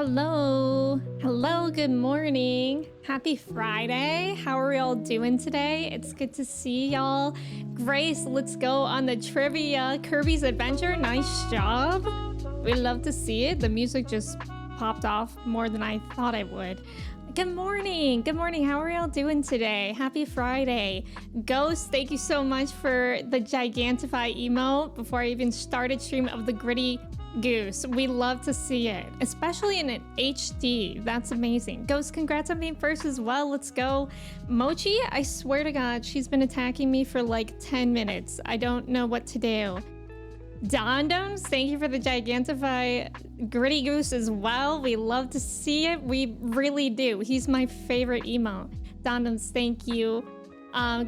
Hello. Hello, good morning. Happy Friday. How are we all doing today? It's good to see y'all. Grace, let's go on the trivia. Kirby's Adventure, nice job. We love to see it. The music just popped off more than I thought it would. Good morning. Good morning. How are y'all doing today? Happy Friday. Ghost, thank you so much for the Gigantify emote before I even started stream of the Gritty Goose. We love to see it, especially in an HD. That's amazing. Ghost, congrats on being first as well. Let's go. Mochi, I swear to God, she's been attacking me for like 10 minutes. I don't know what to do. Dondoms, thank you for the Gigantify Gritty Goose as well. We love to see it. We really do. He's my favorite emote. Dondoms, thank you.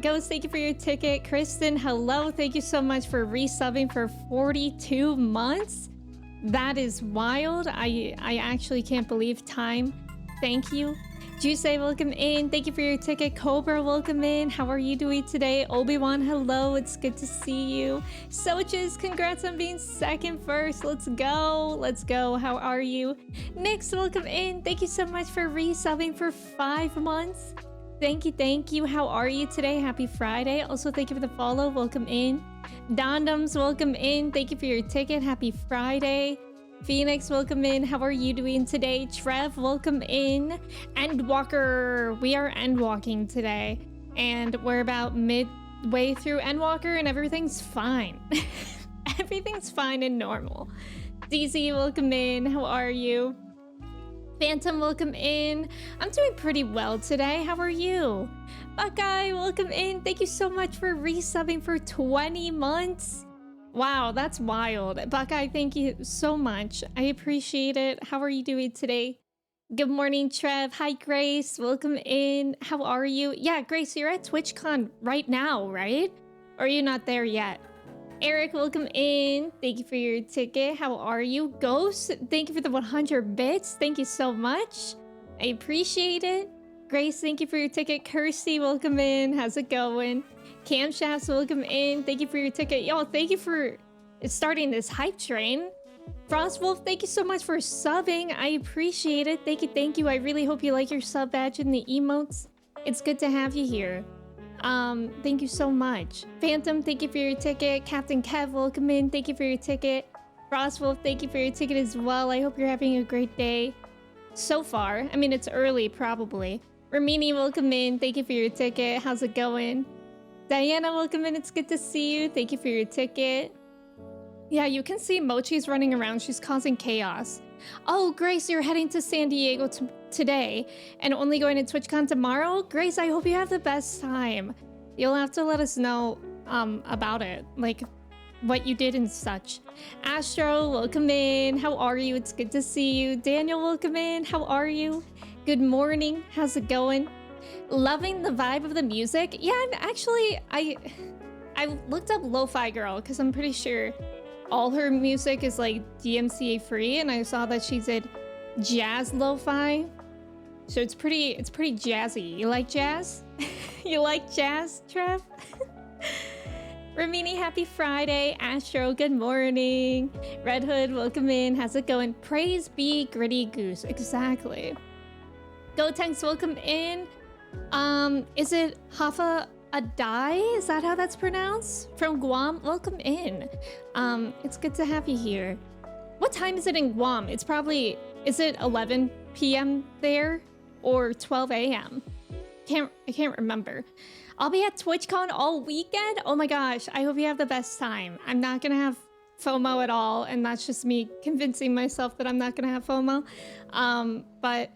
Ghost, thank you for your ticket. Kristen, hello. Thank you so much for resubbing for 42 months. That is wild. I actually can't believe time. Thank you. Juice, welcome in. Thank you for your ticket. Cobra, welcome in. How are you doing today? Obi-Wan, hello. It's good to see you. Soches, congrats on being second first. Let's go. Let's go. How are you? Nyx, welcome in. Thank you so much for resubbing for 5 months. Thank you. Thank you. How are you today? Happy Friday. Also, thank you for the follow. Welcome in. Dondoms, welcome in. Thank you for your ticket. Happy Friday. Phoenix, welcome in. How are you doing today? Trev, welcome in. Endwalker, we are endwalking today, and we're about midway through Endwalker, and everything's fine. Everything's fine and normal. DZ, welcome in. How are you? Phantom, welcome in. I'm doing pretty well today. How are you? Buckeye, welcome in. Thank you so much for resubbing for 20 months. Wow, that's wild. Buckeye, thank you so much. I appreciate it. How are you doing today? Good morning, Trev. Hi, Grace. Welcome in. How are you? Yeah, Grace, you're at TwitchCon right now, right? Or are you not there yet? Eric, welcome in. Thank you for your ticket. How are you? Ghost, thank you for the 100 bits. Thank you so much. I appreciate it. Grace, thank you for your ticket. Kirsty, welcome in. How's it going? Camshafts, welcome in. Thank you for your ticket. Y'all, thank you for starting this hype train. Frostwolf, thank you so much for subbing. I appreciate it. Thank you, thank you. I really hope you like your sub badge and the emotes. It's good to have you here. Thank you so much. Phantom, thank you for your ticket. Captain Kev, welcome in. Thank you for your ticket. Frostwolf, thank you for your ticket as well. I hope you're having a great day so far. I mean, it's early, probably. Ramini, welcome in. Thank you for your ticket. How's it going? Diana, welcome in. It's good to see you. Thank you for your ticket. Yeah, you can see Mochi's running around. She's causing chaos. Oh, Grace, you're heading to San Diego today and only going to TwitchCon tomorrow? Grace, I hope you have the best time. You'll have to let us know about it, like what you did and such. Astro, welcome in. How are you? It's good to see you. Daniel, welcome in. How are you? Good morning. How's it going? Loving the vibe of the music. Yeah, I'm actually, I looked up Lo-Fi Girl because I'm pretty sure all her music is like DMCA free, and I saw that she did jazz lo-fi, so it's pretty jazzy. You like jazz? You like jazz, Trev? Ramini, happy Friday. Astro, good morning. Red Hood, welcome in. How's it going? Praise be Gritty Goose. Exactly. Gotenks, welcome in. Is it Hafa Adai? Is that how that's pronounced? From Guam, welcome in. It's good to have you here. What time is it in Guam? It's probably, is it 11 p.m. there or 12 a.m.? I can't remember. I'll be at TwitchCon all weekend. Oh my gosh, I hope you have the best time. I'm not gonna have FOMO at all, and that's just me convincing myself that I'm not gonna have FOMO. But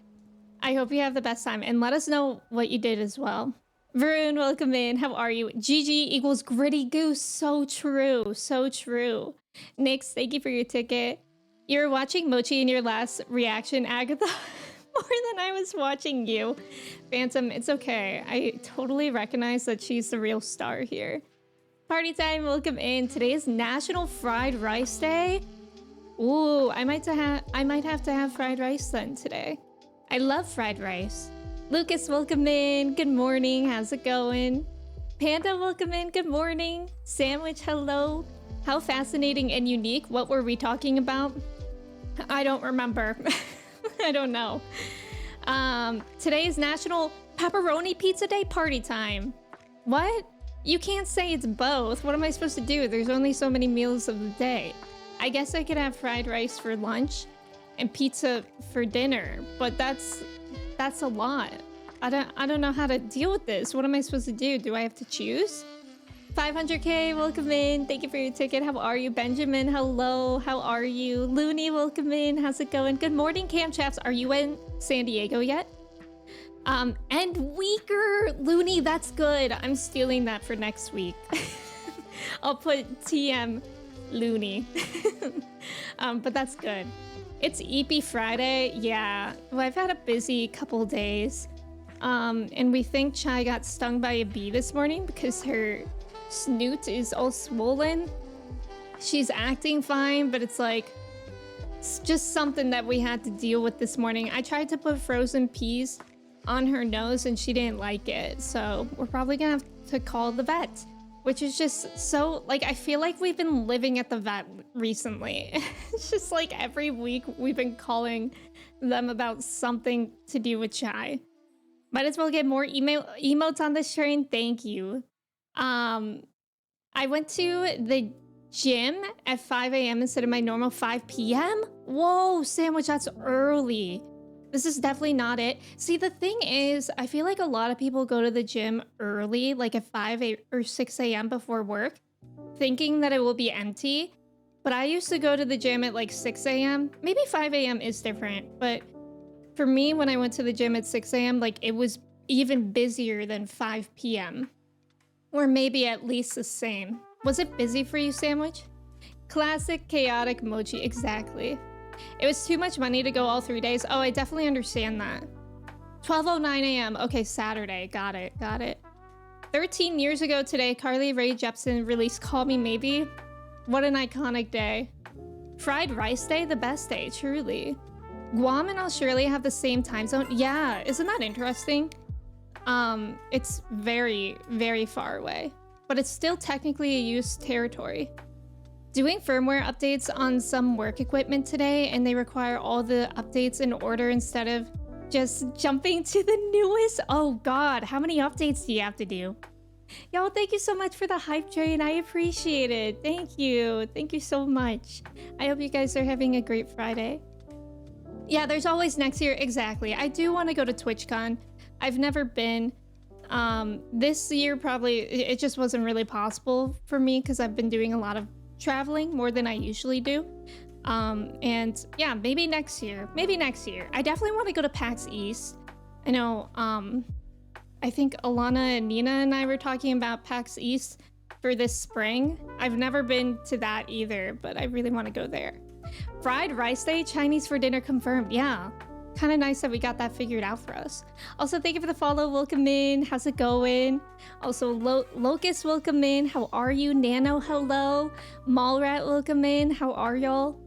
I hope you have the best time, and let us know what you did as well. Varun, welcome in. How are you? GG equals Gritty Goose. So true. So true. Nyx, thank you for your ticket. You were watching Mochi in your last reaction, Agatha, more than I was watching you. Phantom, it's okay. I totally recognize that she's the real star here. Party time, welcome in. Today is National Fried Rice Day. Ooh, I might have to have fried rice then today. I love fried rice. Lucas, welcome in. Good morning. How's it going? Panda, welcome in. Good morning. Sandwich, hello. How fascinating and unique. What were we talking about? I don't remember. I don't know. Today is National Pepperoni Pizza Day party time. What? You can't say it's both. What am I supposed to do? There's only so many meals of the day. I guess I could have fried rice for lunch and pizza for dinner, but that's a lot. I don't know how to deal with this. What am I supposed to do? Do I have to choose? 500k, welcome in. Thank you for your ticket. How are you? Benjamin, hello. How are you? Looney, welcome in. How's it going? Good morning, Camchaps. Are you in San Diego yet? Endwalker, Looney, that's good. I'm stealing that for next week. I'll put TM Looney. But that's good. It's EP Friday. Yeah, well, I've had a busy couple days. And we think Chai got stung by a bee this morning because her snoot is all swollen. She's acting fine, but it's like, it's just something that we had to deal with this morning. I tried to put frozen peas on her nose and she didn't like it. So we're probably gonna have to call the vet, which is just so, like, I feel like we've been living at the vet recently. It's just like every week we've been calling them about something to do with Chai. Might as well get more emotes on this train. Thank you. I went to the gym at 5 a.m. instead of my normal 5 p.m. Whoa, Sandwich, that's early. This is definitely not it. See, the thing is, I feel like a lot of people go to the gym early, like at 5 or 6 a.m. before work, thinking that it will be empty. But I used to go to the gym at like 6 a.m. Maybe 5 a.m. is different, but for me, when I went to the gym at 6 a.m., like it was even busier than 5 p.m. Or maybe at least the same. Was it busy for you, Sandwich? Classic chaotic mochi, exactly. It was too much money to go all 3 days. Oh, I definitely understand that. 12:09 a.m. Okay, Saturday. Got it. 13 years ago today, Carly Rae Jepsen released Call Me Maybe. What an iconic day. Fried Rice Day, the best day, truly. Guam and Australia have the same time zone. Yeah, isn't that interesting? It's very, very far away, but it's still technically a US territory. Doing firmware updates on some work equipment today, and they require all the updates in order instead of just jumping to the newest. Oh God, how many updates do you have to do? Y'all, thank you so much for the hype train. I appreciate it. Thank you. Thank you so much. I hope you guys are having a great Friday. Yeah, there's always next year. Exactly. I do want to go to TwitchCon. I've never been. This year, probably, it just wasn't really possible for me because I've been doing a lot of traveling more than I usually do. And yeah, maybe next year. I definitely want to go to PAX East. I know, I think Alana and Nina and I were talking about PAX East for this spring. I've never been to that either, but I really want to go there. Fried Rice Day, Chinese for dinner confirmed. Yeah, kind of nice that we got that figured out for us. Also, thank you for the follow. Welcome in. How's it going? Also, Locust, welcome in. How are you? Nano, hello. Mallrat, welcome in. How are y'all?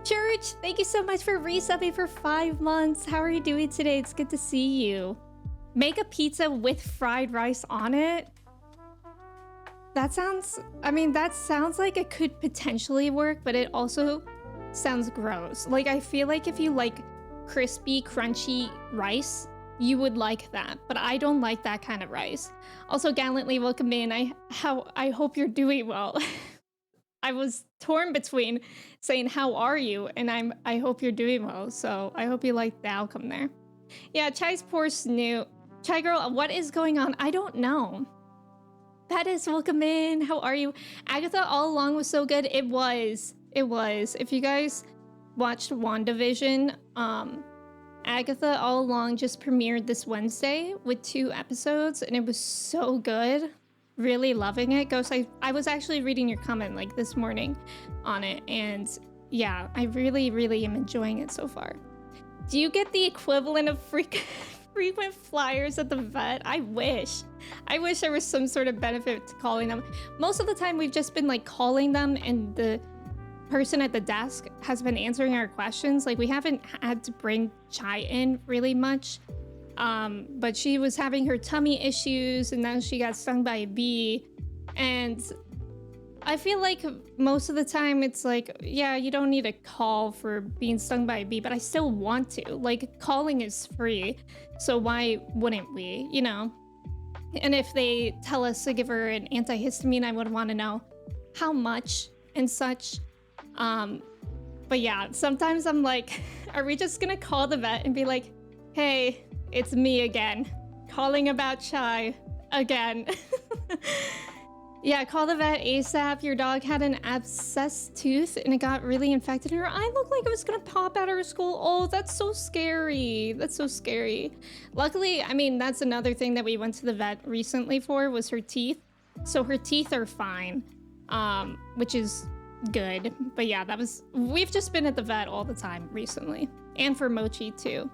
Church, thank you so much for resubbing for 5 months. How are you doing today? It's good to see you. Make a pizza with fried rice on it? That sounds like it could potentially work, but it also sounds gross. Like, I feel like if you like crispy, crunchy rice, you would like that, but I don't like that kind of rice. Also, Gallantly, welcome in. I hope you're doing well. I was torn between saying, how are you? And I hope you're doing well, so I hope you like the outcome there. Yeah, Chai's poor snoot. Chai girl, what is going on? I don't know. Pettis, welcome in. How are you? Agatha All Along was so good. It was. If you guys watched WandaVision, Agatha All Along just premiered this Wednesday with 2 episodes, and it was so good. Really loving it. Ghost, I was actually reading your comment like this morning on it, and yeah, I really, really am enjoying it so far. Do you get the equivalent of frequent flyers at the vet? I wish there was some sort of benefit to calling them. Most of the time we've just been like calling them and the person at the desk has been answering our questions. Like, we haven't had to bring Chai in really much. But she was having her tummy issues and then she got stung by a bee. And I feel like most of the time it's like, yeah, you don't need a call for being stung by a bee, but I still want to. Like, calling is free, so why wouldn't we, you know? And if they tell us to give her an antihistamine, I would want to know how much and such. But yeah, sometimes I'm like, are we just gonna call the vet and be like, hey, it's me again, calling about Chai again. Yeah, call the vet ASAP. Your dog had an abscessed tooth and it got really infected. Her eye looked like it was gonna pop out of her skull. Oh, that's so scary. That's so scary. Luckily, I mean, that's another thing that we went to the vet recently for was her teeth. So her teeth are fine, which is good. But yeah, we've just been at the vet all the time recently. And for Mochi too.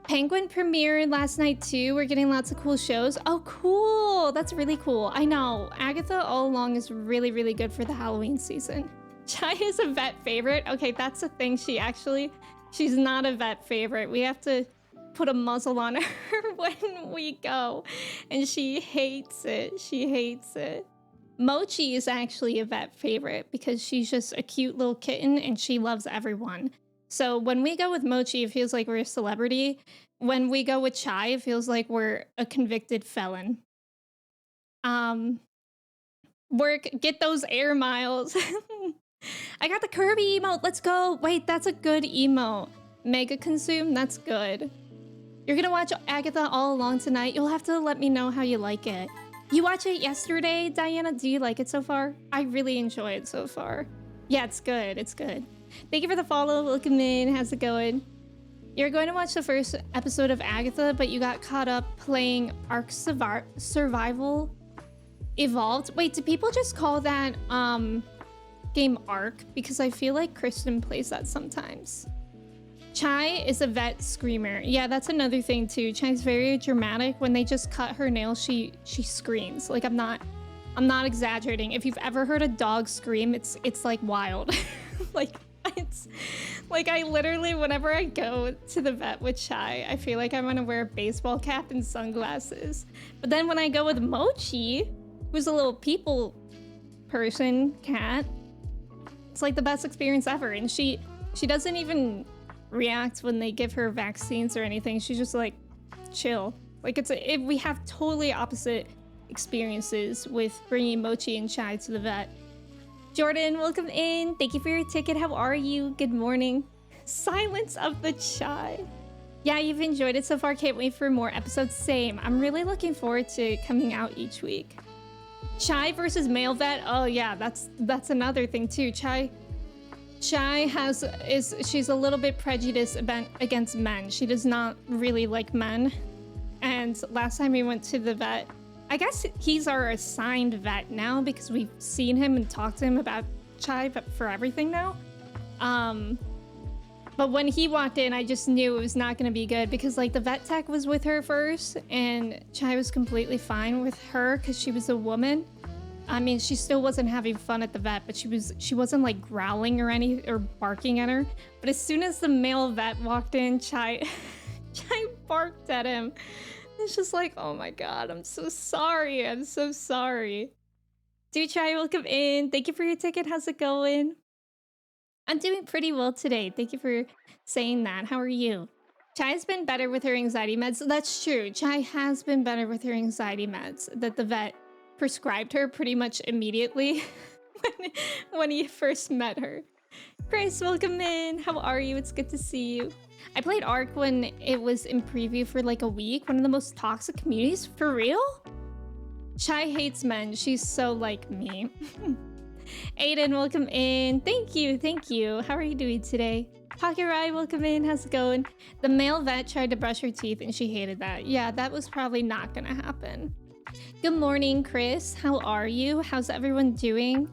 Penguin premiered last night too. We're getting lots of cool shows. Oh, cool. That's really cool. I know. Agatha all along is really, really good for the Halloween season. Chai is a vet favorite. Okay, that's the thing. She's not a vet favorite. We have to put a muzzle on her when we go. And she hates it. She hates it. Mochi is actually a vet favorite because she's just a cute little kitten and she loves everyone. So when we go with Mochi, it feels like we're a celebrity. When we go with Chai, it feels like we're a convicted felon. Get those air miles. I got the Kirby emote. Let's go. Wait, that's a good emote. Mega consume. That's good. You're gonna watch Agatha all along tonight. You'll have to let me know how you like it. You watched it yesterday, Diana. Do you like it so far? I really enjoy it so far. Yeah, it's good. It's good. Thank you for the follow. Welcome in. How's it going? You're going to watch the first episode of Agatha, but you got caught up playing Ark Survival Evolved. Wait, do people just call that game Ark? Because I feel like Kristen plays that sometimes. Chai is a vet screamer. Yeah, that's another thing too. Chai's very dramatic. When they just cut her nails, she screams. Like I'm not exaggerating. If you've ever heard a dog scream, it's like wild. It's like I literally, whenever I go to the vet with Chai, I feel like I'm gonna wear a baseball cap and sunglasses. But then when I go with Mochi, who's a little people person cat, it's like the best experience ever. And she doesn't even react when they give her vaccines or anything. She's just like chill. Like we have totally opposite experiences with bringing Mochi and Chai to the vet. Jordan, welcome in. Thank you for your ticket. How are you? Good morning. Silence of the Chai. Yeah, you've enjoyed it so far. Can't wait for more episodes. Same. I'm really looking forward to coming out each week. Chai versus male vet. Oh yeah, that's another thing too. Chai she's a little bit prejudiced against men. She does not really like men. And last time we went to the vet, I guess he's our assigned vet now because we've seen him and talked to him about Chai for everything now. But when he walked in, I just knew it was not going to be good because like the vet tech was with her first and Chai was completely fine with her because she was a woman. I mean, she still wasn't having fun at the vet, but she wasn't like growling or barking at her. But as soon as the male vet walked in, Chai barked at him. It's just like, oh my god, I'm so sorry. I'm so sorry. Do Chai, welcome in. Thank you for your ticket. How's it going? I'm doing pretty well today. Thank you for saying that. How are you? Chai's been better with her anxiety meds. That's true. Chai has been better with her anxiety meds that the vet prescribed her pretty much immediately when he first met her. Grace, welcome in. How are you? It's good to see you. I played Ark when it was in preview for like a week. One of the most toxic communities. For real? Chai hates men. She's so like me. Aiden, welcome in. Thank you. Thank you. How are you doing today? Pocket Rye, welcome in. How's it going? The male vet tried to brush her teeth and she hated that. Yeah, that was probably not gonna happen. Good morning, Chris. How are you? How's everyone doing?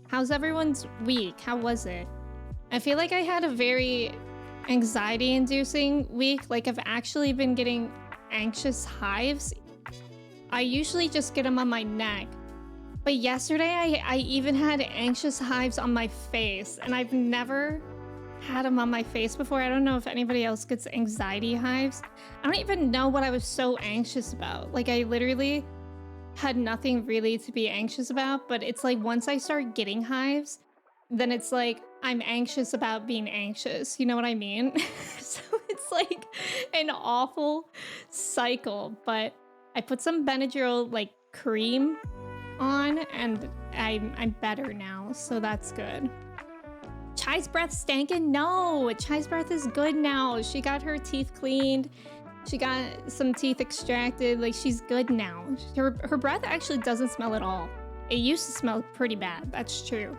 How's everyone's week? How was it? I feel like I had a very anxiety-inducing week. Like I've actually been getting anxious hives. I usually just get them on my neck. But yesterday I even had anxious hives on my face and I've never had them on my face before. I don't know if anybody else gets anxiety hives. I don't even know what I was so anxious about. Like I literally had nothing really to be anxious about, but it's like once I start getting hives, then it's like I'm anxious about being anxious. You know what I mean? So it's like an awful cycle. But I put some Benadryl like cream on, and I'm better now, so that's good. Chai's breath stankin'? No, Chai's breath is good now. She got her teeth cleaned. She got some teeth extracted. Like, she's good now. Her breath actually doesn't smell at all. It used to smell pretty bad. That's true.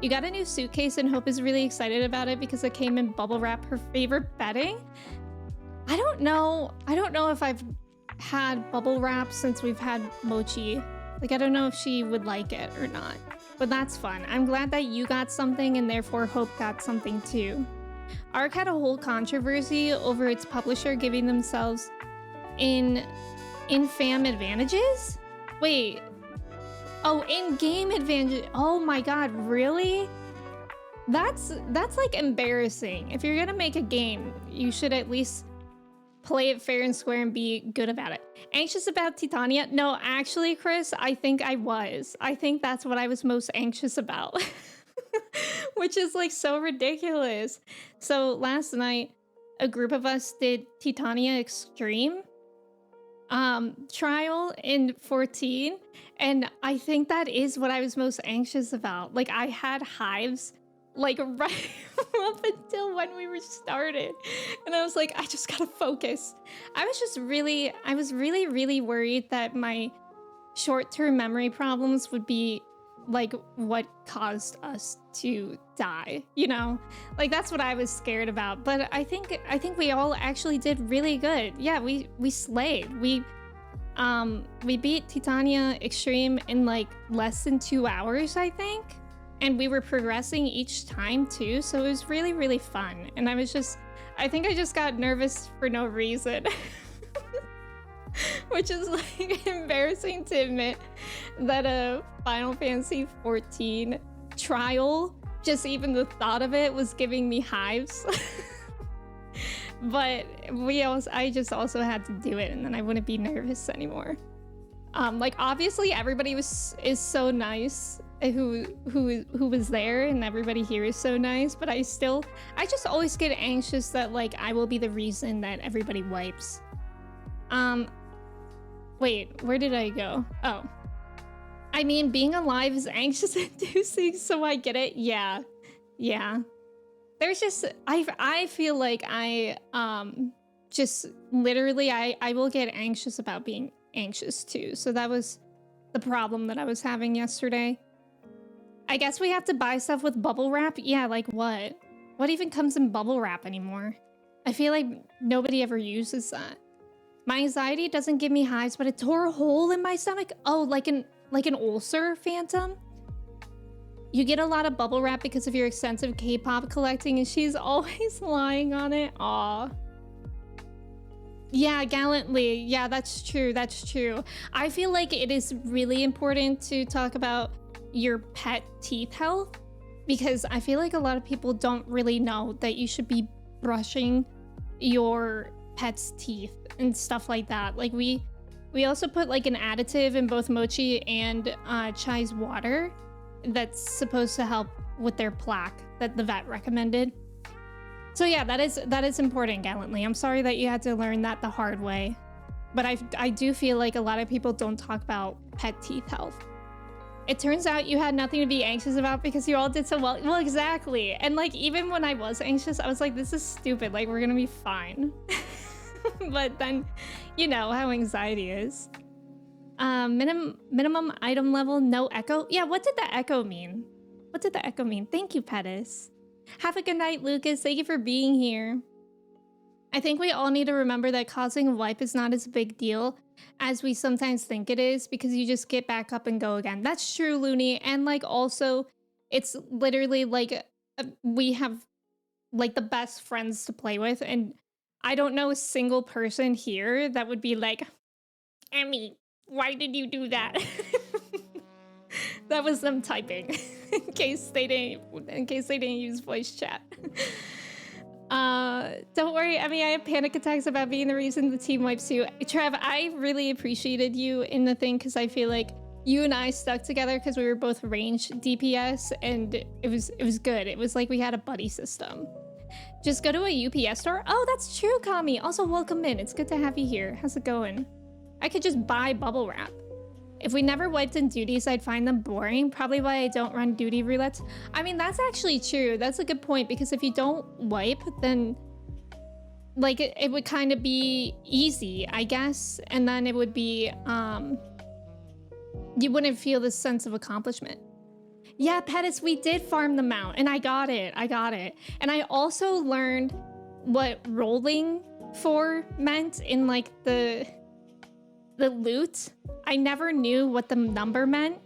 You got a new suitcase, and Hope is really excited about it because it came in bubble wrap, her favorite bedding. I don't know if I've had bubble wrap since we've had Mochi. Like, I don't know if she would like it or not. But that's fun. I'm glad that you got something and therefore Hope got something too. ARK had a whole controversy over its publisher giving themselves in-fam advantages? Wait. Oh, in-game advantage. Oh my god, really? That's like embarrassing. If you're gonna make a game, you should at least play it fair and square and be good about it. Anxious about Titania? No, actually, Chris, I think I was. I think that's what I was most anxious about. Which is like so ridiculous. So last night, a group of us did Titania Extreme trial in 14, and I think that is what I was most anxious about. Like, I had hives like right up until when we were started, and I was like, I just gotta focus. I was really worried that my short-term memory problems would be like what caused us to die, you know? Like, that's what I was scared about. But I think we all actually did really good. Yeah, we slayed. We beat Titania Extreme in like less than 2 hours, I think. And we were progressing each time too, so it was really, really fun. And I think I just got nervous for no reason. Which is like embarrassing to admit that a Final Fantasy 14 trial, just even the thought of it was giving me hives. But I just also had to do it, and then I wouldn't be nervous anymore. Like, obviously everybody is so nice who was there, and everybody here is so nice, but I just always get anxious that like I will be the reason that everybody wipes. Wait, where did I go? Oh. I mean, being alive is anxious-inducing, so I get it. Yeah. Yeah. There's just... I feel like I, just literally, I will get anxious about being anxious too. So that was the problem that I was having yesterday. I guess we have to buy stuff with bubble wrap? Yeah, like what? What even comes in bubble wrap anymore? I feel like nobody ever uses that. My anxiety doesn't give me hives, but it tore a hole in my stomach. Oh, like an ulcer, Phantom? You get a lot of bubble wrap because of your extensive K-pop collecting, and she's always lying on it. Aw. Yeah, gallantly. Yeah, that's true. That's true. I feel like it is really important to talk about your pet teeth health, because I feel like a lot of people don't really know that you should be brushing your pet's teeth and stuff like that. Like, we also put like an additive in both Mochi and Chai's water that's supposed to help with their plaque that the vet recommended. So yeah, that is important, Gallantly. I'm sorry that you had to learn that the hard way, but I do feel like a lot of people don't talk about pet teeth health. It turns out you had nothing to be anxious about because you all did so well. Well, exactly. And like, even when I was anxious, I was like, this is stupid. Like, we're gonna be fine. But then, you know how anxiety is. Minimum item level, no echo. Yeah, what did the echo mean? What did the echo mean? Thank you, Pettis. Have a good night, Lucas. Thank you for being here. I think we all need to remember that causing a wipe is not as big deal as we sometimes think it is, because you just get back up and go again. That's true, Looney. And like, also, it's literally like we have like the best friends to play with, and I don't know a single person here that would be like, Emmy, why did you do that? That was them typing in case they didn't use voice chat. Don't worry. I mean, I have panic attacks about being the reason the team wipes too. Trev, I really appreciated you in the thing because I feel like you and I stuck together because we were both range DPS, and it was good. It was like we had a buddy system. Just go to a UPS store. Oh, that's true, Kami. Also, welcome in. It's good to have you here. How's it going? I could just buy bubble wrap. If we never wiped in duties, I'd find them boring. Probably why I don't run duty roulettes. I mean, that's actually true. That's a good point, because if you don't wipe, then like it would kind of be easy, I guess. And then it would be, you wouldn't feel this sense of accomplishment. Yeah, Pettis, we did farm them out, and I got it. And I also learned what rolling for meant in like the loot. I never knew what the number meant,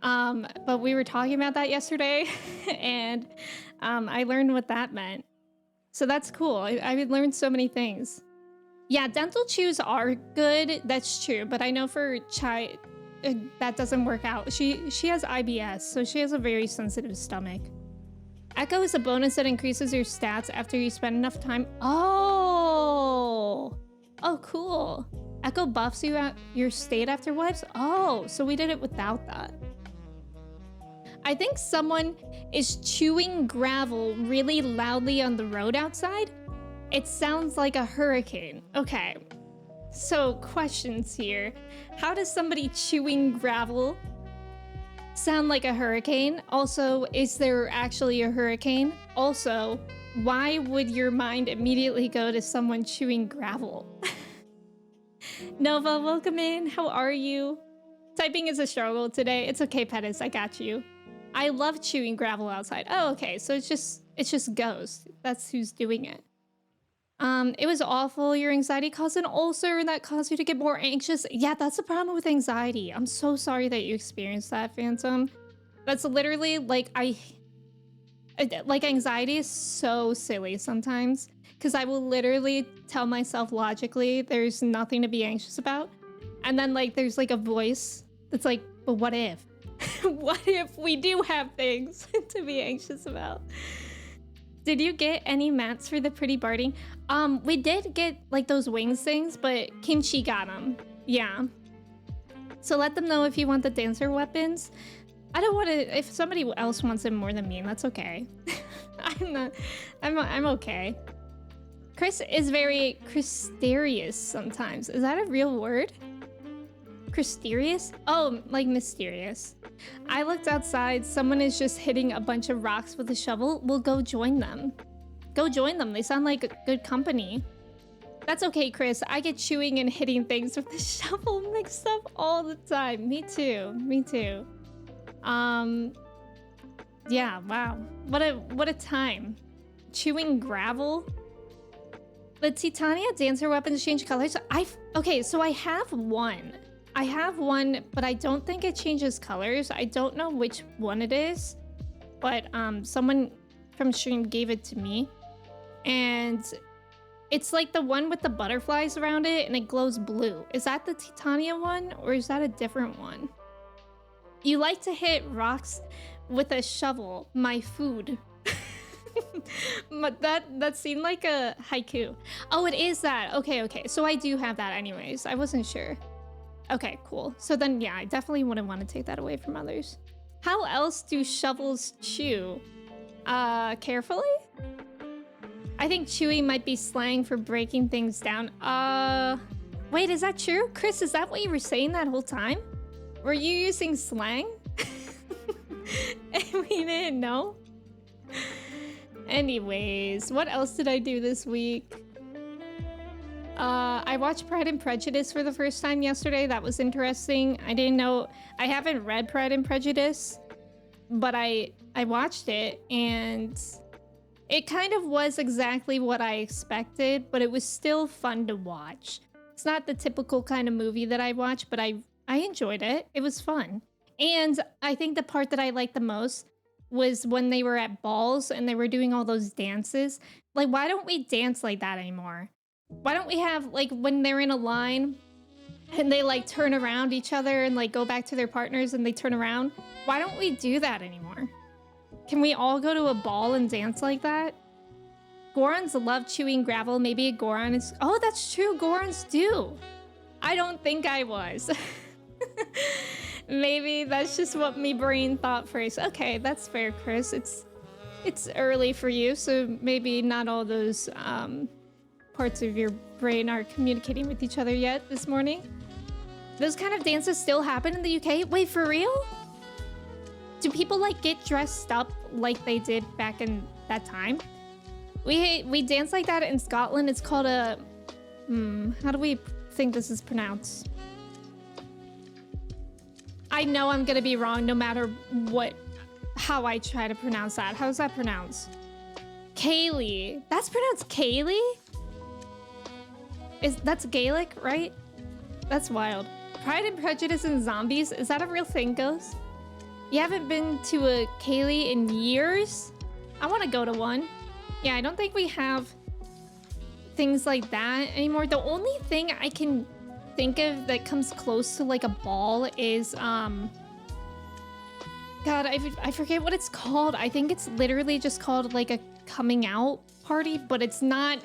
but we were talking about that yesterday, and I learned what that meant. So that's cool. I learned so many things. Yeah, dental chews are good. That's true, but I know for Chai, that doesn't work out. She has IBS, so she has a very sensitive stomach. Echo is a bonus that increases your stats after you spend enough time. Oh, cool. Echo buffs you at your state after wipes? Oh, so we did it without that. I think someone is chewing gravel really loudly on the road outside. It sounds like a hurricane. Okay, so questions here. How does somebody chewing gravel sound like a hurricane? Also, is there actually a hurricane? Also, why would your mind immediately go to someone chewing gravel? Nova, welcome in. How are you? Typing is a struggle today. It's okay, Pettis. I got you. I love chewing gravel outside. Oh, okay. So it's just Ghost. That's who's doing it. It was awful. Your anxiety caused an ulcer and that caused you to get more anxious. Yeah, that's the problem with anxiety. I'm so sorry that you experienced that, Phantom. That's literally like anxiety is so silly sometimes, because I will literally tell myself logically there's nothing to be anxious about, and then like there's like a voice that's like, but what if? What if we do have things to be anxious about? Did you get any mats for the pretty barding? We did get like those wings things, but Kimchi got them. Yeah. So let them know if you want the dancer weapons. I don't want to. If somebody else wants it more than me, that's okay. I'm okay. Chris is very Christerious sometimes. Is that a real word? Christerious? Oh, like mysterious. I looked outside. Someone is just hitting a bunch of rocks with a shovel. We'll go join them. Go join them. They sound like good company. That's okay, Chris. I get chewing and hitting things with the shovel mixed up all the time. Me too. Yeah, wow. What a time. Chewing gravel. The Titania dancer weapons change colors. Okay, so I have one. But I don't think it changes colors. I don't know which one it is, but someone from stream gave it to me, and it's like the one with the butterflies around it and it glows blue. Is that the Titania one, or is that a different one? You like to hit rocks with a shovel, my food. But that seemed like a haiku. Oh, it is that. Okay. So I do have that anyways. I wasn't sure. Okay, cool. So then, yeah, I definitely wouldn't want to take that away from others. How else do shovels chew? Carefully? I think chewing might be slang for breaking things down. Wait, is that true? Chris, is that what you were saying that whole time? Were you using slang? And we didn't know? Anyways, what else did I do this week? I watched Pride and Prejudice for the first time yesterday. That was interesting. I didn't know. I haven't read Pride and Prejudice, but I watched it, and it kind of was exactly what I expected, but it was still fun to watch. It's not the typical kind of movie that I watch, but I enjoyed it. It was fun. And I think the part that I liked the most was when they were at balls and they were doing all those dances. Like, why don't we dance like that anymore? Why don't we have, like, when they're in a line and they, like, turn around each other and, like, go back to their partners and they turn around? Why don't we do that anymore? Can we all go to a ball and dance like that? Gorons love chewing gravel. Maybe a Goron is... Oh, that's true. Gorons do. I don't think I was. Maybe that's just what my brain thought first. Okay, that's fair, Chris. It's early for you, so maybe not all those parts of your brain are communicating with each other yet this morning. Those kind of dances still happen in the UK? Wait, for real? Do people like get dressed up like they did back in that time? We dance like that in Scotland. It's called a... how do we think this is pronounced? I know I'm gonna be wrong no matter how I try to pronounce that. How's that pronounced? Kaylee. That's pronounced Kaylee? That's Gaelic, right? That's wild. Pride and Prejudice and Zombies. Is that a real thing, Ghost? You haven't been to a Kaylee in years? I want to go to one. Yeah, I don't think we have things like that anymore. The only thing I can think of that comes close to like a ball is God, I forget what it's called. I think it's literally just called like a coming out party, but it's not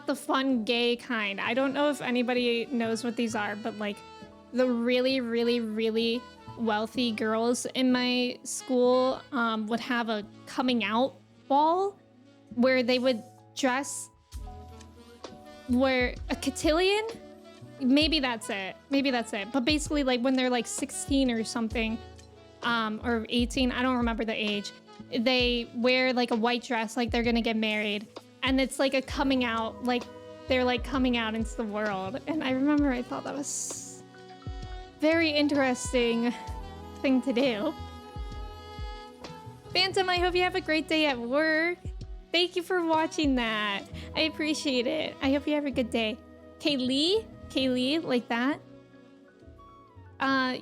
the fun gay kind. I don't know if anybody knows what these are, but like the really, really, really wealthy girls in my school would have a coming out ball where they would dress where a cotillion. Maybe that's it. But basically, like when they're like 16 or something, or 18, I don't remember the age, they wear like a white dress, like they're gonna get married, and it's like a coming out, like they're like coming out into the world. And I remember I thought that was very interesting thing to do. Phantom, I hope you have a great day at work. Thank you for watching that. I appreciate it. I hope you have a good day. Kaylee, like that.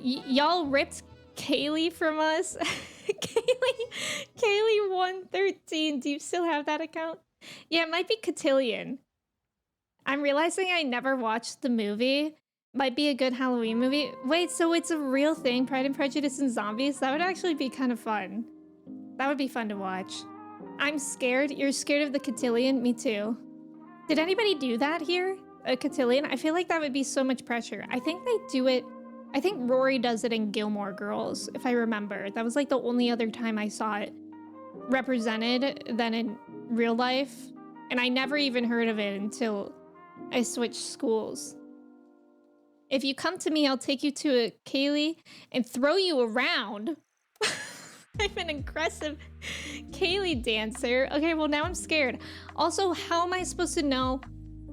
Y'all ripped Kaylee from us. Kaylee113. Do you still have that account? Yeah, it might be Cotillion. I'm realizing I never watched the movie. Might be a good Halloween movie. Wait, so it's a real thing? Pride and Prejudice and Zombies? That would actually be kind of fun. That would be fun to watch. I'm scared. You're scared of the cotillion? Me too. Did anybody do that here? A cotillion? I feel like that would be so much pressure. I think they do it. I think Rory does it in Gilmore Girls, if I remember. That was like the only other time I saw it represented than in real life. And I never even heard of it until I switched schools. If you come to me, I'll take you to a Kaylee and throw you around. I'm an aggressive Kaylee dancer. Okay, well now I'm scared. Also, how am I supposed to know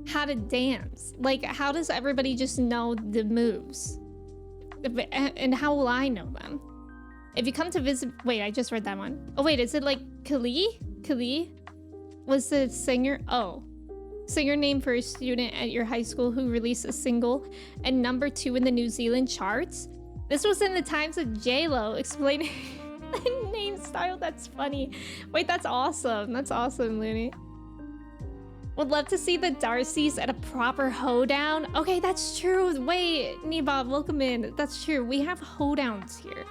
how to dance? Like, how does everybody just know the moves? And how will I know them? If you come to visit... Wait, I just read that one. Oh wait, is it like Kali? Kali was the singer? Oh. Singer name for a student at your high school who released a single and #2 in the New Zealand charts. This was in the times of J-Lo explaining the name style. That's funny. Wait, that's awesome. That's awesome, Looney. Would love to see the Darcys at a proper hoedown. Okay, that's true. Wait, Nebob, welcome in. That's true. We have hoedowns here.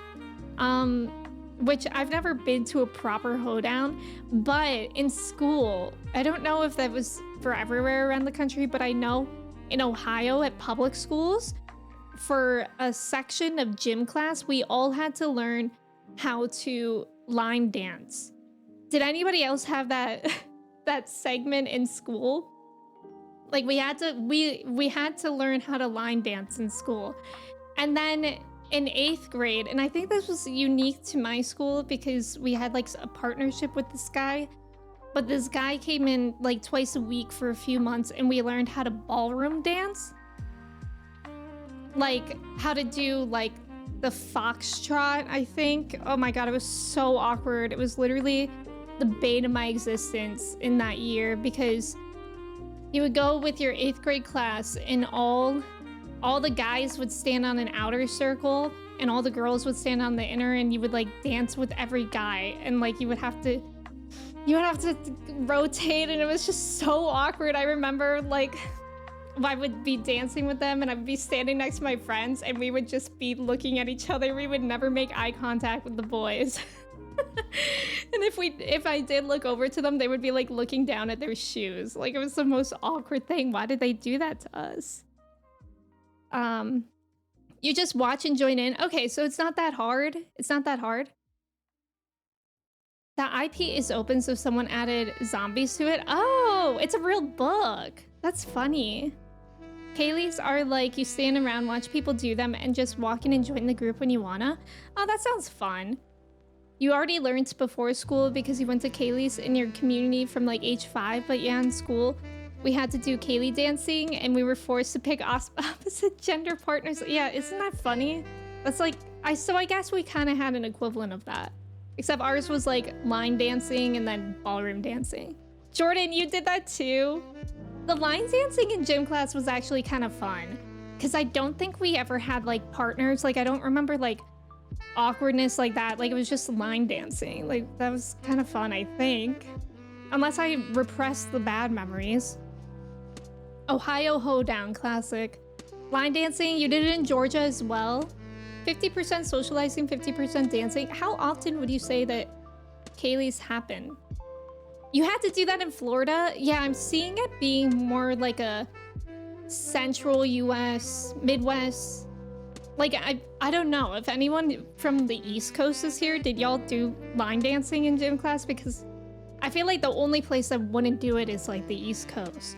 Which I've never been to a proper hoedown, but in school, I don't know if that was for everywhere around the country, but I know in Ohio at public schools, for a section of gym class, we all had to learn how to line dance. Did anybody else have that that segment in school? Like we had to learn how to line dance in school. And then in 8th grade, and I think this was unique to my school because we had like a partnership with this guy, but this guy came in like twice a week for a few months and we learned how to ballroom dance. Like how to do like the foxtrot, I think. Oh my God, it was so awkward. It was literally the bane of my existence in that year because you would go with your 8th grade class and all the guys would stand on an outer circle and all the girls would stand on the inner, and you would like dance with every guy, and like you would have to rotate, and it was just so awkward. I remember like I would be dancing with them and I would be standing next to my friends and we would just be looking at each other. We would never make eye contact with the boys. And if I did look over to them, they would be like looking down at their shoes. Like it was the most awkward thing. Why did they do that to us? You just watch and join in. Okay, so it's not that hard. It's not that hard. The IP is open, so someone added zombies to it. Oh, it's a real book. That's funny. Kayleys are like you stand around, watch people do them, and just walk in and join the group when you wanna. Oh, that sounds fun. You already learned before school because you went to Kayleys in your community from like age 5, but yeah, in school, we had to do Kaylee dancing and we were forced to pick opposite gender partners. Yeah, isn't that funny? That's like, so I guess we kind of had an equivalent of that. Except ours was like line dancing and then ballroom dancing. Jordan, you did that too? The line dancing in gym class was actually kind of fun. Because I don't think we ever had like partners. Like I don't remember like awkwardness like that. Like it was just line dancing. Like that was kind of fun, I think. Unless I repressed the bad memories. Ohio Hoedown classic. Line dancing, you did it in Georgia as well. 50% socializing, 50% dancing. How often would you say that Kayleys happen? You had to do that in Florida? Yeah, I'm seeing it being more like a central US, Midwest. Like, I don't know if anyone from the East Coast is here. Did y'all do line dancing in gym class? Because I feel like the only place that wouldn't do it is like the East Coast.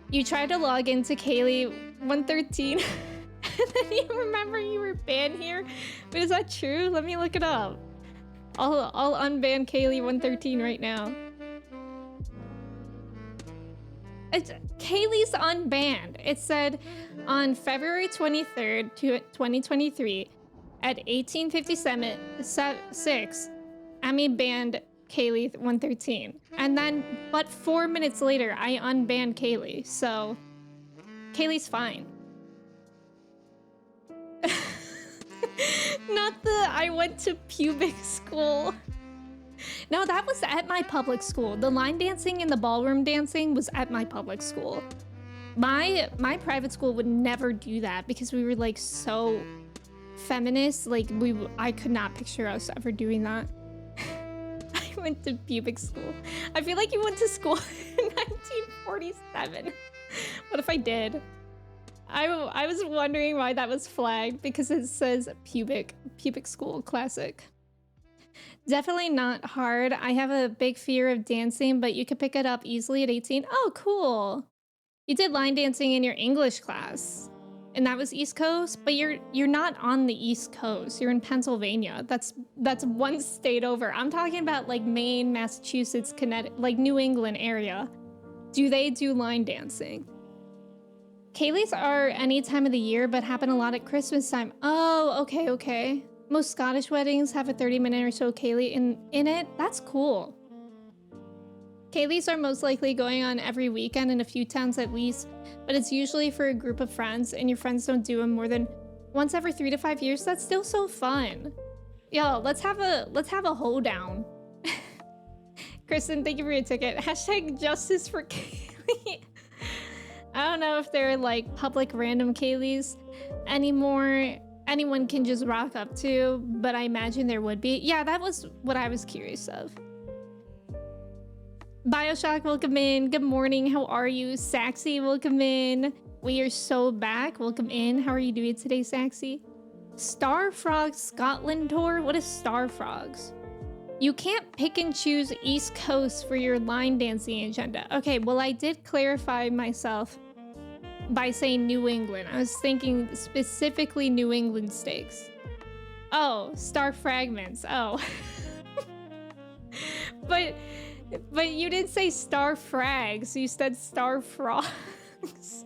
You tried to log into Kaylee 113 and then you remember you were banned here? But is that true? Let me look it up. I'll unban Kaylee 113 right now. It's Kaylee's unbanned. It said on February 23rd, 2023 at 18:57:6, Emmy banned Kaylee 113. And then, but 4 minutes later, I unbanned Kaylee. So Kaylee's fine. Not the I went to pubic school. No, that was at my public school. The line dancing and the ballroom dancing was at my public school. My private school would never do that because we were like so feminist. Like I could not picture us ever doing that. I went to pubic school. I feel like you went to school in 1947. What if I did? I was wondering why that was flagged because it says pubic school classic. Definitely not hard. I have a big fear of dancing, but you could pick it up easily at 18. Oh, cool. You did line dancing in your English class. And that was East Coast, but you're not on the East Coast. You're in Pennsylvania. That's one state over. I'm talking about like Maine, Massachusetts, Connecticut, like New England area. Do they do line dancing? Kayleys are any time of the year, but happen a lot at Christmas time. Oh, okay. Most Scottish weddings have a 30-minute or so Kaylee in it. That's cool. Kayleys are most likely going on every weekend in a few towns at least, but it's usually for a group of friends, and your friends don't do them more than once every 3 to 5 years. That's still so fun. Yo, let's have a hoedown. Kristen, thank you for your ticket. Hashtag justice for Kaylee. I don't know if they're like public random Kayleys anymore. Anyone can just rock up to, but I imagine there would be. Yeah, that was what I was curious of. Bioshock, welcome in. Good morning. How are you? Saxy, welcome in. We are so back. Welcome in. How are you doing today, Saxy? Star Frogs Scotland tour? What is Star Frogs? You can't pick and choose East Coast for your line dancing agenda. Okay, well, I did clarify myself by saying New England. I was thinking specifically New England steaks. Oh, Star Fragments. Oh. But you didn't say Star Frags. You said Star Frogs.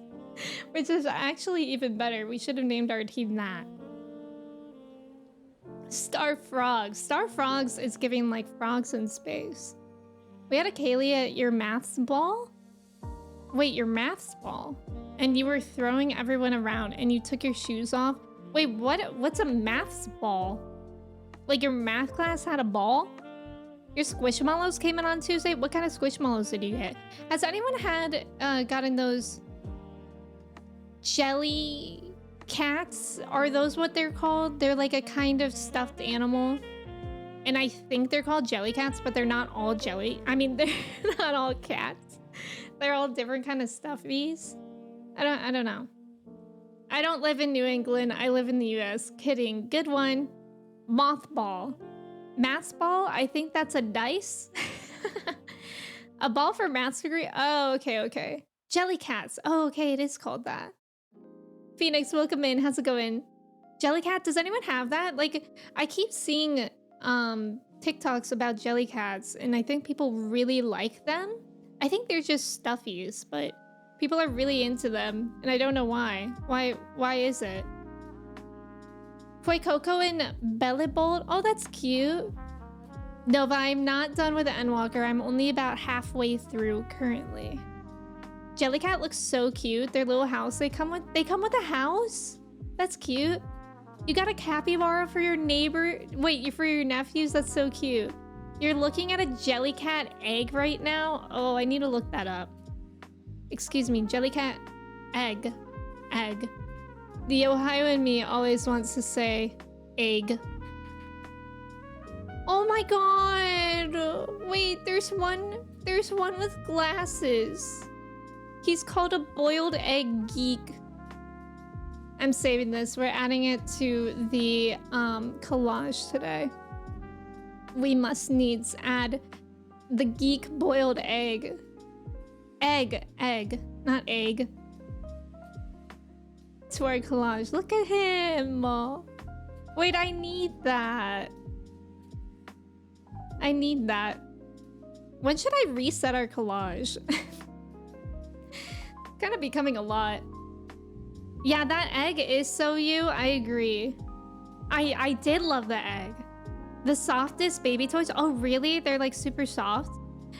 Which is actually even better. We should have named our team that. Star Frogs. Star Frogs is giving like frogs in space. We had a Kaylee at your maths ball? Wait, your maths ball? And you were throwing everyone around and you took your shoes off? Wait, what's a maths ball? Like your math class had a ball? Your Squishmallows came in on Tuesday? What kind of Squishmallows did you get? Has anyone had gotten those jelly cats? Are those what they're called? They're like a kind of stuffed animal. And I think they're called jelly cats, but they're not all jelly. I mean, they're not all cats. They're all different kind of stuffies. I don't know. I don't live in New England. I live in the US. Kidding. Good one. Mothball. Math ball? I think that's a dice. A ball for math degree? Oh, okay. Jelly cats. Oh, okay, it is called that. Phoenix, welcome in. How's it going? Jellycat, does anyone have that? Like, I keep seeing TikToks about jelly cats, and I think people really like them. I think they're just stuffies, but people are really into them, and I don't know why. Why is it? Koi Coco and Bellybolt. Oh, that's cute. Nova, I'm not done with the Endwalker. I'm only about halfway through currently. Jellycat looks so cute. Their little house they come with a house? That's cute. You got a capybara for your neighbor? Wait, for your nephews? That's so cute. You're looking at a Jellycat egg right now? Oh, I need to look that up. Excuse me, Jellycat egg. Egg. The Ohio in me always wants to say egg. Oh my god! Wait, there's one with glasses. He's called a boiled egg geek. I'm saving this. We're adding it to the collage today. We must needs add the geek boiled egg. Egg, not egg. To our collage. Look at him. Wait, I need that. I need that. When should I reset our collage? Kind of becoming a lot. Yeah, that egg is so you. I agree. I did love the egg. The softest baby toys. Oh, really? They're like super soft.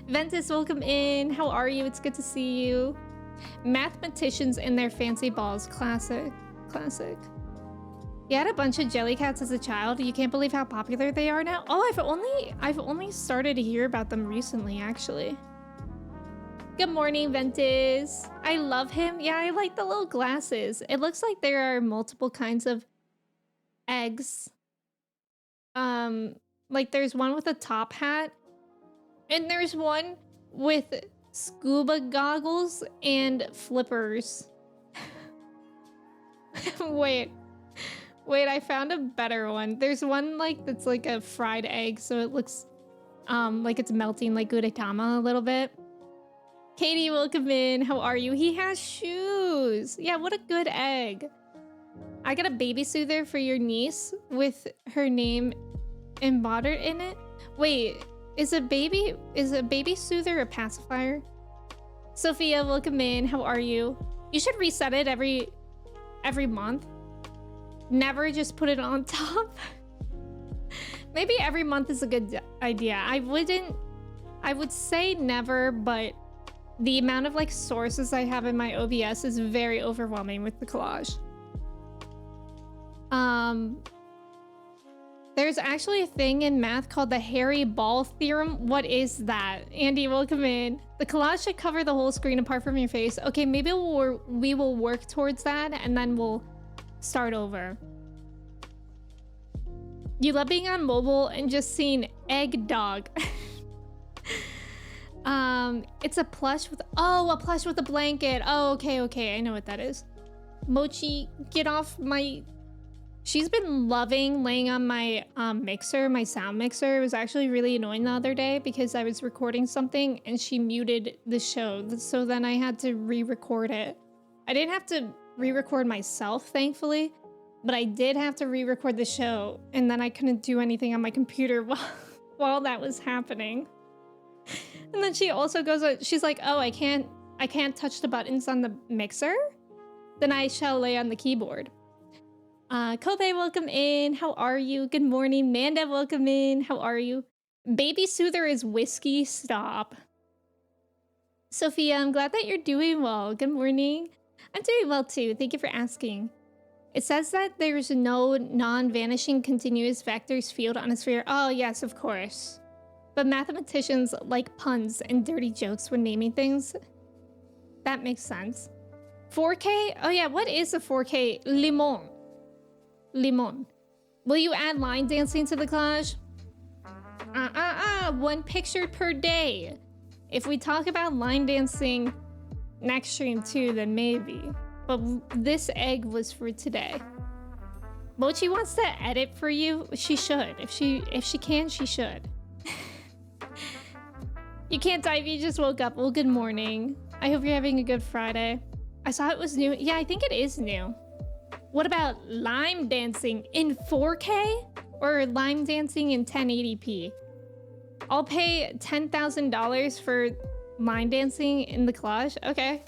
Ventus, welcome in. How are you? It's good to see you. Mathematicians and their fancy balls. Classic. You had a bunch of Jellycats as a child. You can't believe how popular they are now. Oh, I've only started to hear about them recently, actually. Good morning, Ventus. I love him. Yeah, I like the little glasses. It looks like there are multiple kinds of eggs. Like there's one with a top hat, and there's one with scuba goggles and flippers. Wait, I found a better one. There's one like that's like a fried egg, so it looks like it's melting like Gudetama a little bit. Katie, welcome in. How are you? He has shoes. Yeah, what a good egg. I got a baby soother for your niece with her name embodied in it. Wait, is a baby soother a pacifier? Sophia, welcome in. How are you? You should reset it every month. Never just put it on top. Maybe every month is a good idea. I would say never, but the amount of like sources I have in my OBS is very overwhelming with the collage. There's actually a thing in math called the Harry Ball theorem. What is that? Andy, welcome in. The collage should cover the whole screen apart from your face. Okay, maybe we will work towards that and then we'll start over. You love being on mobile and just seeing egg dog. It's a plush with a blanket. Oh, okay. I know what that is. Mochi, get off my... She's been loving laying on my mixer, my sound mixer. It was actually really annoying the other day because I was recording something and she muted the show. So then I had to re-record it. I didn't have to re-record myself, thankfully, but I did have to re-record the show, and then I couldn't do anything on my computer while that was happening. And then she also goes, she's like, oh, I can't touch the buttons on the mixer? Then I shall lay on the keyboard. Kobe, welcome in. How are you? Good morning. Manda, welcome in. How are you? Baby soother is whiskey. Stop. Sophia, I'm glad that you're doing well. Good morning. I'm doing well too. Thank you for asking. It says that there's no non-vanishing continuous vectors field on a sphere. Oh, yes, of course. But mathematicians like puns and dirty jokes when naming things. That makes sense. 4K? Oh yeah, what is a 4K? Limon. Will you add line dancing to the collage? 1 picture per day. If we talk about line dancing next stream too, then maybe. But this egg was for today. Mochi wants to edit for you. She should. If she can, she should. You can't type, you just woke up. Well, good morning. I hope you're having a good Friday. I saw it was new. Yeah, I think it is new. What about lime dancing in 4K or lime dancing in 1080p? I'll pay $10,000 for line dancing in the collage. Okay.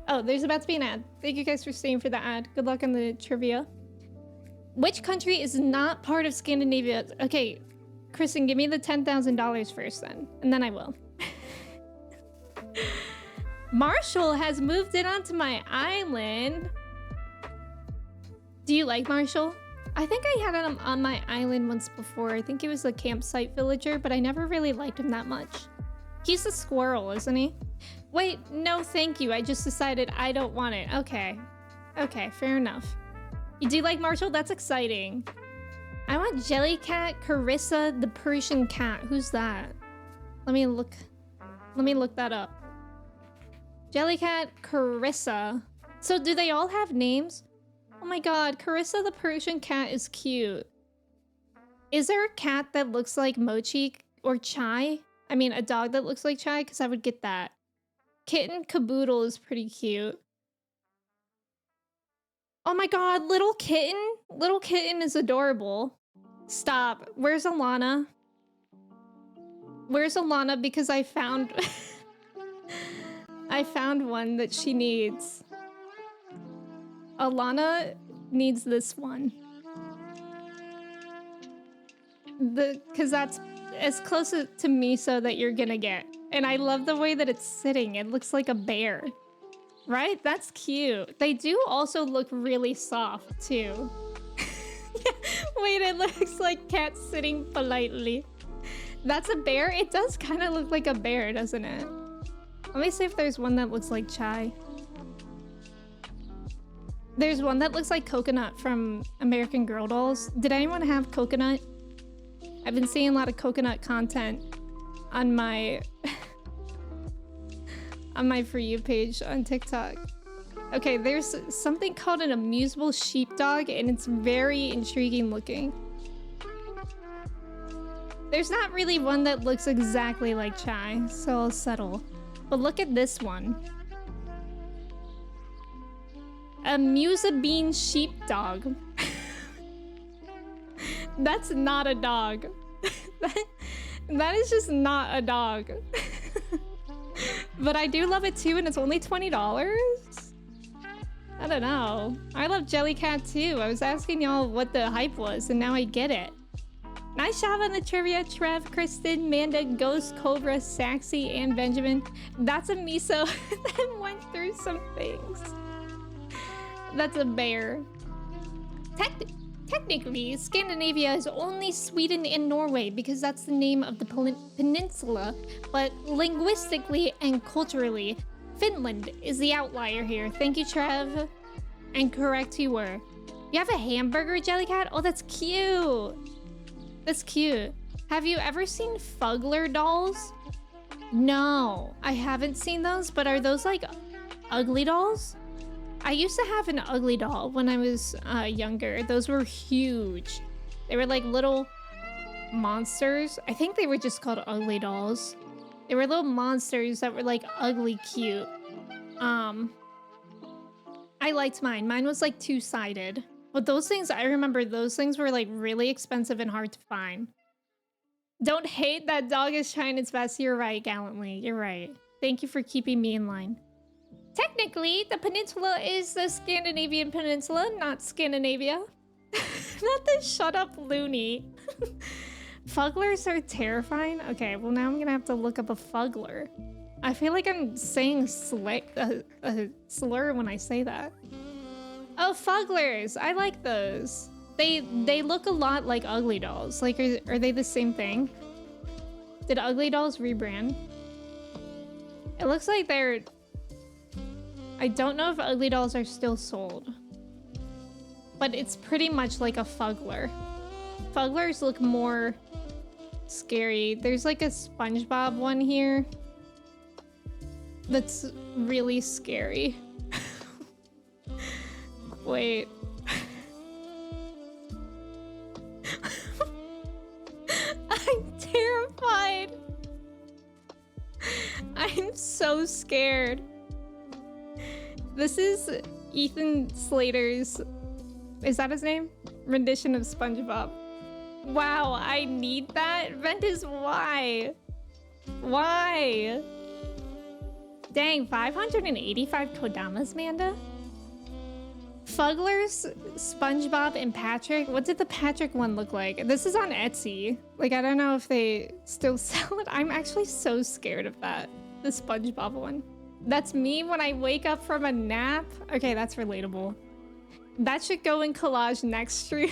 Oh, there's about to be an ad. Thank you guys for staying for the ad. Good luck on the trivia. Which country is not part of Scandinavia? Okay, Kristen, give me the $10,000 first then, and then I will. Marshall has moved in onto my island. Do you like Marshall? I think I had him on my island once before. I think he was a campsite villager, but I never really liked him that much. He's a squirrel, isn't he? Wait, no thank you. I just decided I don't want it. Okay. Okay, fair enough. You do like Marshall? That's exciting. I want Jellycat Carissa the Persian cat. Who's that? Let me look that up. Jellycat Carissa. So do they all have names? Oh my god, Carissa the Persian cat is cute. Is there a cat that looks like Mochi or Chai? I mean, a dog that looks like Chai, because I would get that. Kitten Caboodle is pretty cute. Oh my god, little kitten? Little kitten is adorable. Stop. Where's Alana? Where's Alana? Because I found... I found one that she needs. Alana needs this one. Because that's as close to Miso that you're gonna get. And I love the way that it's sitting. It looks like a bear. Right? That's cute. They do also look really soft, too. Yeah, wait, it looks like cat sitting politely. That's a bear? It does kind of look like a bear, doesn't it? Let me see if there's one that looks like Chai. There's one that looks like Coconut from American Girl Dolls. Did anyone have Coconut? I've been seeing a lot of Coconut content on my on my For You page on TikTok. Okay, there's something called an amusable sheepdog, and it's very intriguing looking. There's not really one that looks exactly like Chai, so I'll settle. But look at this one. A Musa-bean sheepdog. That's not a dog. That is just not a dog. But I do love it too, and it's only $20? I don't know. I love Jellycat too. I was asking y'all what the hype was, and now I get it. Nice job on the trivia, Trev, Kristen, Manda, Ghost, Cobra, Saxy, and Benjamin. That's a Miso that went through some things. That's a bear. Technically, Scandinavia is only Sweden and Norway because that's the name of the peninsula, but linguistically and culturally, Finland is the outlier here. Thank you, Trev. And correct you were. You have a hamburger, Jellycat? Oh, that's cute. That's cute. Have you ever seen Fugler dolls? No, I haven't seen those, but are those like ugly dolls? I used to have an ugly doll when I was younger. Those were huge. They were like little monsters. I think they were just called ugly dolls. They were little monsters that were like ugly cute. I liked mine. Mine was like two-sided. But those things, I remember those things were like really expensive and hard to find. Don't hate that dog is trying its best. You're right, Gallantly. You're right. Thank you for keeping me in line. Technically, the peninsula is the Scandinavian peninsula, not Scandinavia. Not the shut up loony. Fuglers are terrifying. Okay, well now I'm gonna have to look up a fugler. I feel like I'm saying a slur when I say that. Oh, fugglers! I like those. They look a lot like ugly dolls. Like, are they the same thing? Did ugly dolls rebrand? It looks like they're... I don't know if ugly dolls are still sold. But it's pretty much like a fugler. Fuglers look more scary. There's like a SpongeBob one here that's really scary. Wait. I'm terrified. I'm so scared. This is Ethan Slater's, is that his name? Rendition of SpongeBob. Wow, I need that? Ventus, why? Why? Dang, 585 Kodamas, Manda? Fugglers, SpongeBob, and Patrick. What did the Patrick one look like? This is on Etsy. Like, I don't know if they still sell it. I'm actually so scared of that. The SpongeBob one. That's me when I wake up from a nap. Okay, that's relatable. That should go in collage next stream.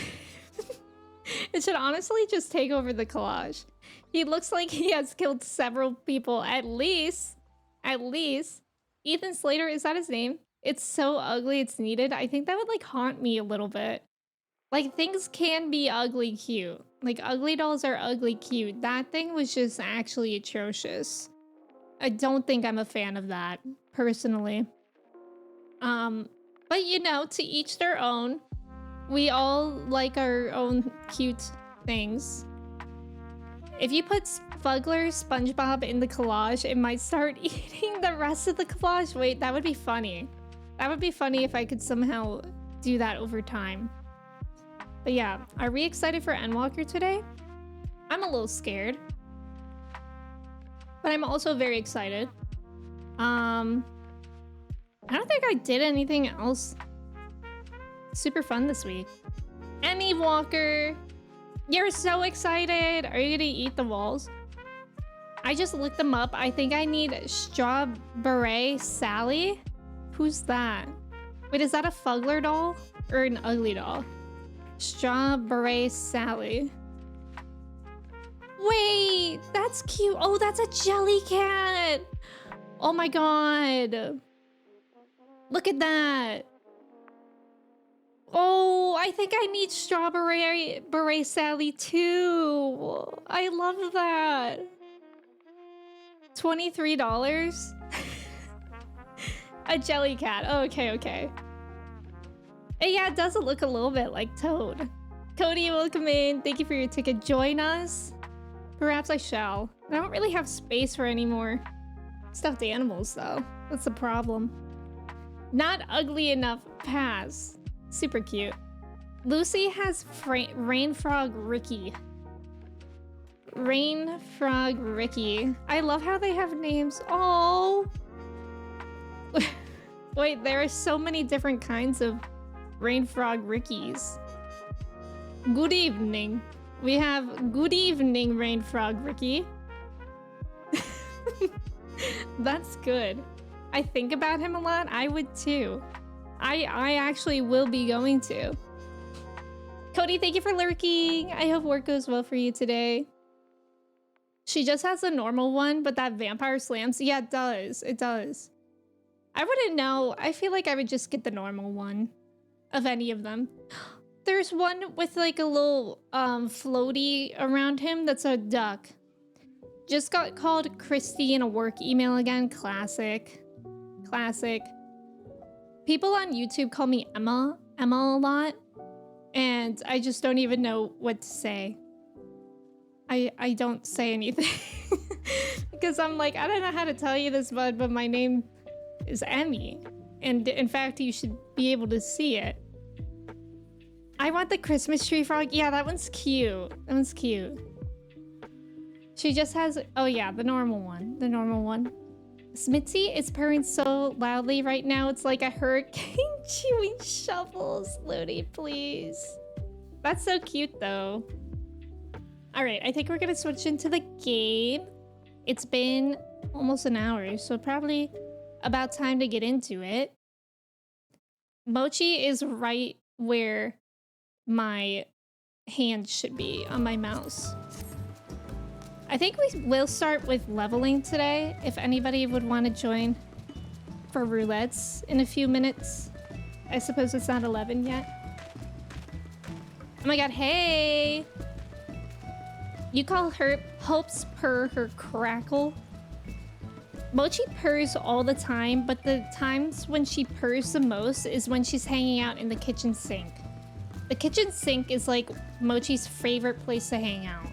It should honestly just take over the collage. He looks like he has killed several people, at least. At least. Ethan Slater, is that his name? It's so ugly it's needed. I think that would like haunt me a little bit. Like, things can be ugly cute. Like, ugly dolls are ugly cute. That thing was just actually atrocious. I don't think I'm a fan of that, personally. But you know, to each their own. We all like our own cute things. If you put Fuggler, SpongeBob in the collage, it might start eating the rest of the collage. Wait, that would be funny. That would be funny if I could somehow do that over time. But yeah, are we excited for Endwalker today? I'm a little scared. But I'm also very excited. I don't think I did anything else super fun this week. Endwalker, you're so excited. Are you gonna eat the walls? I just looked them up. I think I need Strawberry Sally. Who's that? Wait, is that a Fuggler doll or an ugly doll? Strawberry Sally. Wait, that's cute. Oh, that's a Jellycat. Oh my god. Look at that. Oh, I think I need Strawberry Beret Sally too. I love that. $23? A Jellycat. Oh, okay, okay. And yeah, it does look a little bit like Toad. Cody, welcome in. Thank you for your ticket. Join us. Perhaps I shall. I don't really have space for any more stuffed animals, though. That's the problem. Not ugly enough. Pass. Super cute. Lucy has Rain Frog Ricky. Rain Frog Ricky. I love how they have names. Oh. Wait, there are so many different kinds of Rain Frog Rickies. Good evening. We have good evening, Rain Frog Ricky. That's good. I think about him a lot. I would too. I actually will be going to. Cody, thank you for lurking. I hope work goes well for you today. She just has a normal one, but that vampire slams. Yeah, it does. It does. I wouldn't know. I feel like I would just get the normal one of any of them. There's one with like a little floaty around him that's a duck. Just got called Christy in a work email again. Classic. Classic. People on YouTube call me Emma a lot. And I just don't even know what to say. I don't say anything. Because I'm like, I don't know how to tell you this, bud, but my name is Emmy. And in fact, you should be able to see it. I want the Christmas tree frog. Yeah, that one's cute. That one's cute. She just has, oh yeah, the normal one. The normal one. Smitzy is purring so loudly right now. It's like a hurricane chewing shovels. Lodi, please. That's so cute though. All right, I think we're gonna switch into the game. It's been almost an hour, so probably about time to get into it. Mochi is right where my hand should be on my mouse. I think we will start with leveling today, if anybody would want to join for roulettes in a few minutes. I suppose it's not 11 yet. Oh my god, hey! You call her Hopes purr her crackle. Mochi purrs all the time, but the times when she purrs the most is when she's hanging out in the kitchen sink. The kitchen sink is like Mochi's favorite place to hang out.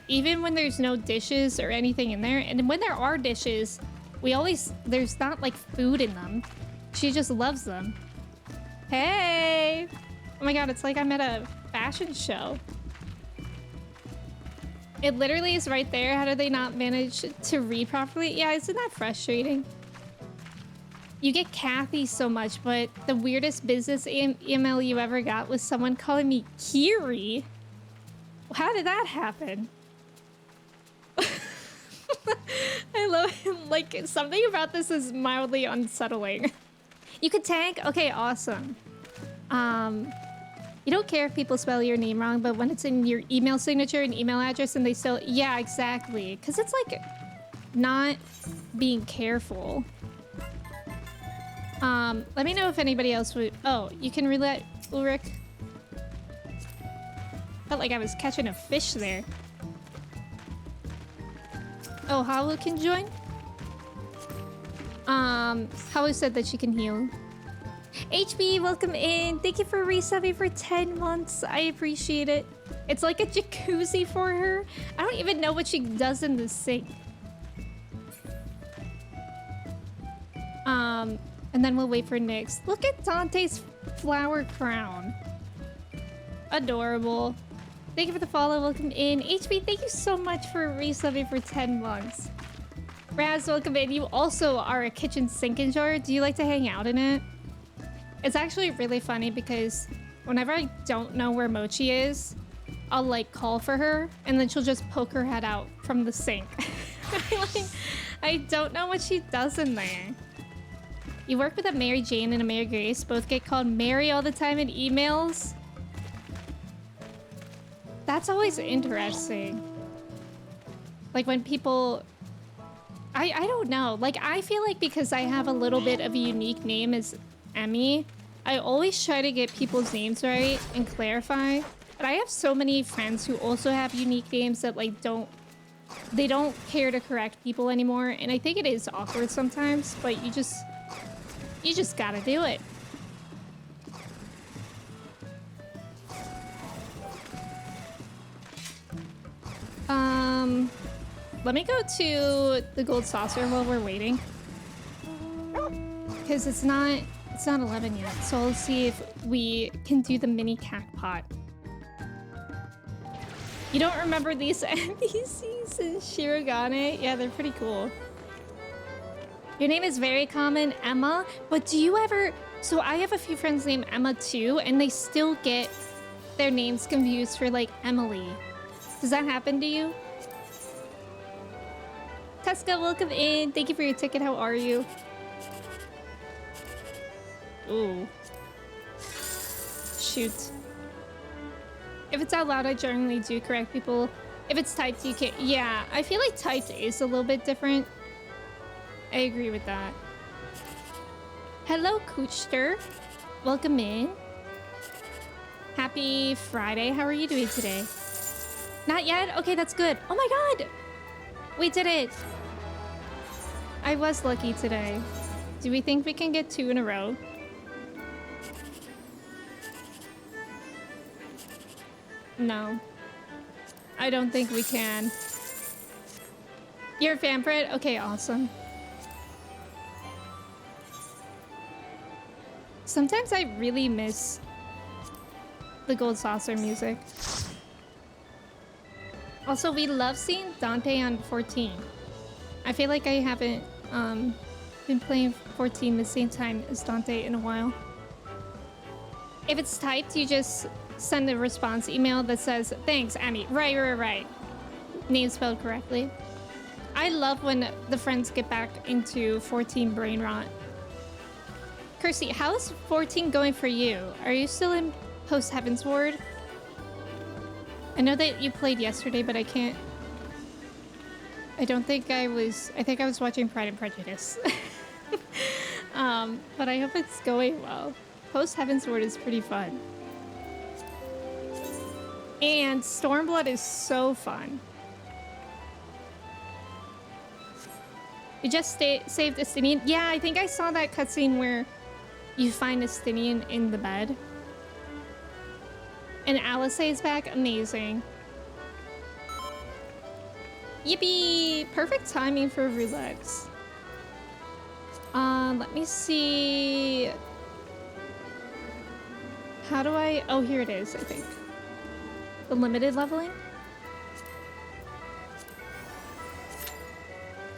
Even when there's no dishes or anything in there, and when there are dishes, there's not like food in them. She just loves them. Hey! Oh my god, it's like I'm at a fashion show. It literally is right there. How did they not manage to read properly? Yeah, isn't that frustrating? You get Kathy so much, but the weirdest business email you ever got was someone calling me Kiri. How did that happen? I love him. Like, something about this is mildly unsettling. You could tag? Okay, awesome. You don't care if people spell your name wrong, but when it's in your email signature and email address and they still... Yeah, exactly. Because it's like not being careful. Let me know if anybody else would... Oh, you can relay, Ulrich. Felt like I was catching a fish there. Oh, Halu can join? Halu said that she can heal. HB, welcome in. Thank you for resubbing for 10 months. I appreciate it. It's like a jacuzzi for her. I don't even know what she does in the sink. And then we'll wait for Nyx. Look at Dante's flower crown. Adorable. Thank you for the follow. Welcome in. HB, thank you so much for resubbing for 10 months. Raz, welcome in. You also are a kitchen sink and jar. Do you like to hang out in it? It's actually really funny because whenever I don't know where Mochi is, I'll like call for her and then she'll just poke her head out from the sink. Like, I don't know what she does in there. You work with a Mary Jane and a Mary Grace, both get called Mary all the time in emails. That's always interesting. Like when people... I don't know. Like I feel like because I have a little bit of a unique name as Emmy, I always try to get people's names right and clarify. But I have so many friends who also have unique names that like they don't care to correct people anymore. And I think it is awkward sometimes, but you just gotta do it. Let me go to the gold saucer while we're waiting. Because it's not 11 yet, so I'll see if we can do the mini cackpot. You don't remember these NPCs in Shirogane? Yeah, they're pretty cool. Your name is very common, Emma, but do you ever... So I have a few friends named Emma too, and they still get their names confused for like Emily. Does that happen to you? Tesca, welcome in. Thank you for your ticket. How are you? Ooh. Shoot. If it's out loud, I generally do correct people. If it's typed, you can't... Yeah, I feel like typed is a little bit different. I agree with that. Hello, Coochster. Welcome in. Happy Friday. How are you doing today? Not yet? Okay, that's good. Oh my god! We did it! I was lucky today. Do we think we can get 2 in a row? No. I don't think we can. You're a fan, Fred? Okay, awesome. Sometimes I really miss the gold saucer music. Also, we love seeing Dante on 14. I feel like I haven't been playing 14 the same time as Dante in a while. If it's typed, you just send a response email that says, thanks, Amy. Right. Name spelled correctly. I love when the friends get back into 14 brain rot. Kirsty, how is 14 going for you? Are you still in post Heaven's Ward? I know that you played yesterday, but I can't... I think I was watching Pride and Prejudice. But I hope it's going well. Post Heaven's Ward is pretty fun. And Stormblood is so fun. You just saved Estinian. Yeah, I think I saw that cutscene where you find Estinian in the bed. And Alice is back. Amazing. Yippee! Perfect timing for roulette. Let me see. How do I... Oh, here it is, I think. The limited leveling?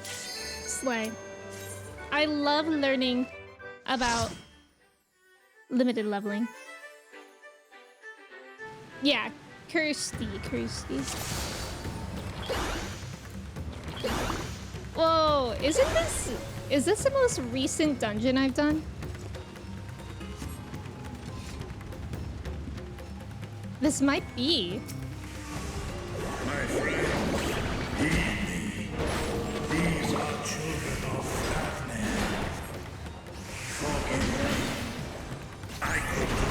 Slay. I love learning about limited leveling. Yeah, Kirsty. Whoa, is this the most recent dungeon I've done? This might be. My friend, heed me. These are children of Fafnir. Forgive me. I could do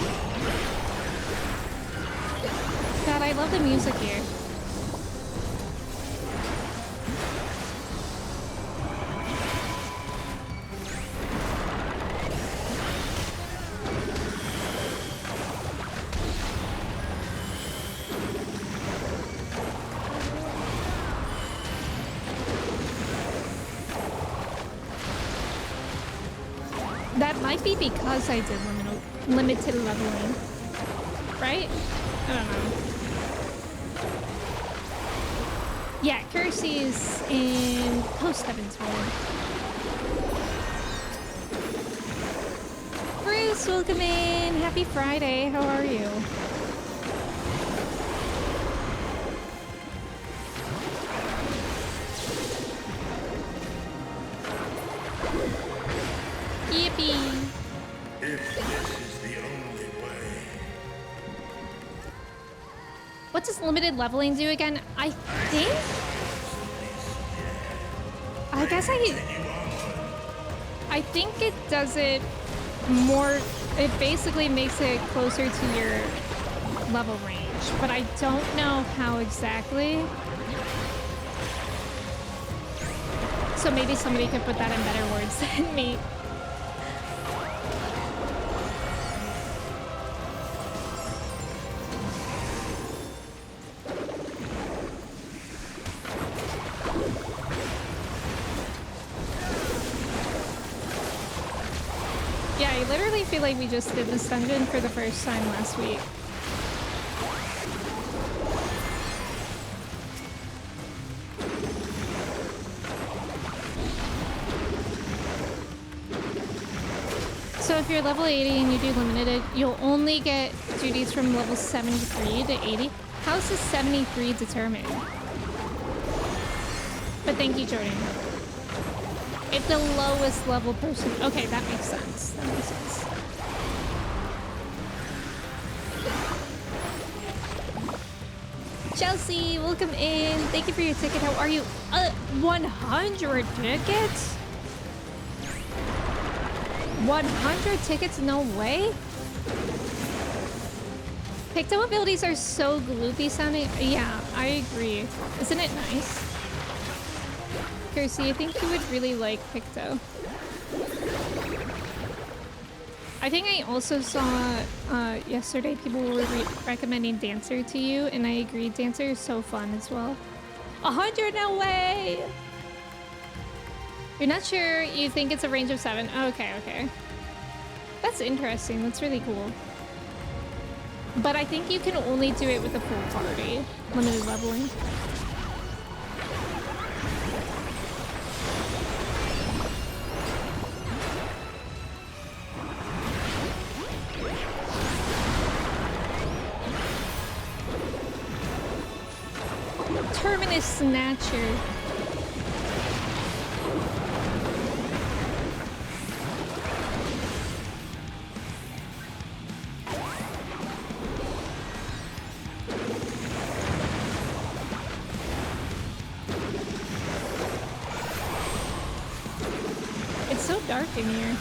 them. God, I love the music here. That might be because I did limited leveling, right? I don't know. Yeah, Kirsty's in post-Heaven's Word. Bruce, welcome in. Happy Friday. How are you? Yippee! If this is the only way. What does limited leveling do again? I think it does it more. It basically makes it closer to your level range, but I don't know how exactly. So maybe somebody could put that in better words than me. Yeah, I literally feel like we just did this dungeon for the first time last week. So if you're level 80 and you do limited, you'll only get duties from level 73 to 80. How's the 73 determined? But thank you, Jordan. If the lowest level person... Okay, that makes sense. That makes sense. Chelsea, welcome in. Thank you for your ticket. How are you? 100 tickets? 100 tickets? No way? Picto abilities are so gloopy sounding. Yeah, I agree. Isn't it nice? Kirsty, I think you would really like Picto. I think I also saw yesterday people were recommending Dancer to you, and I agree. Dancer is so fun as well. 100, no way! You're not sure, you think it's a range of 7. Okay, okay. That's interesting. That's really cool. But I think you can only do it with a full party. Limited leveling. Terminus Snatcher. It's so dark in here.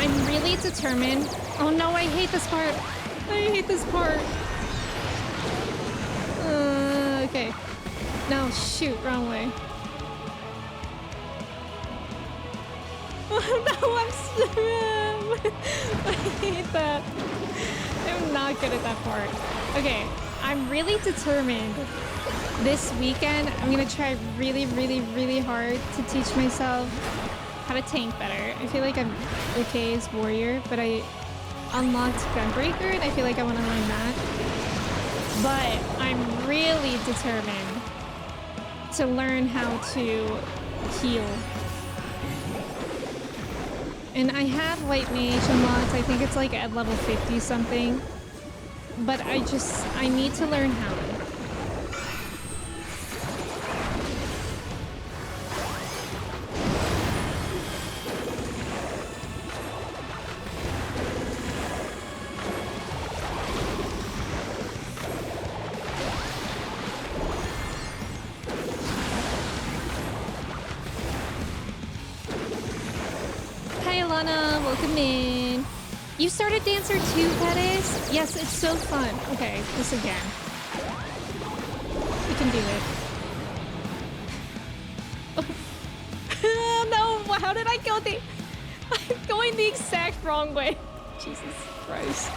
I'm really determined. Oh no, I hate this part. I hate this part. Okay. No, shoot, wrong way. Oh no, I hate that. I'm not good at that part. Okay, I'm really determined. This weekend, I'm gonna try really, really, really hard to teach myself how to tank better. I feel like I'm okay as warrior, but I unlocked Gunbreaker and I feel like I want to learn that. But I'm really determined to learn how to heal. And I have White Mage unlocked. I think it's like at level 50 something. But I need to learn how. Welcome in. You started Dancer too, Pettis? Yes, it's so fun. Okay, this again. We can do it. Oh. No, how did I go the... I'm going the exact wrong way. Jesus Christ.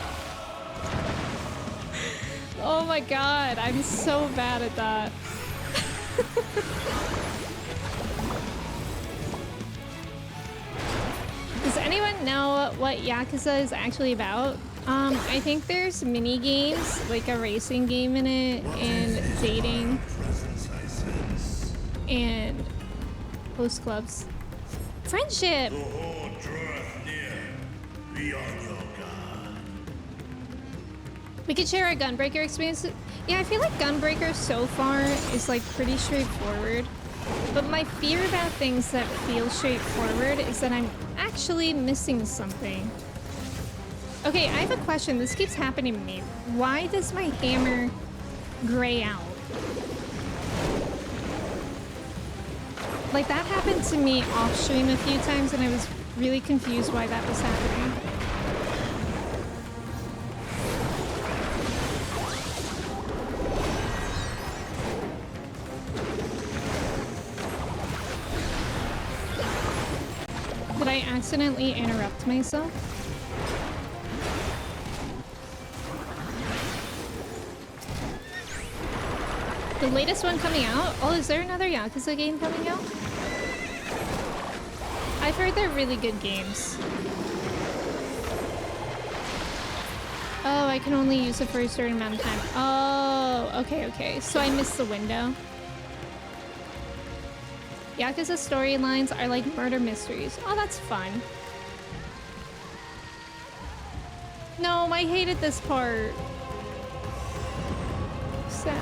Oh my god, I'm so bad at that. Does anyone know what Yakuza is actually about? I think there's mini games, like a racing game in it, and dating, and host clubs. Friendship! The horde draweth near. Be on your guard. We could share our Gunbreaker experience. Yeah, I feel like Gunbreaker so far is like pretty straightforward. But my fear about things that feel straightforward is that I'm actually missing something. Okay, I have a question. This keeps happening to me. Why does my hammer gray out? Like, that happened to me off stream a few times and I was really confused why that was happening. Did I accidentally interrupt myself? The latest one coming out? Oh, is there another Yakuza game coming out? I've heard they're really good games. Oh, I can only use it for a certain amount of time. Oh, okay. So I missed the window. Yakuza storylines are like murder mysteries. Oh, that's fun. No, I hated this part. Sad.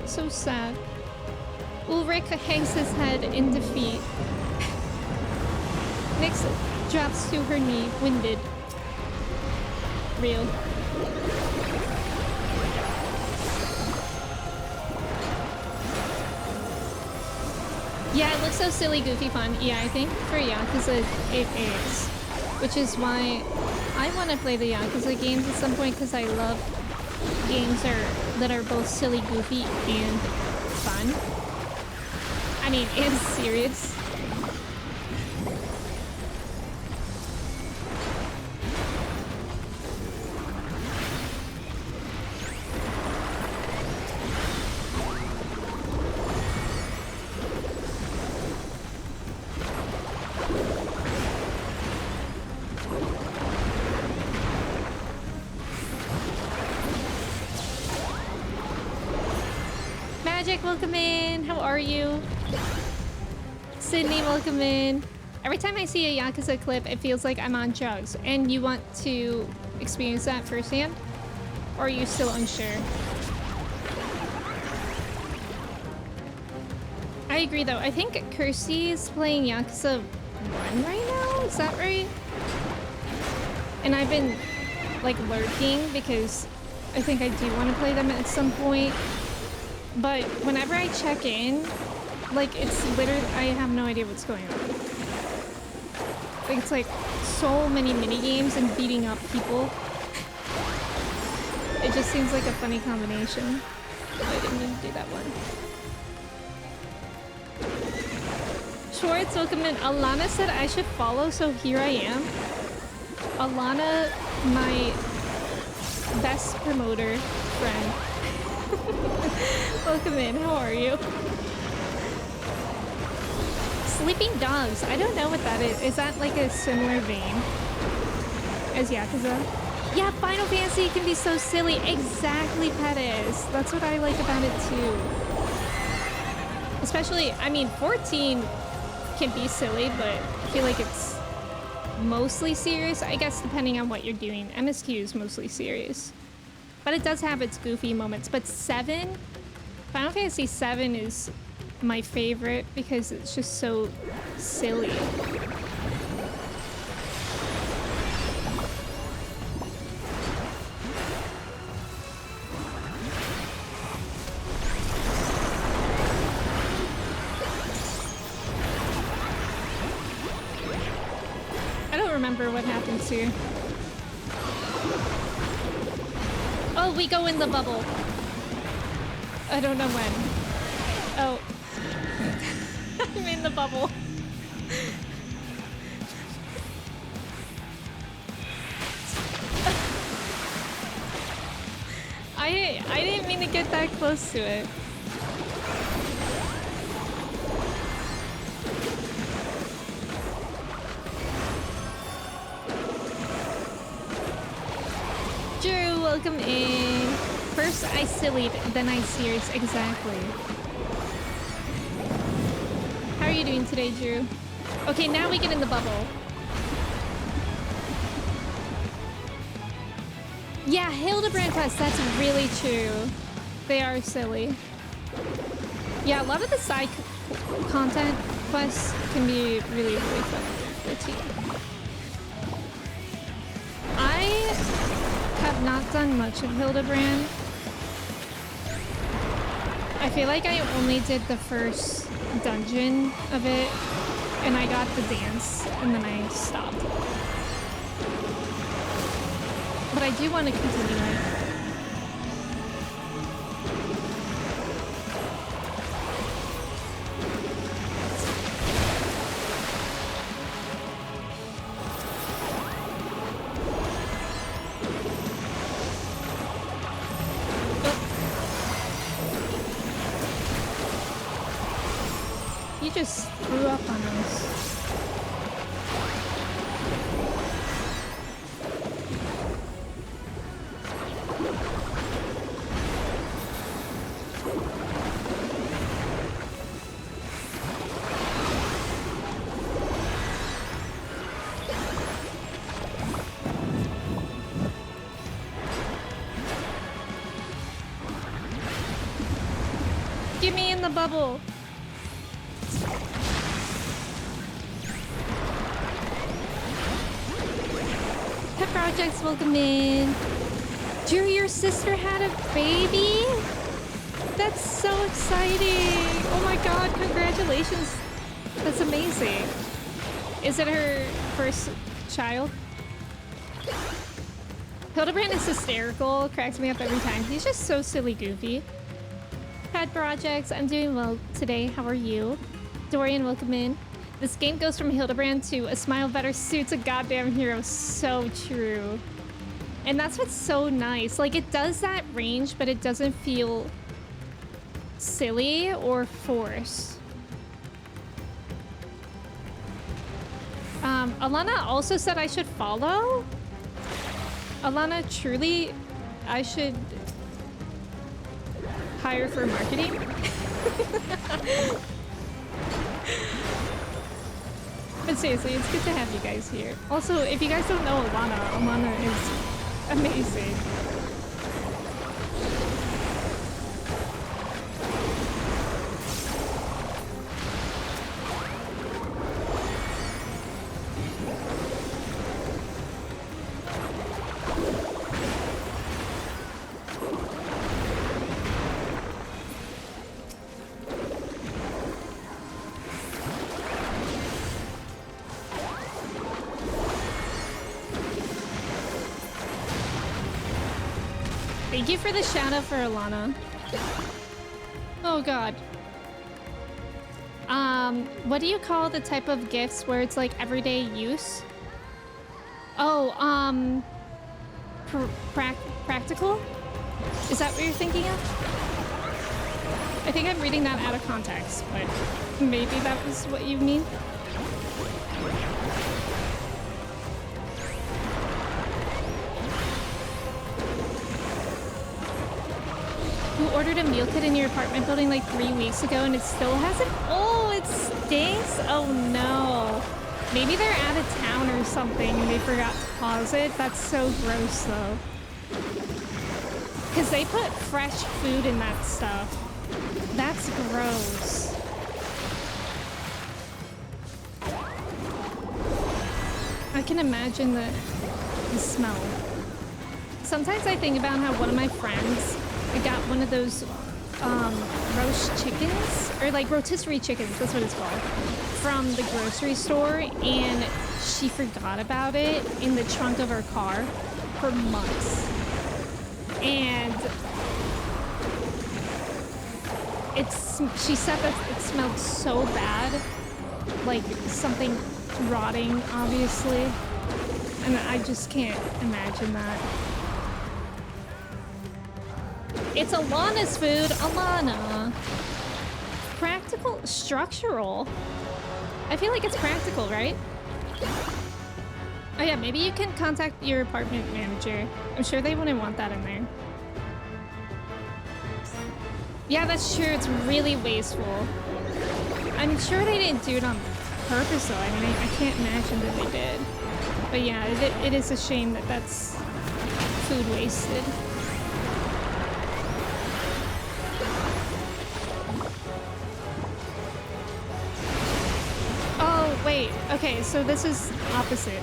So sad. Ulrich hangs his head in defeat. Nyx drops to her knee, winded. Real. Yeah, it looks so silly, goofy, fun. Yeah, I think for Yakuza it is. Which is why I want to play the Yakuza games at some point, because I love games that are both silly, goofy, and fun. I mean, and serious. Welcome in. How are you? Sydney, welcome in. Every time I see a Yakuza clip, it feels like I'm on drugs. And you want to experience that firsthand? Or are you still unsure? I agree though. I think Kirsty is playing Yakuza 1 right now. Is that right? And I've been like lurking because I think I do want to play them at some point. But whenever I check in, Like, it's literally, I have no idea what's going on. Like, it's like so many mini games and beating up people. It just seems like a funny combination. I didn't mean to do that one. Schwartz, welcome in. Alana said I should follow, so here I am. Alana, my best promoter friend. Welcome in. How are you? Sleeping Dogs. I don't know what that is. Is that like a similar vein as Yakuza? Yeah, Final Fantasy can be so silly. Exactly, Pettis. That's what I like about it too. Especially, I mean, 14 can be silly, but I feel like it's mostly serious. I guess depending on what you're doing. MSQ is mostly serious. But it does have its goofy moments. But 7? Final Fantasy 7 is my favorite because it's just so silly. I don't remember what happens here. Oh, we go in the bubble. I don't know when. Oh. I'm in the bubble. I didn't mean to get that close to it. Drew, welcome in. First I sillied, then I serious. Exactly. How are you doing today, Drew? Okay, now we get in the bubble. Yeah, Hildebrand quests, that's really true. They are silly. Yeah, a lot of the side content quests can be really, really fun for the team. I have not done much of Hildebrand. I feel like I only did the first dungeon of it, and I got the dance, and then I stopped. But I do want to continue it. You just threw up on us. Get me in the bubble. Pet Projects, welcome in. Drew, your sister had a baby? That's so exciting. Oh my god, congratulations. That's amazing. Is it her first child? Hildebrand is hysterical, cracks me up every time. He's just so silly goofy. Pet Projects, I'm doing well today. How are you? Dorian, welcome in. This game goes from Hildebrand to a smile better suits a goddamn hero. So true. And that's what's so nice. Like, it does that range, but it doesn't feel silly or forced. Alana also said I should follow. Alana, truly, I should hire for marketing. But seriously, it's good to have you guys here. Also, if you guys don't know Alana, Alana is amazing. Thank you for the shout out for Alana. Oh god. What do you call the type of gifts where it's like everyday use? Oh, practical? Is that what you're thinking of? I think I'm reading that out of context, but maybe that was what you mean. You ordered a meal kit in your apartment building like 3 weeks ago and it still hasn't? Oh, it stinks? Oh no. Maybe they're out of town or something and they forgot to pause it. That's so gross though. Because they put fresh food in that stuff. That's gross. I can imagine the smell. Sometimes I think about how one of my friends got one of those roast chickens, or like rotisserie chickens, that's what it's called, from the grocery store, and she forgot about it in the trunk of her car for months. And she said that it smelled so bad, like something rotting, obviously, and I just can't imagine that. It's Alana's food, Alana. Practical, structural. I feel like it's practical, right? Oh yeah, maybe you can contact your apartment manager. I'm sure they wouldn't want that in there. Yeah, that's true. It's really wasteful. I'm sure they didn't do it on purpose, though. I mean, I can't imagine that they did. But yeah, it is a shame that that's food wasted. Oh, wait. Okay, so this is opposite.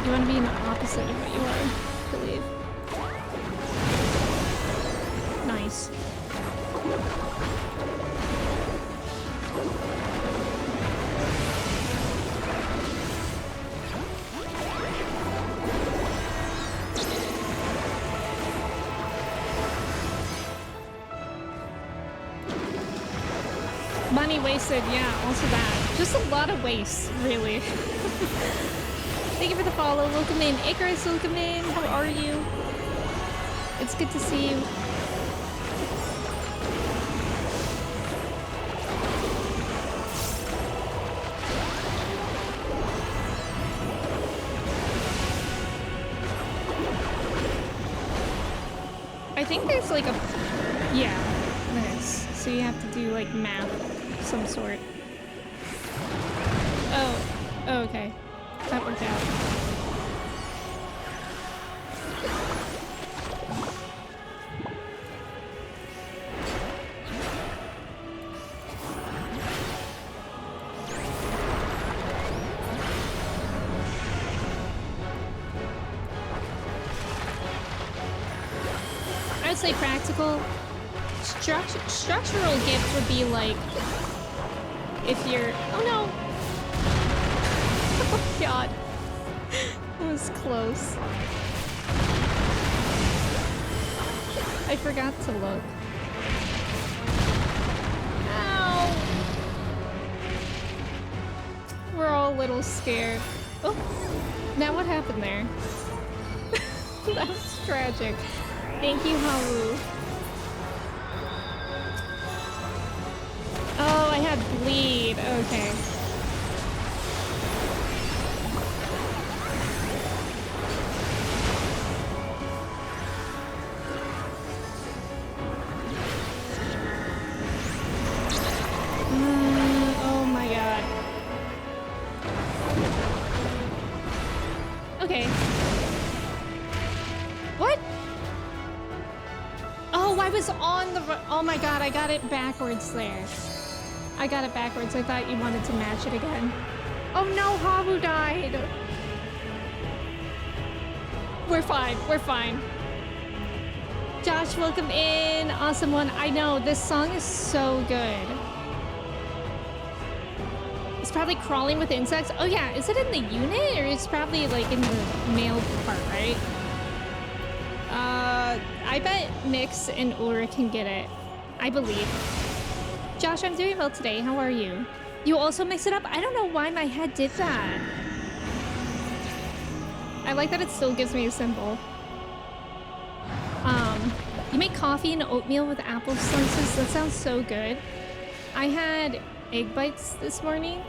You want to be in the opposite of what you are, I believe. Nice. Money wasted, yeah, also that. Just a lot of waste, really. Thank you for the follow. Welcome in. Icarus, welcome in. How are you? It's good to see you. I think there's like a... Yeah, there is. So you have to do like math of some sort. Oh, okay. That worked out. I would say practical. Structural gifts would be like if you're... Oh no! Oh god. It was close. I forgot to look. Ow! We're all a little scared. Oh! Now what happened there? That was tragic. Thank you, Haru. Oh, I had bleed. Okay. Oh my god. Okay. What? Oh, I was on the... Oh my god, I got it backwards there. I got it backwards. I thought you wanted to match it again. Oh no, Habu died. We're fine. We're fine. Josh, welcome in. Awesome one. I know, this song is so good. It's probably crawling with insects. Oh yeah, is it in the unit or it's probably like in the male part, right? I bet Nyx and Ulrich can get it. I believe. Josh, I'm doing well today. How are you? You also mix it up? I don't know why my head did that. I like that it still gives me a symbol. You make coffee and oatmeal with apple slices? That sounds so good. I had egg bites this morning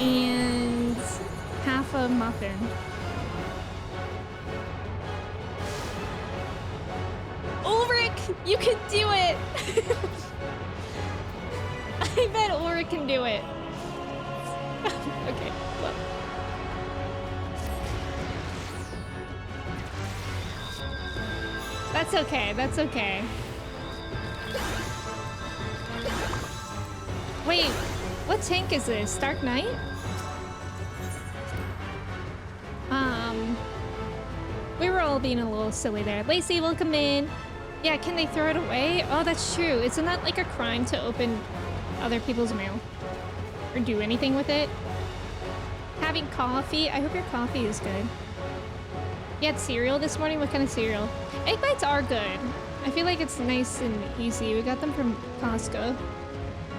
and half a muffin. Ulrich, you can do it! I bet Ulrich can do it. Okay, well. That's okay, that's okay. Wait, what tank is this? Dark Knight? We were all being a little silly there. Lacey, welcome in. Yeah, can they throw it away? Oh, that's true. Isn't that like a crime to open other people's mail? Or do anything with it? Having coffee? I hope your coffee is good. You had cereal this morning? What kind of cereal? Egg bites are good. I feel like it's nice and easy. We got them from Costco.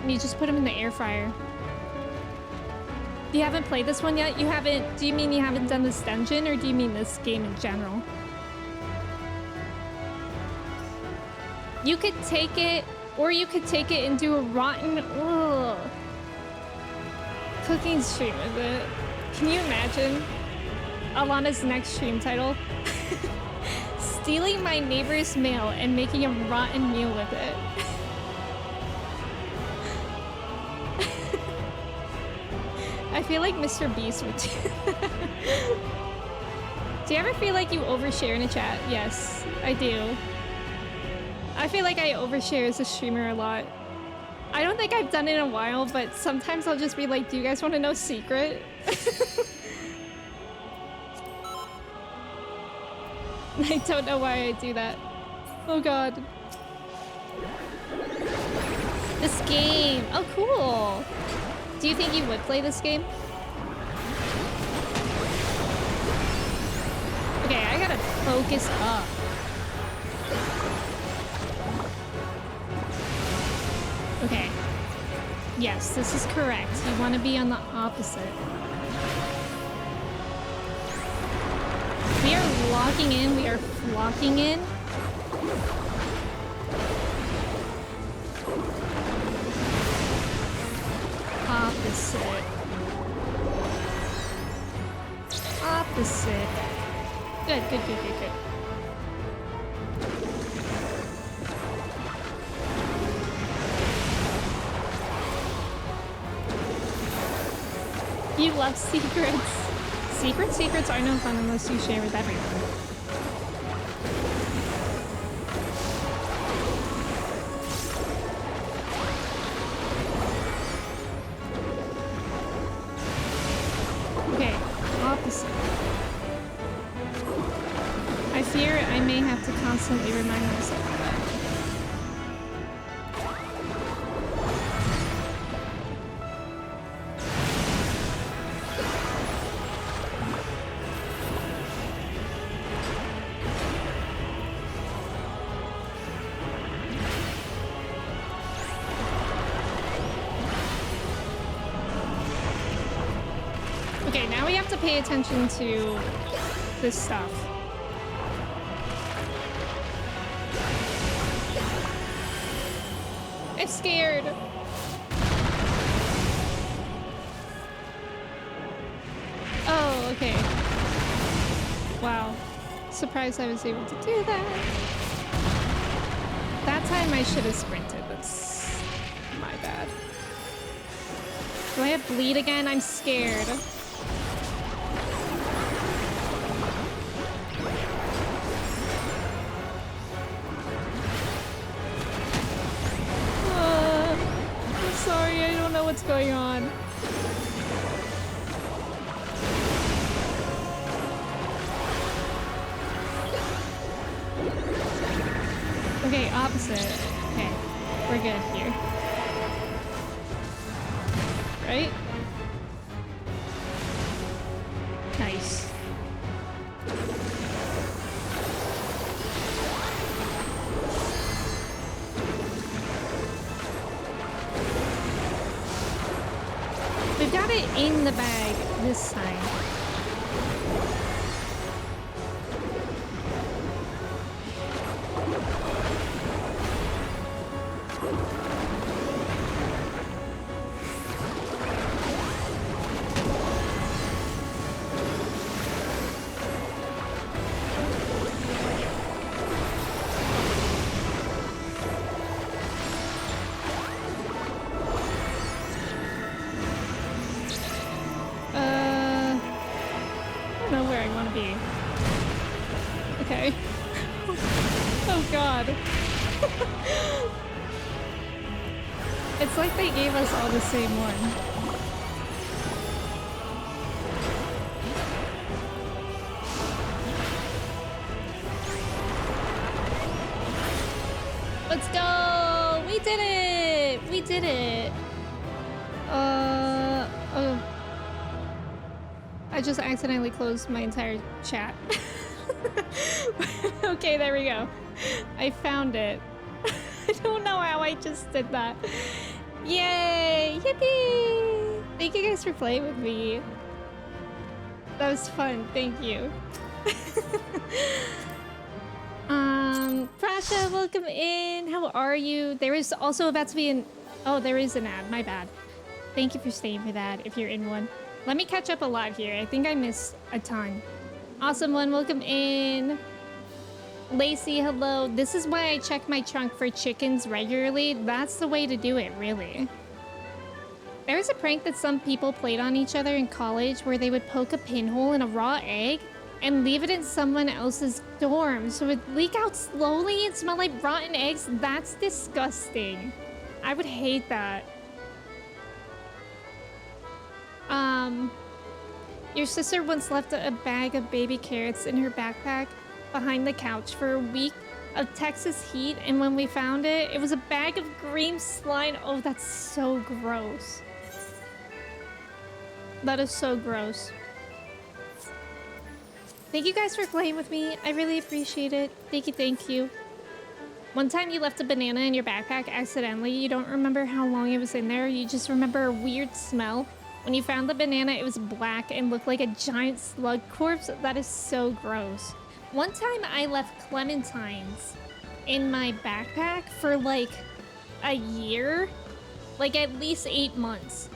And you just put them in the air fryer. You haven't played this one yet? You haven't... Do you mean you haven't done this dungeon, or do you mean this game in general? You could take it, or you could take it and do a rotten... Ugh, cooking stream with it. Can you imagine Alana's next stream title? Stealing my neighbor's mail and making a rotten meal with it. I feel like Mr. Beast would do that. Do you ever feel like you overshare in a chat? Yes, I do. I feel like I overshare as a streamer a lot. I don't think I've done it in a while, but sometimes I'll just be like, do you guys want to know a secret? I don't know why I do that. Oh god. This game. Oh, cool. Do you think you would play this game? Okay, I gotta focus up. Okay. Yes, this is correct. You want to be on the opposite. We are locking in. We are flocking in. Opposite. Opposite. Good, good, good, good, good. You love secrets. Secrets are no fun unless you share with everyone. Okay, opposite. I fear I may have to constantly remind myself of that. Okay, now we have to pay attention to this stuff. I'm scared. Oh, okay. Wow. Surprised I was able to do that. That time I should have sprinted. That's my bad. Do I have bleed again? I'm scared. I'm sorry, I don't know what's going on. Okay, opposite. Okay, we're good here. Right? We've got it in the bag this time. Okay. Oh god. It's like they gave us all the same one. Let's go! We did it! We did it! Oh. I just accidentally closed my entire chat. Okay, there we go. I found it. I don't know how I just did that. Yay! Yippee! Thank you guys for playing with me. That was fun. Thank you. Prasha, welcome in. How are you? There is also about to be an... Oh, there is an ad. My bad. Thank you for staying for that if you're in one. Let me catch up a lot here. I think I missed a ton. Awesome one, welcome in. Lacey, hello. This is why I check my trunk for chickens regularly. That's the way to do it, really. There was a prank that some people played on each other in college where they would poke a pinhole in a raw egg and leave it in someone else's dorm so it would leak out slowly and smell like rotten eggs. That's disgusting. I would hate that. Your sister once left a bag of baby carrots in her backpack behind the couch for a week of Texas heat, and when we found it, it was a bag of green slime. Oh, that's so gross. That is so gross. Thank you guys for playing with me. I really appreciate it. Thank you, thank you. One time you left a banana in your backpack accidentally. You don't remember how long it was in there. You just remember a weird smell. When you found the banana, it was black and looked like a giant slug corpse. That is so gross. One time I left clementines in my backpack for like a year, like at least 8 months.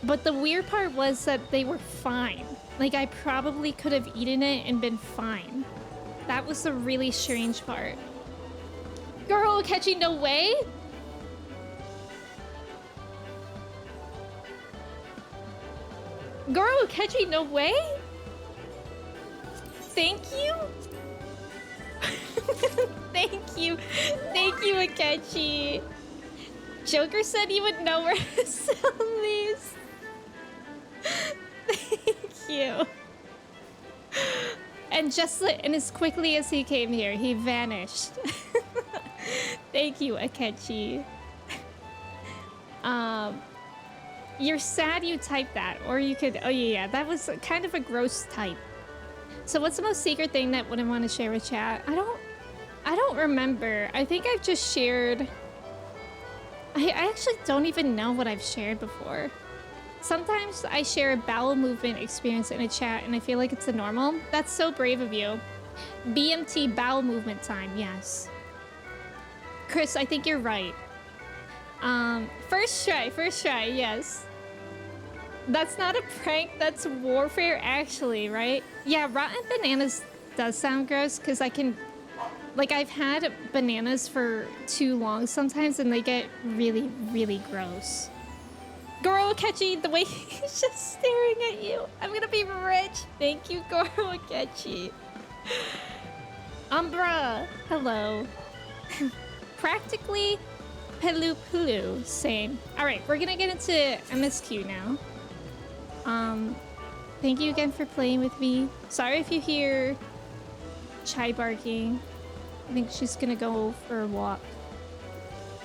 But the weird part was that they were fine. Like I probably could have eaten it and been fine. That was the really strange part. Girl, catchy, no way. Girl, catchy, no way. Thank you. Thank you. Thank you, Akechi. Joker said he would know where to sell these. Thank you. And and as quickly as he came here, he vanished. Thank you, Akechi. You're sad you typed that, or you could... Oh yeah, that was kind of a gross type. So what's the most secret thing that wouldn't want to share with chat? I don't remember. I think I've just shared... I actually don't even know what I've shared before. Sometimes I share a bowel movement experience in a chat and I feel like it's a normal. That's so brave of you. BMT bowel movement time, yes. Chris, I think you're right. First try, yes. That's not a prank, that's warfare actually, right? Yeah, rotten bananas does sound gross because I can... Like, I've had bananas for too long sometimes and they get really, really gross. Goro Akechi, the way he's just staring at you. I'm gonna be rich. Thank you, Goro Akechi. Umbra, hello. Practically Pelu Pulu, same. Alright, we're gonna get into MSQ now. Thank you again for playing with me. Sorry if you hear Chai barking. I think she's gonna go for a walk.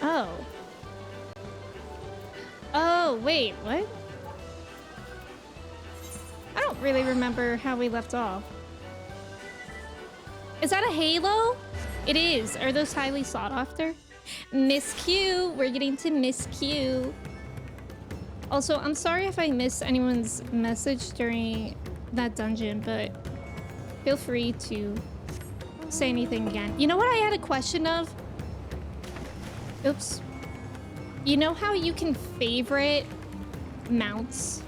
Oh. Oh, wait, what? I don't really remember how we left off. Is that a halo? It is. Are those highly sought after? Miss Q. We're getting to Miss Q. Also, I'm sorry if I missed anyone's message during that dungeon, but feel free to say anything again. You know what I had a question of? Oops. You know how you can favorite mounts?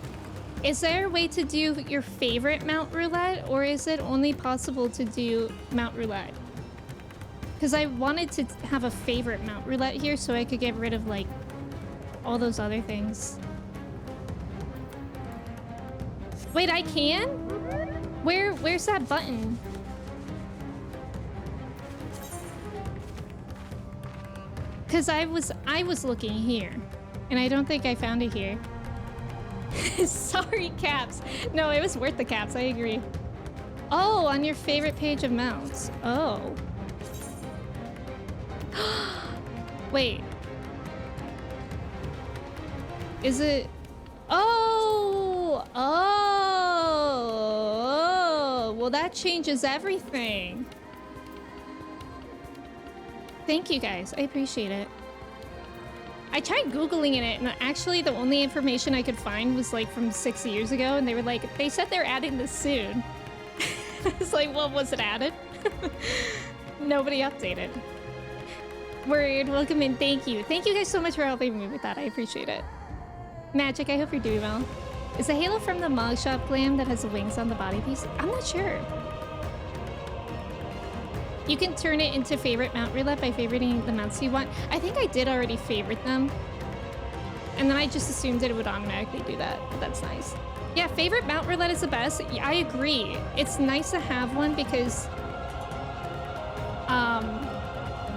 Is there a way to do your favorite mount roulette, or is it only possible to do mount roulette? Because I wanted to have a favorite mount roulette here so I could get rid of, like, all those other things. Wait, I can? Where's that button? Because I was looking here, and I don't think I found it here. Sorry, caps. No, it was worth the caps. I agree. Oh, on your favorite page of mounts. Oh. Wait. Is it? Oh. Oh. Well, that changes everything. Thank you guys. I appreciate it. I tried Googling it, and actually the only information I could find was like from 6 years ago, and they were like, they said they're adding this soon. I was like, well, was it added? Nobody updated. Word, welcome in, thank you. Thank you guys so much for helping me with that, I appreciate it. Magic, I hope you're doing well. Is the halo from the mug shop glam that has the wings on the body piece? I'm not sure. You can turn it into favorite mount roulette by favoriting the mounts you want. I think I did already favorite them. And then I just assumed that it would automatically do that. But that's nice. Yeah, favorite mount roulette is the best. Yeah, I agree. It's nice to have one because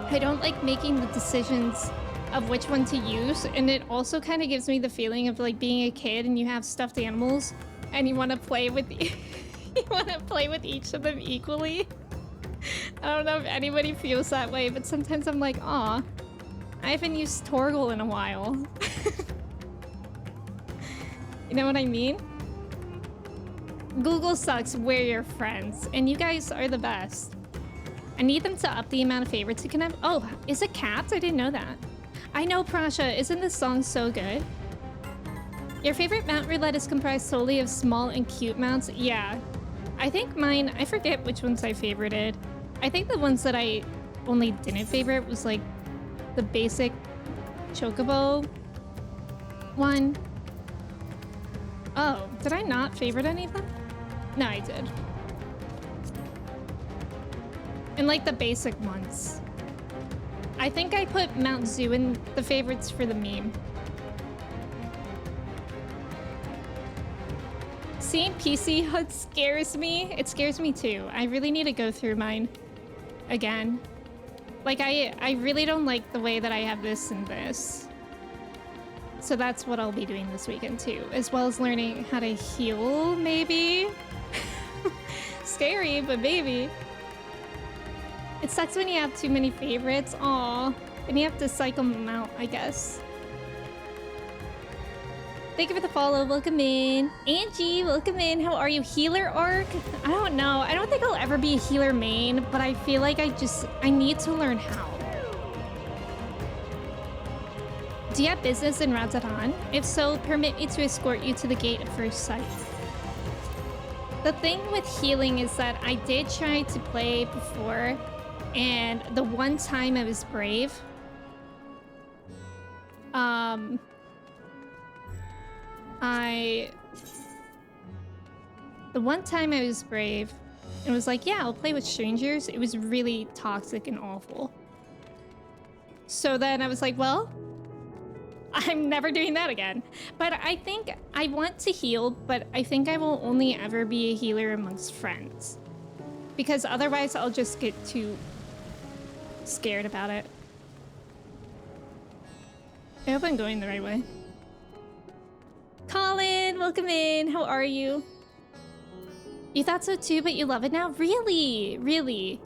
I don't like making the decisions of which one to use. And it also kind of gives me the feeling of like being a kid and you have stuffed animals and you want to play with you want to play with each of them equally. I don't know if anybody feels that way, but sometimes I'm like, aw, I haven't used Torgal in a while. You know what I mean? Google sucks, we're your friends, and you guys are the best. I need them to up the amount of favorites you can have. Oh, is it capped? I didn't know that. I know, Prasha, isn't this song so good? Your favorite mount roulette is comprised solely of small and cute mounts? Yeah. I think mine, I forget which ones I favorited. I think the ones that I only didn't favorite was like the basic chocobo one. Oh, did I not favorite any of them? No, I did. And like the basic ones. I think I put Mount Zoo in the favorites for the meme. Seeing PC HUD scares me. It scares me too. I really need to go through mine again. Like I really don't like the way that I have this and this. So that's what I'll be doing this weekend too, as well as learning how to heal, maybe. Scary, but maybe. It sucks when you have too many favorites. Aw, and you have to cycle them out, I guess. Thank you for the follow. Welcome in. Angie, welcome in. How are you? Healer arc? I don't know. I don't think I'll ever be a healer main, but I feel like I need to learn how. Do you have business in Radzadan? If so, permit me to escort you to the gate at first sight. The thing with healing is that I did try to play before, and the one time I was brave, the one time I was brave and was like, yeah, I'll play with strangers, it was really toxic and awful. So then I was like, well, I'm never doing that again. But I think I want to heal, but I think I will only ever be a healer amongst friends. Because otherwise I'll just get too scared about it. I hope I'm going the right way. Colin, welcome in. How are you? You thought so too, but you love it now? Really? Really?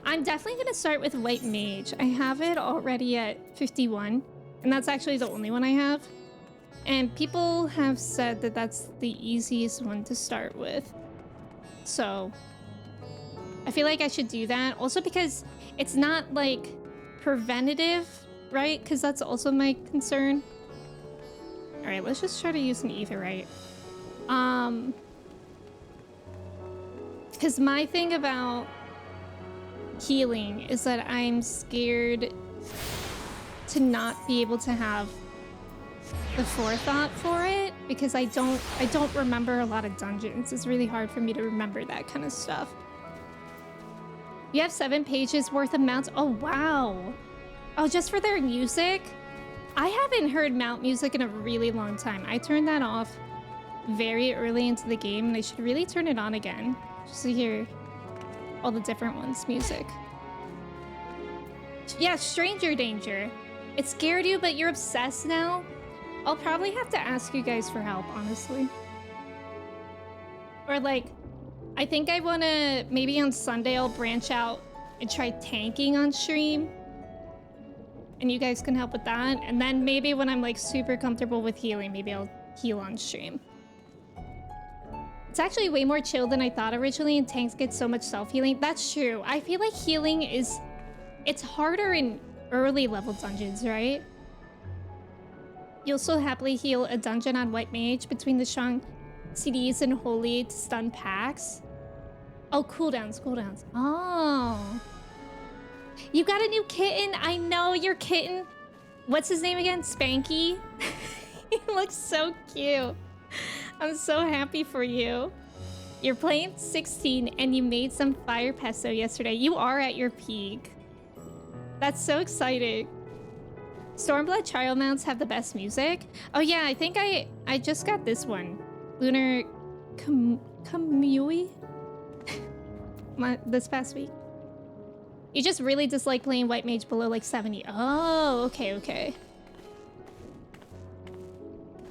I'm definitely gonna start with White Mage. I have it already at 51, and that's actually the only one I have. And people have said that that's the easiest one to start with. So I feel like I should do that. Also because it's not like preventative, right? Because that's also my concern. All right, let's just try to use an etherite. Because my thing about healing is that I'm scared to not be able to have the forethought for it, because I don't remember a lot of dungeons. It's really hard for me to remember that kind of stuff. You have 7 pages worth of mounts. Oh wow. Oh, just for their music? I haven't heard mount music in a really long time. I turned that off very early into the game, and I should really turn it on again just to hear all the different ones' music. Yeah, stranger danger. It scared you, but you're obsessed now? I'll probably have to ask you guys for help, honestly. Or like, I think I want to, maybe on Sunday I'll branch out and try tanking on stream. And you guys can help with that. And then maybe when I'm like super comfortable with healing, maybe I'll heal on stream. It's actually way more chill than I thought originally, and tanks get so much self-healing. That's true. I feel like healing is, it's harder in early level dungeons, right? You'll still happily heal a dungeon on White Mage between the strong CDs and Holy to stun packs. Oh, cooldowns. Oh. You got a new kitten. I know your kitten. What's his name again? Spanky? He looks so cute. I'm so happy for you. You're playing 16 and you made some fire pesto yesterday. You are at your peak. That's so exciting. Stormblood trial mounts have the best music. Oh yeah, I think I just got this one. Lunar Kamui? This past week. You just really dislike playing White Mage below like 70. Oh, okay.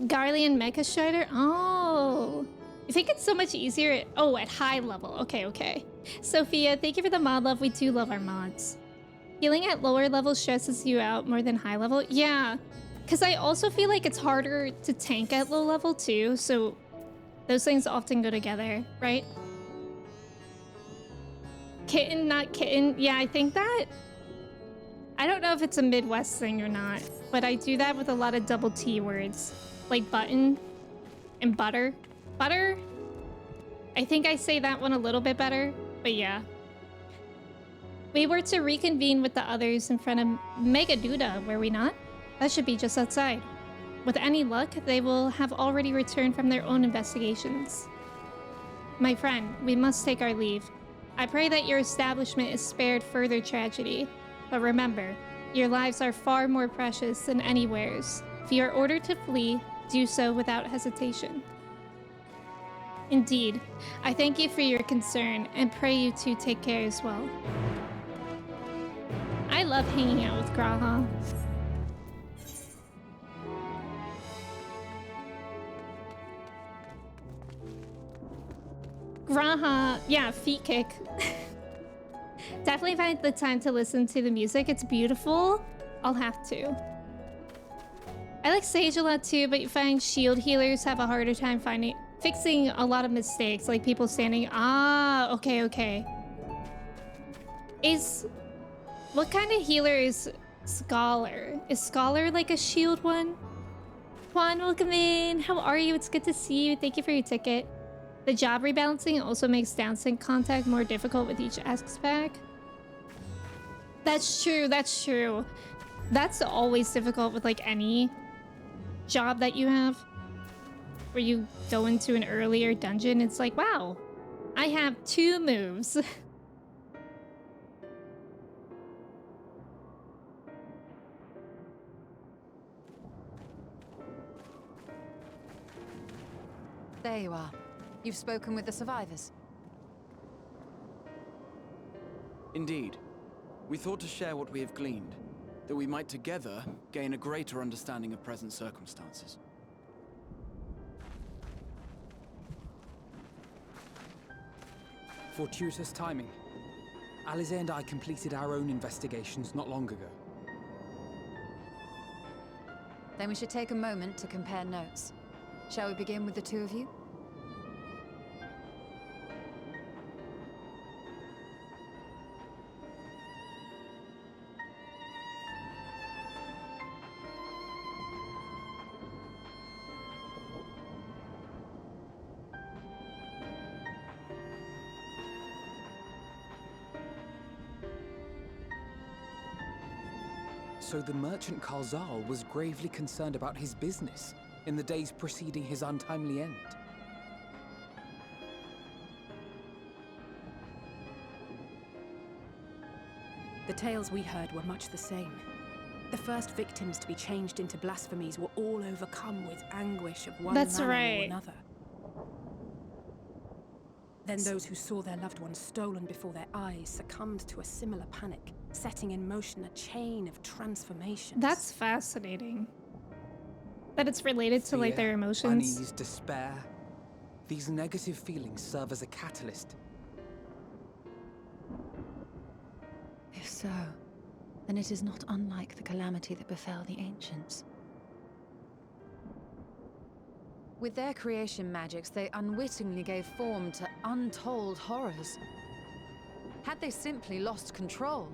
Garlean Mecha Strider? Oh. I think it's so much easier at high level. Okay. Sophia, thank you for the mod love. We do love our mods. Healing at lower levels stresses you out more than high level? Yeah. Because I also feel like it's harder to tank at low level too, so those things often go together, right? Kitten, not kitten. Yeah, I think that... I don't know if it's a Midwest thing or not, but I do that with a lot of double T words. Like button and butter. Butter? I think I say that one a little bit better, but yeah. We were to reconvene with the others in front of Megaduda, were we not? That should be just outside. With any luck, they will have already returned from their own investigations. My friend, we must take our leave. I pray that your establishment is spared further tragedy. But remember, your lives are far more precious than anywhere's. If you are ordered to flee, do so without hesitation. Indeed, I thank you for your concern and pray you to take care as well. I love hanging out with Graha. Graha, yeah, feet kick. Definitely find the time to listen to the music. It's beautiful. I'll have to. I like Sage a lot too, but you find shield healers have a harder time fixing a lot of mistakes, like people standing. Ah, okay. What kind of healer is Scholar? Is Scholar like a shield one? Juan, welcome in. How are you? It's good to see you. Thank you for your ticket. The job rebalancing also makes downsync contact more difficult with each aspect. That's true. That's always difficult with like any job that you have. Where you go into an earlier dungeon, it's like, wow, I have 2 moves. There you are. You've spoken with the survivors. Indeed. We thought to share what we have gleaned, that we might together gain a greater understanding of present circumstances. Fortuitous timing. Alize and I completed our own investigations not long ago. Then we should take a moment to compare notes. Shall we begin with the 2 of you? So the merchant Karzal was gravely concerned about his business in the days preceding his untimely end. The tales we heard were much the same. The first victims to be changed into blasphemies were all overcome with anguish of one That's manner right. or another. Then those who saw their loved ones stolen before their eyes succumbed to a similar panic, setting in motion a chain of transformations. That's fascinating. That it's related to like their Fear, emotions. unease, despair. These negative feelings serve as a catalyst. If so, then it is not unlike the calamity that befell the ancients. With their creation magics, they unwittingly gave form to untold horrors. Had they simply lost control,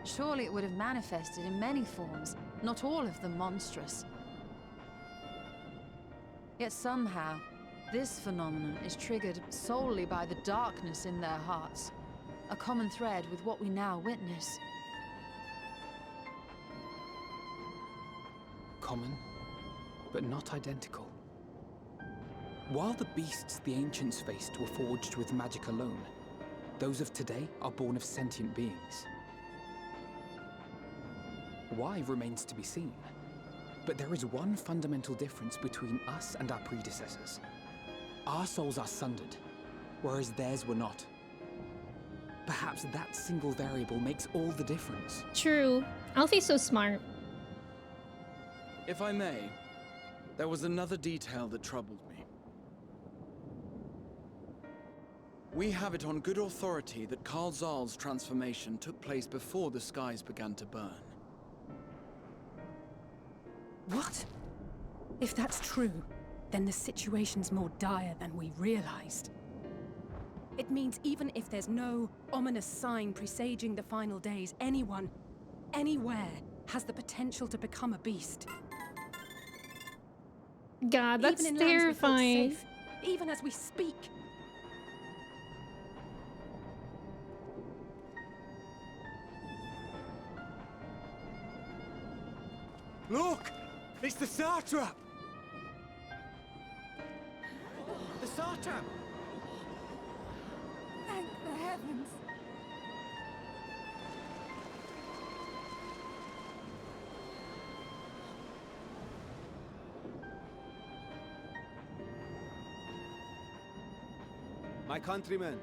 surely it would have manifested in many forms, not all of them monstrous. Yet somehow, this phenomenon is triggered solely by the darkness in their hearts, a common thread with what we now witness. Common, but not identical. While the beasts the ancients faced were forged with magic alone, those of today are born of sentient beings. Why remains to be seen. But there is one fundamental difference between us and our predecessors. Our souls are sundered, whereas theirs were not. Perhaps that single variable makes all the difference. True. Alfie's so smart. If I may, there was another detail that troubled me. We have it on good authority that Karzal's transformation took place before the skies began to burn. What? If that's true, then the situation's more dire than we realized. It means even if there's no ominous sign presaging the final days, anyone, anywhere, has the potential to become a beast. God, that's even in lands we thought terrifying. safe, even as we speak. Look! It's the Satrap! The Satrap! Thank the heavens! My countrymen,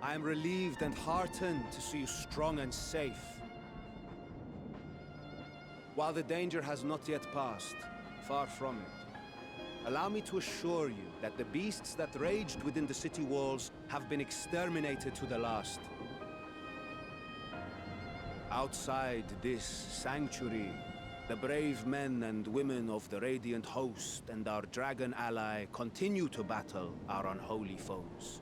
I am relieved and heartened to see you strong and safe. While the danger has not yet passed, far from it, allow me to assure you that the beasts that raged within the city walls have been exterminated to the last. Outside this sanctuary, the brave men and women of the Radiant Host and our dragon ally continue to battle our unholy foes.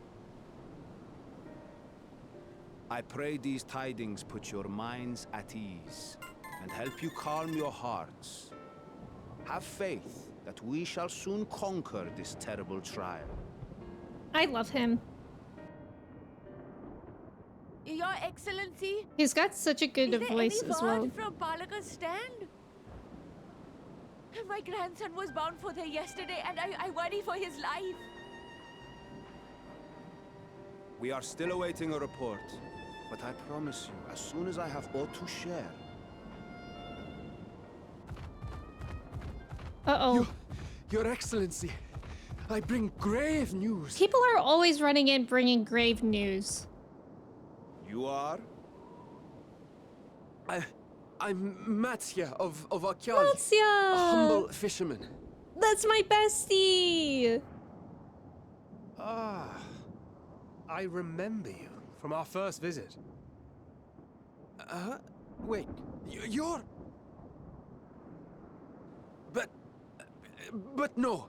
I pray these tidings put your minds at ease and help you calm your hearts. Have faith that we shall soon conquer this terrible trial. I love him. Your Excellency, He's got such a good is there voice any as well. word from Balaka's stand? My grandson was bound for there yesterday, and I worry for his life. We are still awaiting a report, but I promise you, as soon as I have aught to share. Uh-oh. Your Excellency, I bring grave news. People are always running in bringing grave news. You are? I'm Matsya of Akyali, a Matsya! humble fisherman. That's my bestie! Ah, I remember you from our first visit. Wait, you're... But no,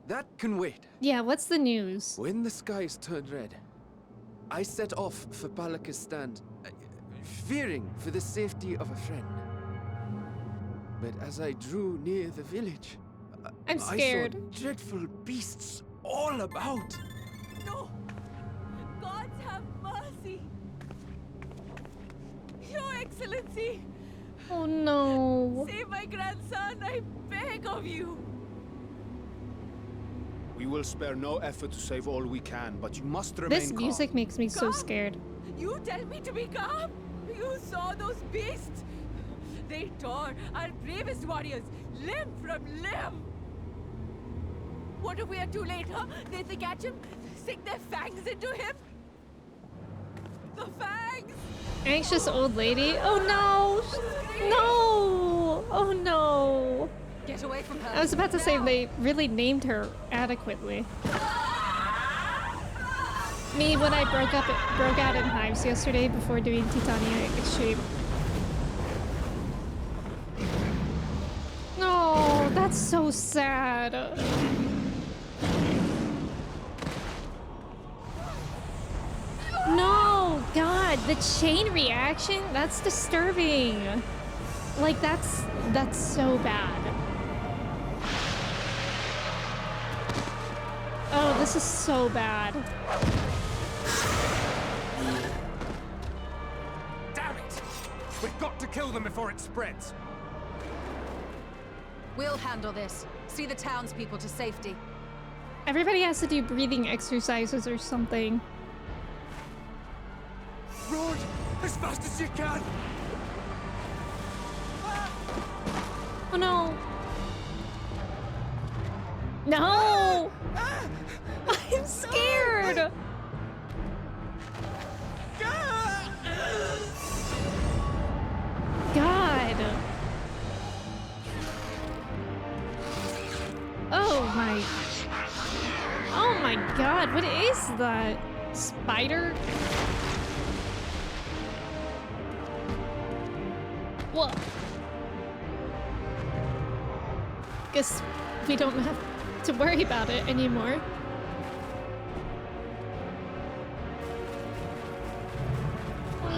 that can wait. Yeah, what's the news? When the skies turned red, I set off for Balaka's stand, fearing for the safety of a friend. But as I drew near the village, I'm scared. I saw dreadful beasts all about. No! Gods have mercy! Your Excellency! Oh no. Save my grandson, I beg of you. We will spare no effort to save all we can, but you must remain This music calm. makes me so Calm? scared. You tell me to be calm? You saw those beasts? They tore our bravest warriors limb from limb. What if we are too late, huh? They catch him, sink their fangs into him? The fangs! Anxious old lady. Oh no! No! Oh no! Get away from her. I was about to say Now! they really named her adequately. Me, when I broke out in hives yesterday before doing Titania Extreme. No, that's so sad. No, God, the chain reaction, that's disturbing. Like, that's so bad. Oh, this is so bad. Damn it! We've got to kill them before it spreads. We'll handle this. See the townspeople to safety. Everybody has to do breathing exercises or something. Run as fast as you can. Oh no. No! I'm scared! God. Oh my God, what is that? Spider? Whoa. Guess we don't have to worry about it anymore.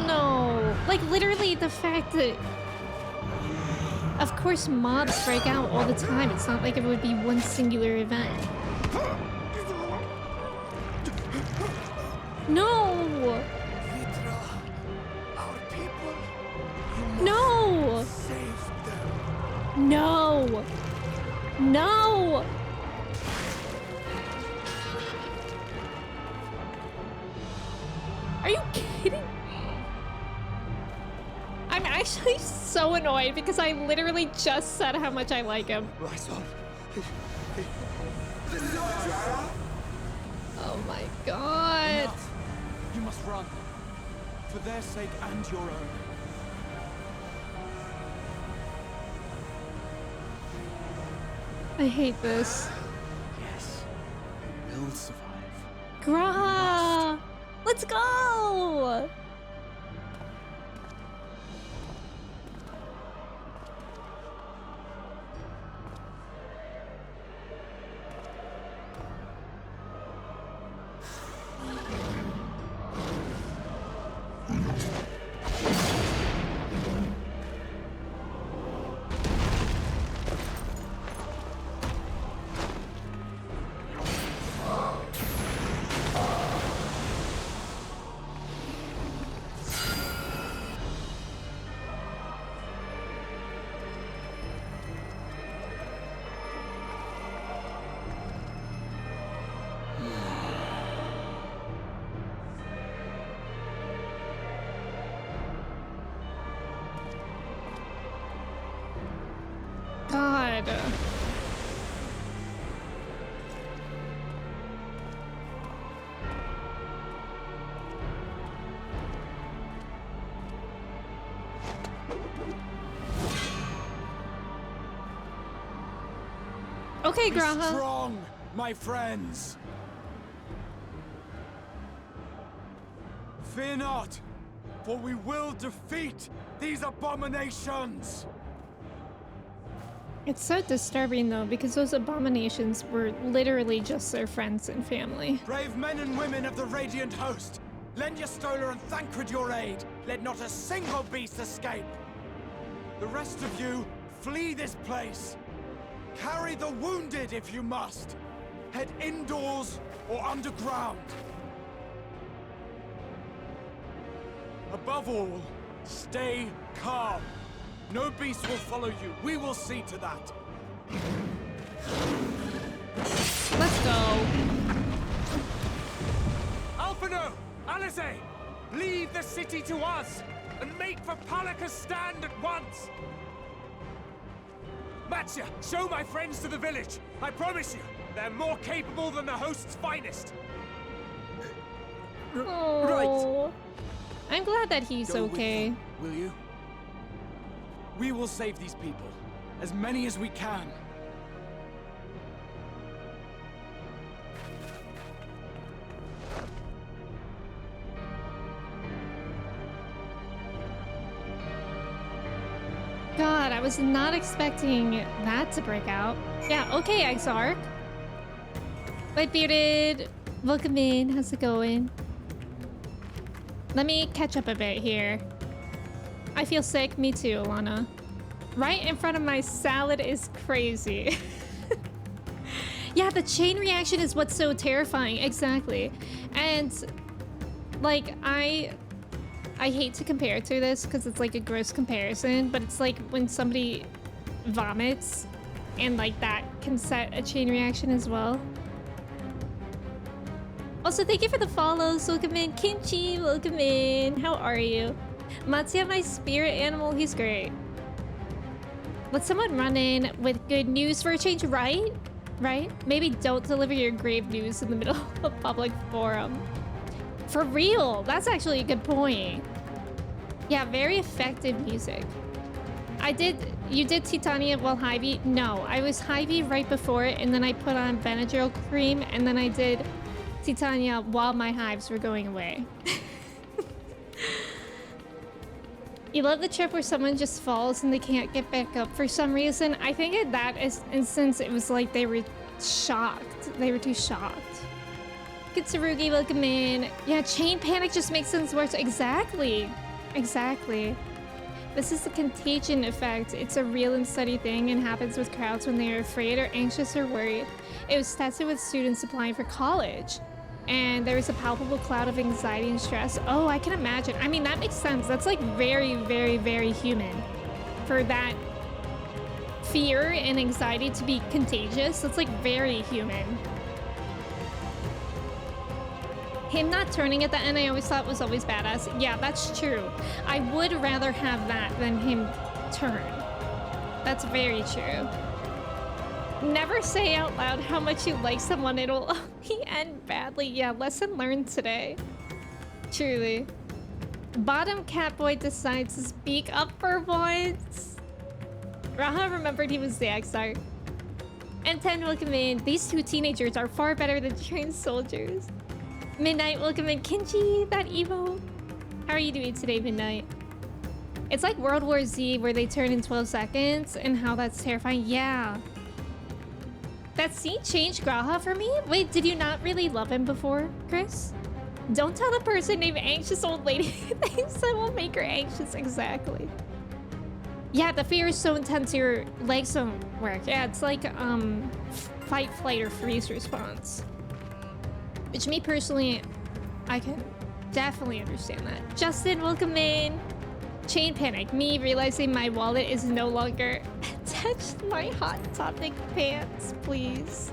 No, like literally the fact that, of course, mobs break out all the time. It's not like it would be one singular event. No! Vitra, our people, you No! must save them. No! No! Are you kidding? I'm actually so annoyed because I literally just said how much I like him. Rise on. Oh my God. Enough. You must run. For their sake and your own. I hate this. Yes. We'll survive. Graha! Let's go! God. Okay, Be Graha. strong, my friends. Fear not, for we will defeat these abominations. It's so disturbing though, because those abominations were literally just their friends and family. Brave men and women of the Radiant Host, lend your Stola and Thancred your aid. Let not a single beast escape. The rest of you, flee this place. Carry the wounded if you must. Head indoors or underground. Above all, stay calm. No beast will follow you. We will see to that. Let's go. Alphino! Alice! Leave the city to us, and make for Palaka's stand at once! Matsya, show my friends to the village. I promise you, they're more capable than the host's finest. Oh, I'm glad that he's Go with okay. them, will you? We will save these people. As many as we can. God, I was not expecting that to break out. Yeah, okay, XIV. White bearded, welcome in. How's it going? Let me catch up a bit here. I feel sick. Me too, Alana. Right in front of my salad is crazy. Yeah, the chain reaction is what's so terrifying. Exactly. And like I hate to compare it to this because it's like a gross comparison, but it's like when somebody vomits and like that can set a chain reaction as well. Also, thank you for the follows. Welcome in. Kimchi, welcome in. How are you? Matsya, my spirit animal, he's great. Let someone run in with good news for a change, right? Right? Maybe don't deliver your grave news in the middle of a public forum. For real, that's actually a good point. Yeah, very effective music. You did Titania while Hy-Vee? No, I was Hy-Vee right before it, and then I put on Benadryl cream, and then I did Titania while my hives were going away. You love the trip where someone just falls and they can't get back up for some reason. I think in that instance, it was like they were shocked. They were too shocked. Kitsurugi, welcome in. Yeah, chain panic just makes things worse. Exactly. Exactly. This is the contagion effect. It's a real and steady thing and happens with crowds when they are afraid or anxious or worried. It was tested with students applying for college. And there was a palpable cloud of anxiety and stress. Oh, I can imagine. I mean, that makes sense. That's like very, very, very human. For that fear and anxiety to be contagious, that's like very human. Him not turning at the end, I always thought was always badass. Yeah, that's true. I would rather have that than him turn. That's very true. Never say out loud how much you like someone. It'll only end badly. Yeah, lesson learned today. Truly. Bottom Catboy decides to speak up for once. Raha remembered he was the XR. And 10, welcome in. These two teenagers are far better than trained soldiers. Midnight, welcome in. Kinji, that Evo. How are you doing today, Midnight? It's like World War Z where they turn in 12 seconds and how that's terrifying. Yeah. That scene changed Graha for me? Wait, did you not really love him before, Chris? Don't tell the person named Anxious Old Lady things that will make her anxious. Exactly. Yeah, the fear is so intense your legs don't work. Yeah, it's like fight, flight, or freeze response. Which me personally, I can definitely understand that. Justin, welcome in. Chain panic. Me realizing my wallet is no longer attached to my Hot Topic pants, please.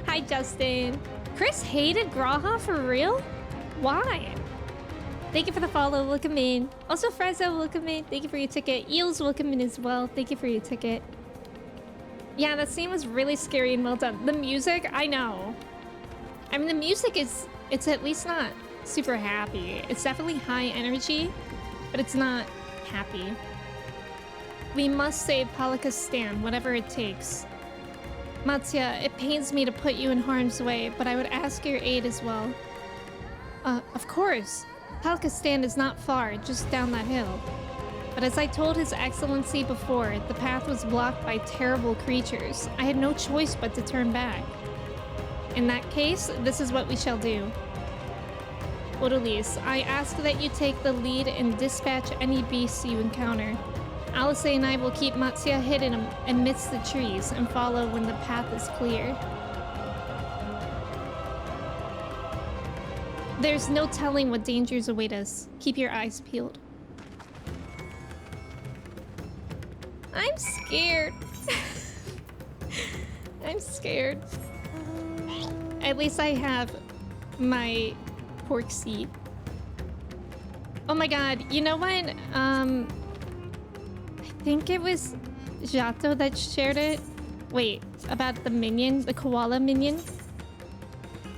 Hi, Justin. Chris hated Graha for real? Why? Thank you for the follow. Welcome in. Also, Frezzo, welcome in. Thank you for your ticket. Eels, welcome in as well. Thank you for your ticket. Yeah, that scene was really scary and well done. The music, I know. I mean, the music it's at least not super happy. It's definitely high energy, but it's not happy. We must save Palaka's stand, whatever it takes. Matsya, it pains me to put you in harm's way, but I would ask your aid as well. Of course. Palaka's stand is not far, just down that hill. But as I told His Excellency before, the path was blocked by terrible creatures. I had no choice but to turn back. In that case, this is what we shall do. Odolis, I ask that you take the lead and dispatch any beasts you encounter. Alice and I will keep Matsya hidden amidst the trees and follow when the path is clear. There's no telling what dangers await us. Keep your eyes peeled. I'm scared. I'm scared. At least I have my pork seed. Oh my god, you know what? I think it was Jato that shared it. Wait, about the minion, the koala minion?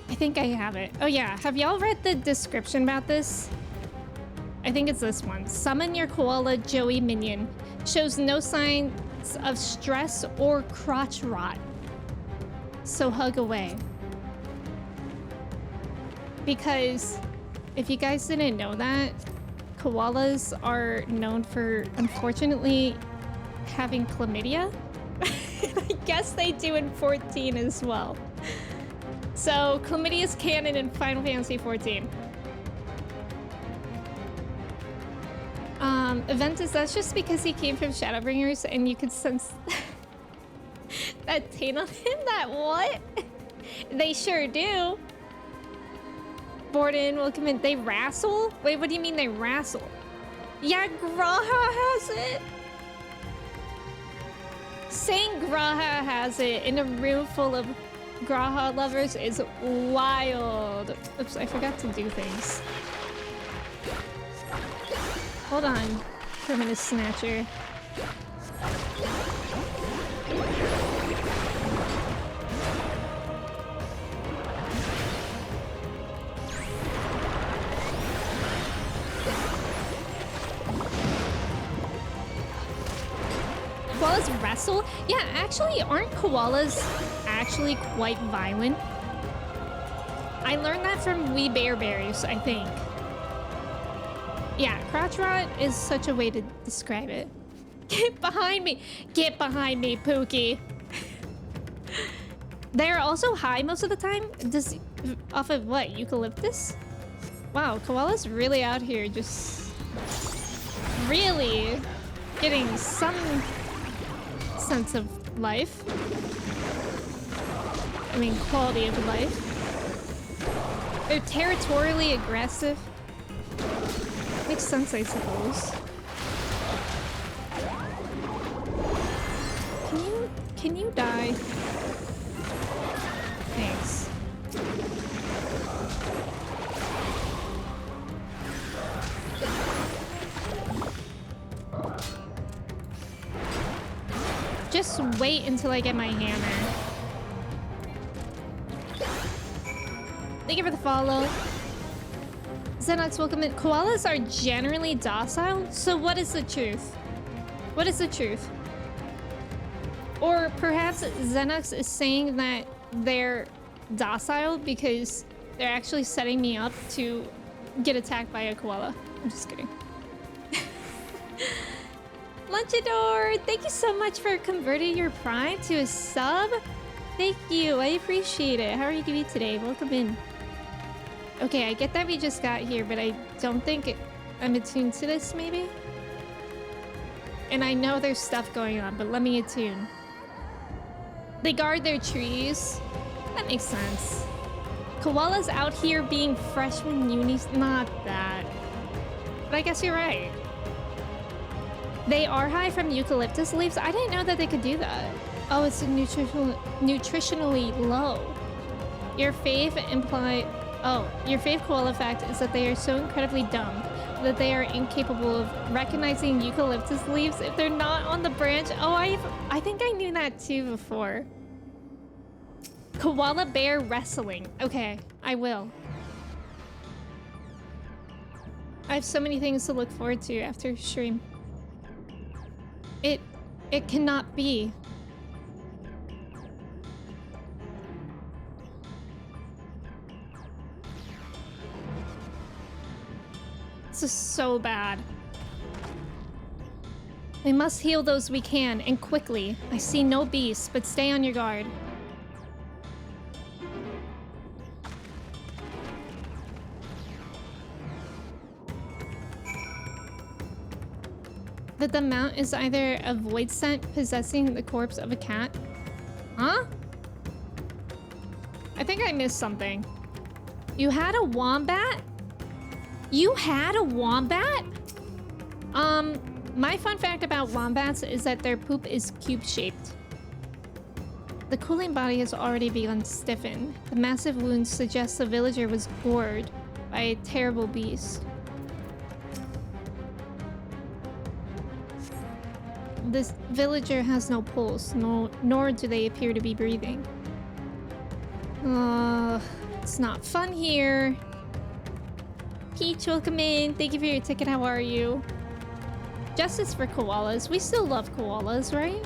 I think I have it. Oh yeah, have y'all read the description about this? I think it's this one. Summon your koala Joey minion. Shows no signs of stress or crotch rot. So hug away. Because if you guys didn't know that, koalas are known for, unfortunately, having chlamydia. I guess they do in 14 as well. So chlamydia is canon in Final Fantasy 14. Aventus, that's just because he came from Shadowbringers and you could sense that taint on him. That what? They sure do. Borden, welcome in. They wrestle? Wait, what do you mean they wrestle? Yeah, Graha has it. Saying Graha has it in a room full of Graha lovers is wild. Oops, I forgot to do things. Hold on, Terminus Snatcher. Koalas wrestle? Yeah, actually, aren't koalas actually quite violent? I learned that from Wee Bear Berries, I think. Yeah, crotch rot is such a way to describe it. Get behind me! Get behind me, Pookie! They're also high most of the time? Off of what, eucalyptus? Wow, koala's really out here just... really getting some sense of life. I mean, quality of life. They're territorially aggressive. Makes sense, I suppose. Can you die? Thanks. Just wait until I get my hammer. Thank you for the follow. Xenox, welcome in. Koalas are generally docile, so what is the truth? What is the truth? Or perhaps Xenox is saying that they're docile because they're actually setting me up to get attacked by a koala. I'm just kidding. Lunchador, thank you so much for converting your Prime to a sub. Thank you, I appreciate it. How are you doing today? Welcome in. Okay, I get that we just got here, but I don't think I'm attuned to this, maybe? And I know there's stuff going on, but let me attune. They guard their trees. That makes sense. Koalas out here being freshman unis, not that. But I guess you're right. They are high from eucalyptus leaves. I didn't know that they could do that. Oh, it's nutritionally low. Your fave koala fact is that they are so incredibly dumb that they are incapable of recognizing eucalyptus leaves if they're not on the branch. Oh, I think I knew that too before. Koala bear wrestling. Okay, I will. I have so many things to look forward to after stream. It cannot be. This is so bad. We must heal those we can, and quickly. I see no beasts, but stay on your guard. That the mount is either a void scent possessing the corpse of a cat. Huh? I think I missed something. You had a wombat? You had a wombat? My fun fact about wombats is that their poop is cube-shaped. The cooling body has already begun to stiffen. The massive wounds suggest the villager was gored by a terrible beast. This villager has no pulse, nor do they appear to be breathing. It's not fun here. Peach, welcome in. Thank you for your ticket. How are you? Justice for koalas. We still love koalas, right?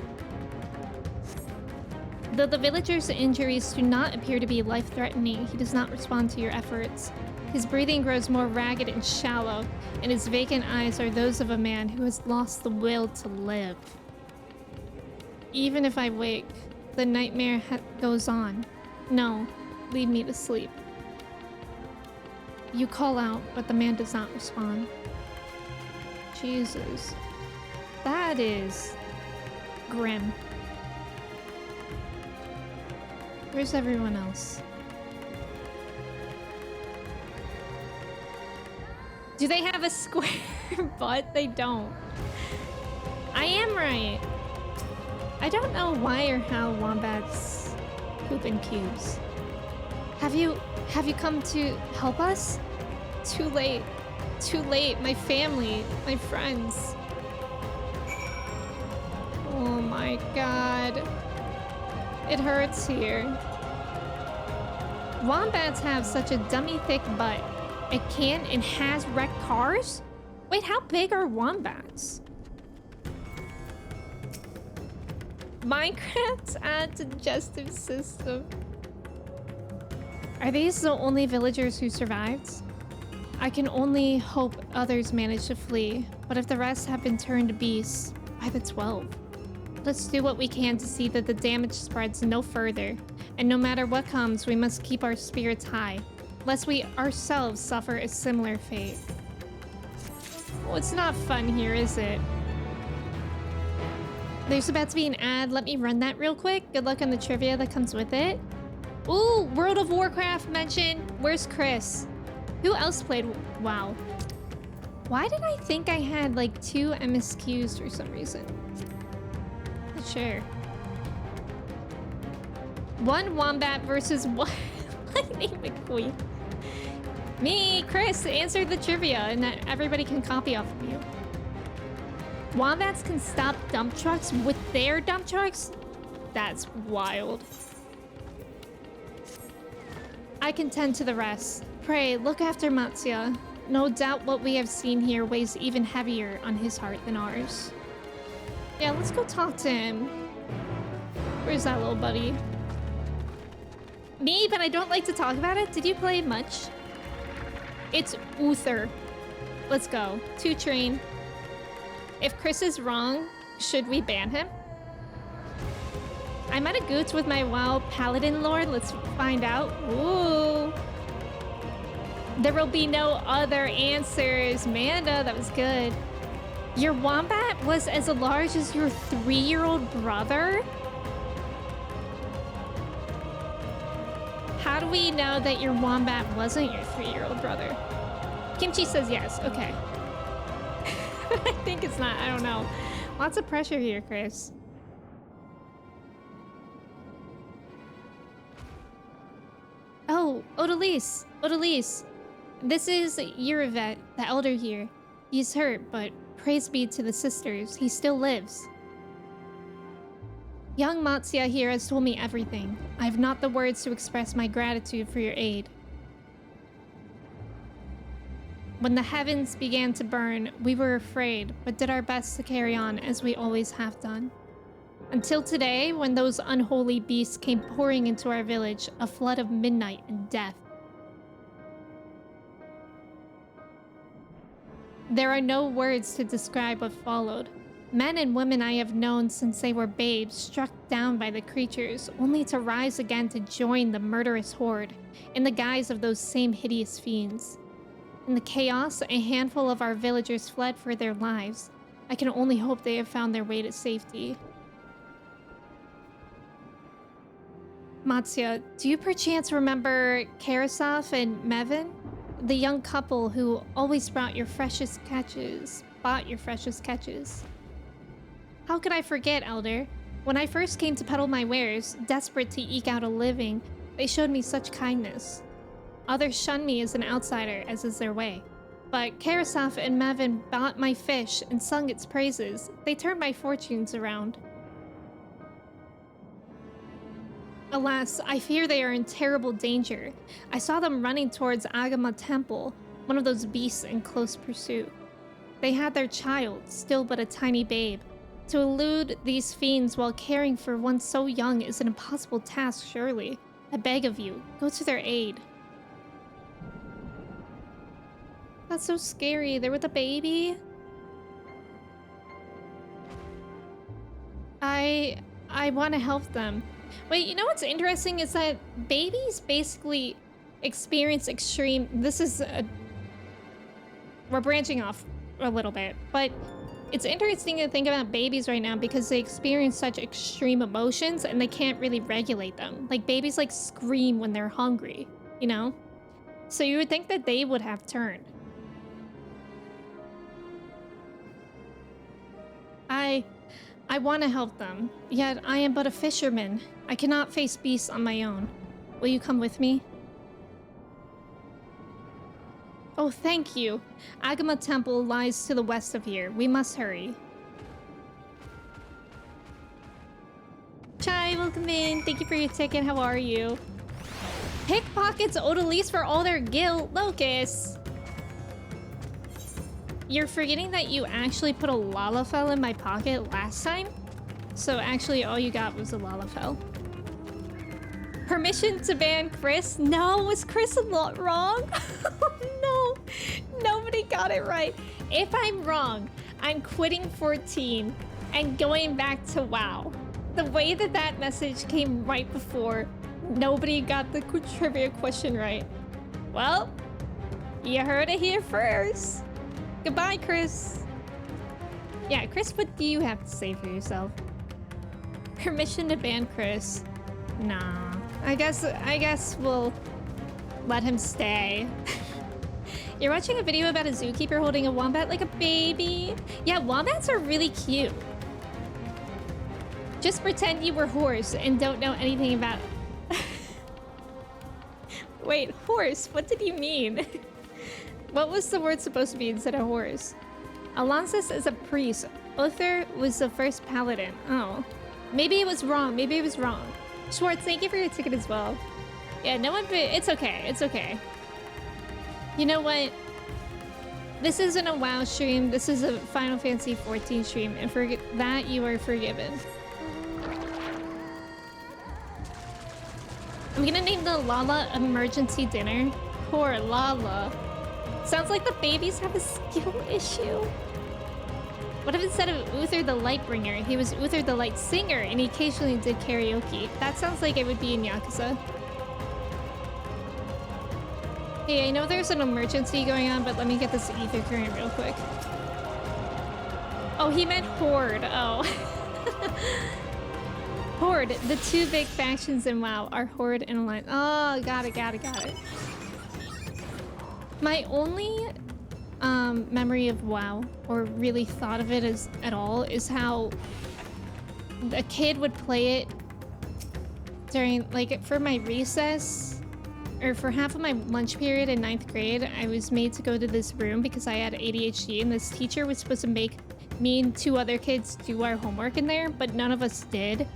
Though the villager's injuries do not appear to be life-threatening, he does not respond to your efforts. His breathing grows more ragged and shallow, and his vacant eyes are those of a man who has lost the will to live. Even if I wake, the nightmare goes on. No, leave me to sleep. You call out, but the man does not respond. Jesus. That is grim. Where's everyone else? Do they have a square butt? They don't. I am right. I don't know why or how wombats poop in cubes. Have you come to help us? Too late. Too late. My family, my friends. Oh my god. It hurts here. Wombats have such a dummy thick butt. It can and has wrecked cars? Wait, how big are wombats? Minecraft's digestive system. Are these the only villagers who survived? I can only hope others manage to flee, but if the rest have been turned beasts, by the 12. Let's do what we can to see that the damage spreads no further, and no matter what comes, we must keep our spirits high, lest we ourselves suffer a similar fate. Well, it's not fun here, is it? There's about to be an ad. Let me run that real quick. Good luck on the trivia that comes with it. Ooh, World of Warcraft mention. Where's Chris? Who else played WoW? Why did I think I had like 2 MSQs for some reason? Not sure. One wombat versus one Lightning McQueen. Me, Chris, answered the trivia and that everybody can copy off of you. Wombats can stop dump trucks with their dump trucks? That's wild. I can tend to the rest. Pray, look after Matsya. No doubt what we have seen here weighs even heavier on his heart than ours. Yeah, let's go talk to him. Where's that little buddy? Me, but I don't like to talk about it. Did you play much? It's Uther. Let's go. 2 train. If Chris is wrong, should we ban him? I'm at a goots with my WoW Paladin Lord. Let's find out. Ooh. There will be no other answers. Manda, that was good. Your wombat was as large as your 3-year-old brother? How do we know that your wombat wasn't your 3-year-old brother? Kimchi says yes. Okay. I think it's not. I don't know. Lots of pressure here, Chris. Oh, Odalise. Odalise. This is Yurivet, the elder here. He's hurt, but praise be to the sisters. He still lives. Young Matsya here has told me everything. I have not the words to express my gratitude for your aid. When the heavens began to burn, we were afraid, but did our best to carry on as we always have done. Until today, when those unholy beasts came pouring into our village, a flood of midnight and death. There are no words to describe what followed. Men and women I have known since they were babes, struck down by the creatures, only to rise again to join the murderous horde, in the guise of those same hideous fiends. In the chaos, a handful of our villagers fled for their lives. I can only hope they have found their way to safety. Matsya, do you perchance remember Karasov and Mevin? The young couple who always brought your freshest catches spot your freshest catches. How could I forget, Elder? When I first came to peddle my wares, desperate to eke out a living, they showed me such kindness. Others shunned me as an outsider, as is their way. But Karasov and Mevin bought my fish and sung its praises. They turned my fortunes around. Alas, I fear they are in terrible danger. I saw them running towards Agama Temple, one of those beasts in close pursuit. They had their child, still but a tiny babe. To elude these fiends while caring for one so young is an impossible task, surely. I beg of you, go to their aid. That's so scary. They're with a baby. I want to help them. Wait, you know what's interesting is that babies basically experience extreme... We're branching off a little bit, but it's interesting to think about babies right now because they experience such extreme emotions and they can't really regulate them. Like, babies, like, scream when they're hungry, you know? So you would think that they would have turned. I want to help them, yet I am but a fisherman. I cannot face beasts on my own. Will you come with me? Oh, thank you. Agama Temple lies to the west of here. We must hurry. Chai, welcome in. Thank you for your ticket. How are you? Pickpockets Odalise for all their guilt. Locust. You're forgetting that you actually put a Lalafell in my pocket last time? So actually all you got was a Lalafell. Permission to ban Chris? No, was Chris a lot wrong? No, nobody got it right. If I'm wrong, I'm quitting 14 and going back to WoW. The way that that message came right before, nobody got the trivia question right. Well, you heard it here first. Goodbye, Chris. Yeah, Chris, what do you have to say for yourself? Permission to ban Chris? Nah. I guess we'll let him stay. You're watching a video about a zookeeper holding a wombat like a baby. Yeah, wombats are really cute. Just pretend you were horse and don't know anything about it. Wait, horse? What did you mean? What was the word supposed to be instead of horse? Alonsis is a priest. Uther was the first paladin. Oh. Maybe it was wrong. Maybe it was wrong. Schwartz, thank you for your ticket as well. Yeah, no one... It's okay. It's okay. You know what? This isn't a WoW stream. This is a Final Fantasy XIV stream. And for that, you are forgiven. I'm gonna name the Lala Emergency Dinner. Poor Lala. Sounds like the babies have a skill issue. What if instead of Uther the Lightbringer, he was Uther the Light Singer and he occasionally did karaoke? That sounds like it would be in Yakuza. Hey, I know there's an emergency going on, but let me get this ether current real quick. Oh, he meant Horde. Oh. Horde. The two big factions in WoW are Horde and Alliance. Oh, got it. My only memory of WoW, or really thought of it as at all, is how a kid would play it during, like, for my recess, or for half of my lunch period in 9th grade. I was made to go to this room because I had ADHD, and this teacher was supposed to make me and 2 other kids do our homework in there, but none of us did.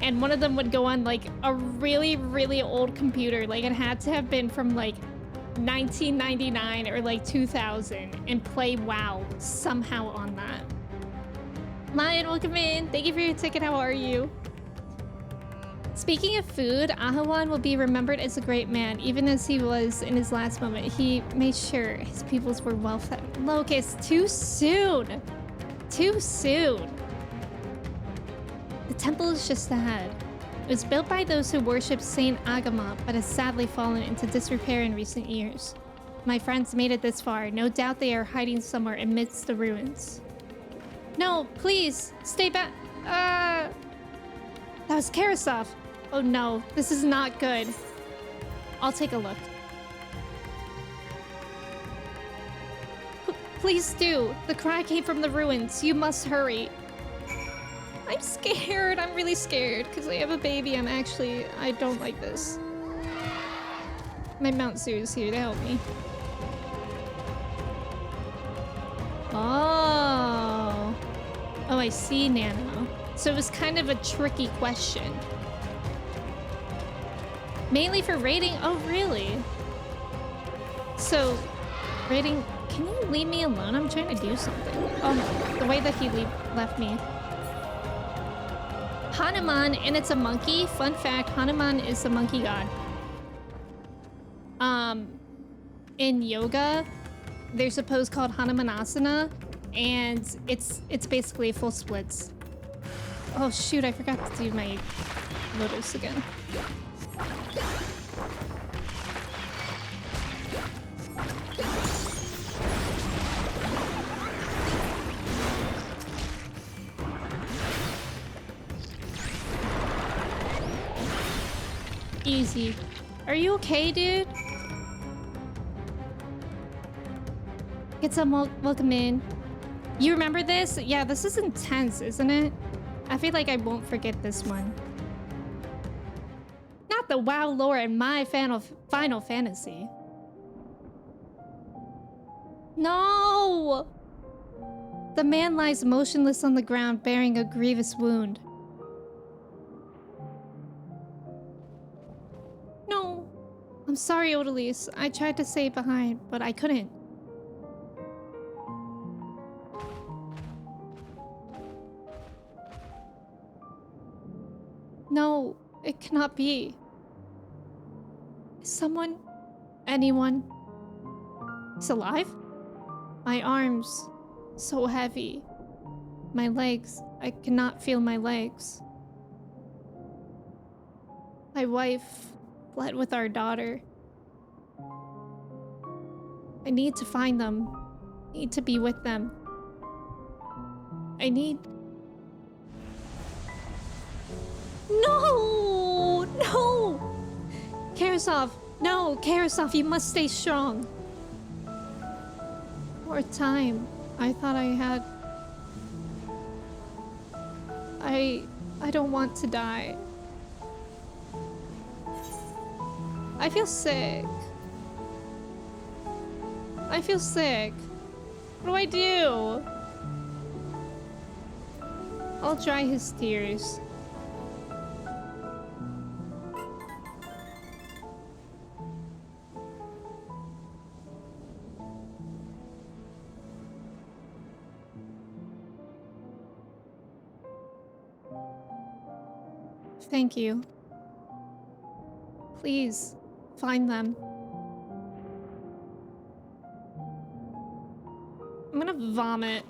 And one of them would go on, like, a really, really old computer. Like, it had to have been from, like, 1999 or like 2000 and play WoW somehow on that. Lion, welcome in. Thank you for your ticket. How are you? Speaking of food, Ahawan will be remembered as a great man, even as he was in his last moment. He made sure his peoples were well fed. Locust, too soon. Too soon. The temple is just ahead. It was built by those who worshipped Saint Agama, but has sadly fallen into disrepair in recent years. My friends made it this far. No doubt they are hiding somewhere amidst the ruins. No, please, stay back. That was Karasov. Oh no, this is not good. I'll take a look. Please do. The cry came from the ruins. You must hurry. I'm scared. I'm really scared because I have a baby. I don't like this. My Mount Sue is here to help me. Oh. Oh, I see, Nano. So it was kind of a tricky question. Mainly for raiding? Oh, really? So, raiding... Can you leave me alone? I'm trying to do something. Oh, the way that he left me. Hanuman, and it's a monkey. Fun fact, Hanuman is the monkey god. In yoga, there's a pose called Hanumanasana, and it's basically full splits. Oh shoot, I forgot to do my lotus again. Easy. Are you okay, dude? Get some welcome in. You remember this? Yeah, this is intense, isn't it? I feel like I won't forget this one. Not the WoW lore in my Final Fantasy. No! The man lies motionless on the ground, bearing a grievous wound. No. I'm sorry, Odalise. I tried to stay behind, but I couldn't. No, it cannot be. Is someone... anyone... is alive? My arms... so heavy. My legs... I cannot feel my legs. My wife... fled with our daughter. I need to find them. I need to be with them. I need... No! No! Karasov! No! Karasov, you must stay strong. More time. I thought I had... I don't want to die. I feel sick. I feel sick. What do I do? I'll dry his tears. Thank you. Please, find them. I'm gonna vomit.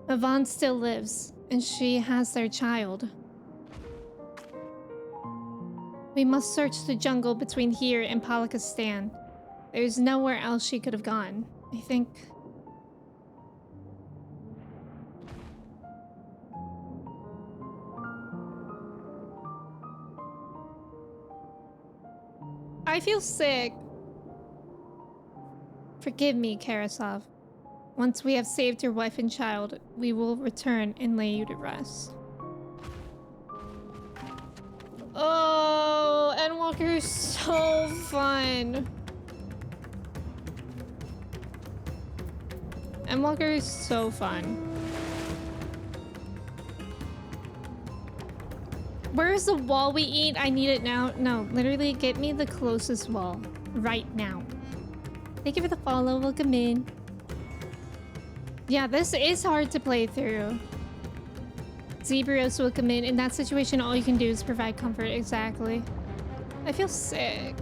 Yvonne still lives, and she has their child. We must search the jungle between here and Palakistan. There's nowhere else she could have gone. I think... I feel sick. Forgive me, Karasov. Once we have saved your wife and child, we will return and lay you to rest. Oh, Endwalker is so fun. Endwalker is so fun. Where's the wall we eat? I need it now. No, literally get me the closest wall right now. Thank you for the follow. Welcome in. Yeah, this is hard to play through. Zebrios will come in. In that situation, all you can do is provide comfort. Exactly. I feel sick.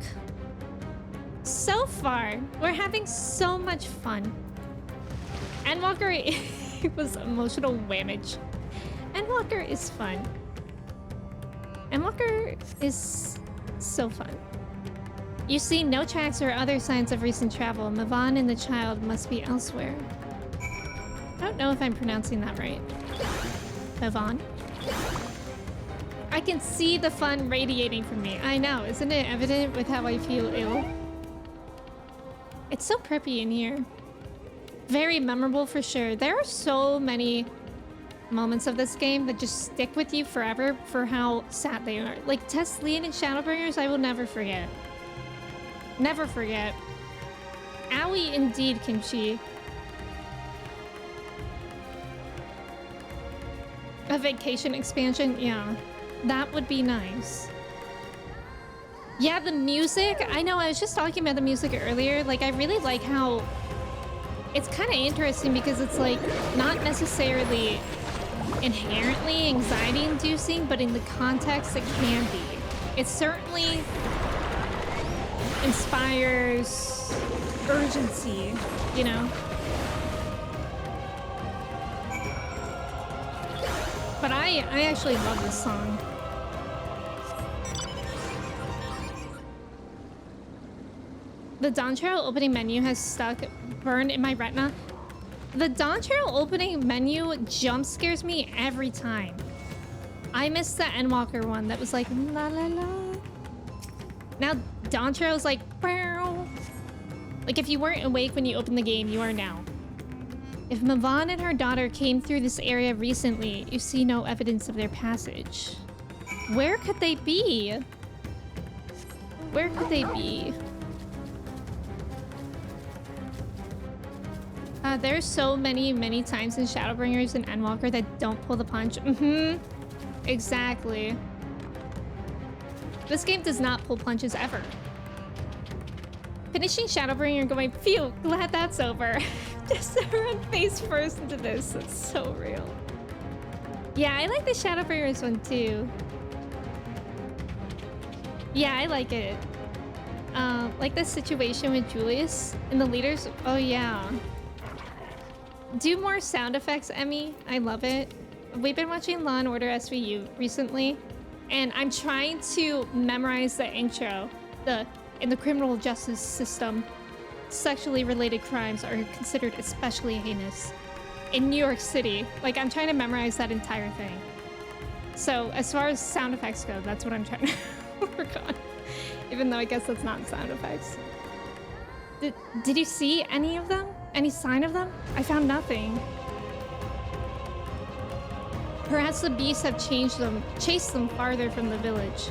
So far, we're having so much fun. Endwalker was emotional damage. Endwalker is fun. Endwalker is so fun. You see no tracks or other signs of recent travel. Mavan and the child must be elsewhere. I don't know if I'm pronouncing that right. Mavan? I can see the fun radiating from me. I know, isn't it evident with how I feel ill? It's so preppy in here. Very memorable for sure. There are so many moments of this game that just stick with you forever for how sad they are. Like Tesleen and Shadowbringers, I will never forget. Never forget. Owie indeed, Kimchi. A vacation expansion? Yeah. That would be nice. Yeah, the music. I know, I was just talking about the music earlier. Like, I really like how it's kind of interesting because it's like not necessarily inherently anxiety-inducing, but in the context it can be. It certainly inspires urgency, you know? But I actually love this song. The Dawn Trail opening menu has stuck burned in my retina. The Dawn Trail opening menu jump scares me every time. I missed the Endwalker one that was like la la la. Now Dawn Trail is like bow. Like if you weren't awake when you opened the game, you are now. If Mavan and her daughter came through this area recently, you see no evidence of their passage. Where could they be? Where could they be? There's so many times in Shadowbringers and Endwalker that don't pull the punch. Exactly. This game does not pull punches ever. Finishing Shadowbringer and going, phew, glad that's over. Just to run face first into this. That's so real. Yeah, I like the Shadowbringers one too. Yeah, I like it. Like the situation with Julius and the leaders. Oh yeah. Do more sound effects, Emmy. I love it. We've been watching Law & Order SVU recently, and I'm trying to memorize the intro. In the criminal justice system, sexually related crimes are considered especially heinous. In New York City, like I'm trying to memorize that entire thing. So as far as sound effects go, that's what I'm trying to work on. Even though I guess that's not sound effects. Did you see any of them? Any sign of them? I found nothing. Perhaps the beasts have chased them farther from the village.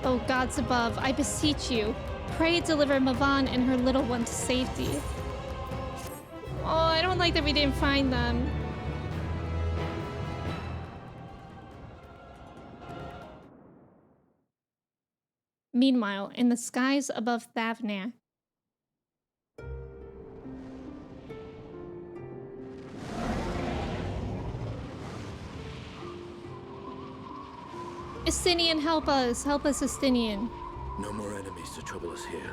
Oh, gods above, I beseech you, pray deliver Mavan and her little one to safety. Oh, I don't like that we didn't find them. Meanwhile, in the skies above Thavnair, Estinian, help us! Help us, Estinian. No more enemies to trouble us here.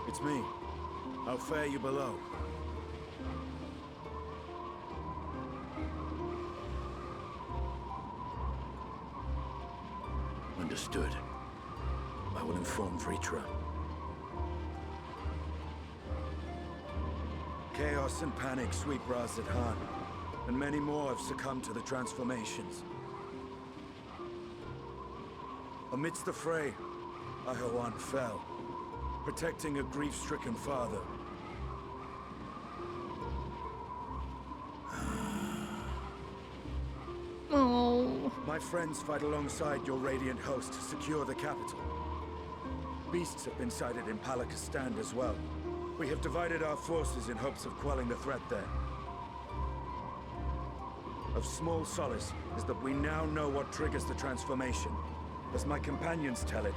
It's me. How fare you below? Understood. I will inform Vritra. Chaos and panic sweep Raz-Zidhan, and many more have succumbed to the transformations. Amidst the fray, Ahoan fell, protecting a grief-stricken father. Oh. My friends fight alongside your Radiant host to secure the capital. Beasts have been sighted in Palakistan as well. We have divided our forces in hopes of quelling the threat there. Of small solace is that we now know what triggers the transformation. As my companions tell it,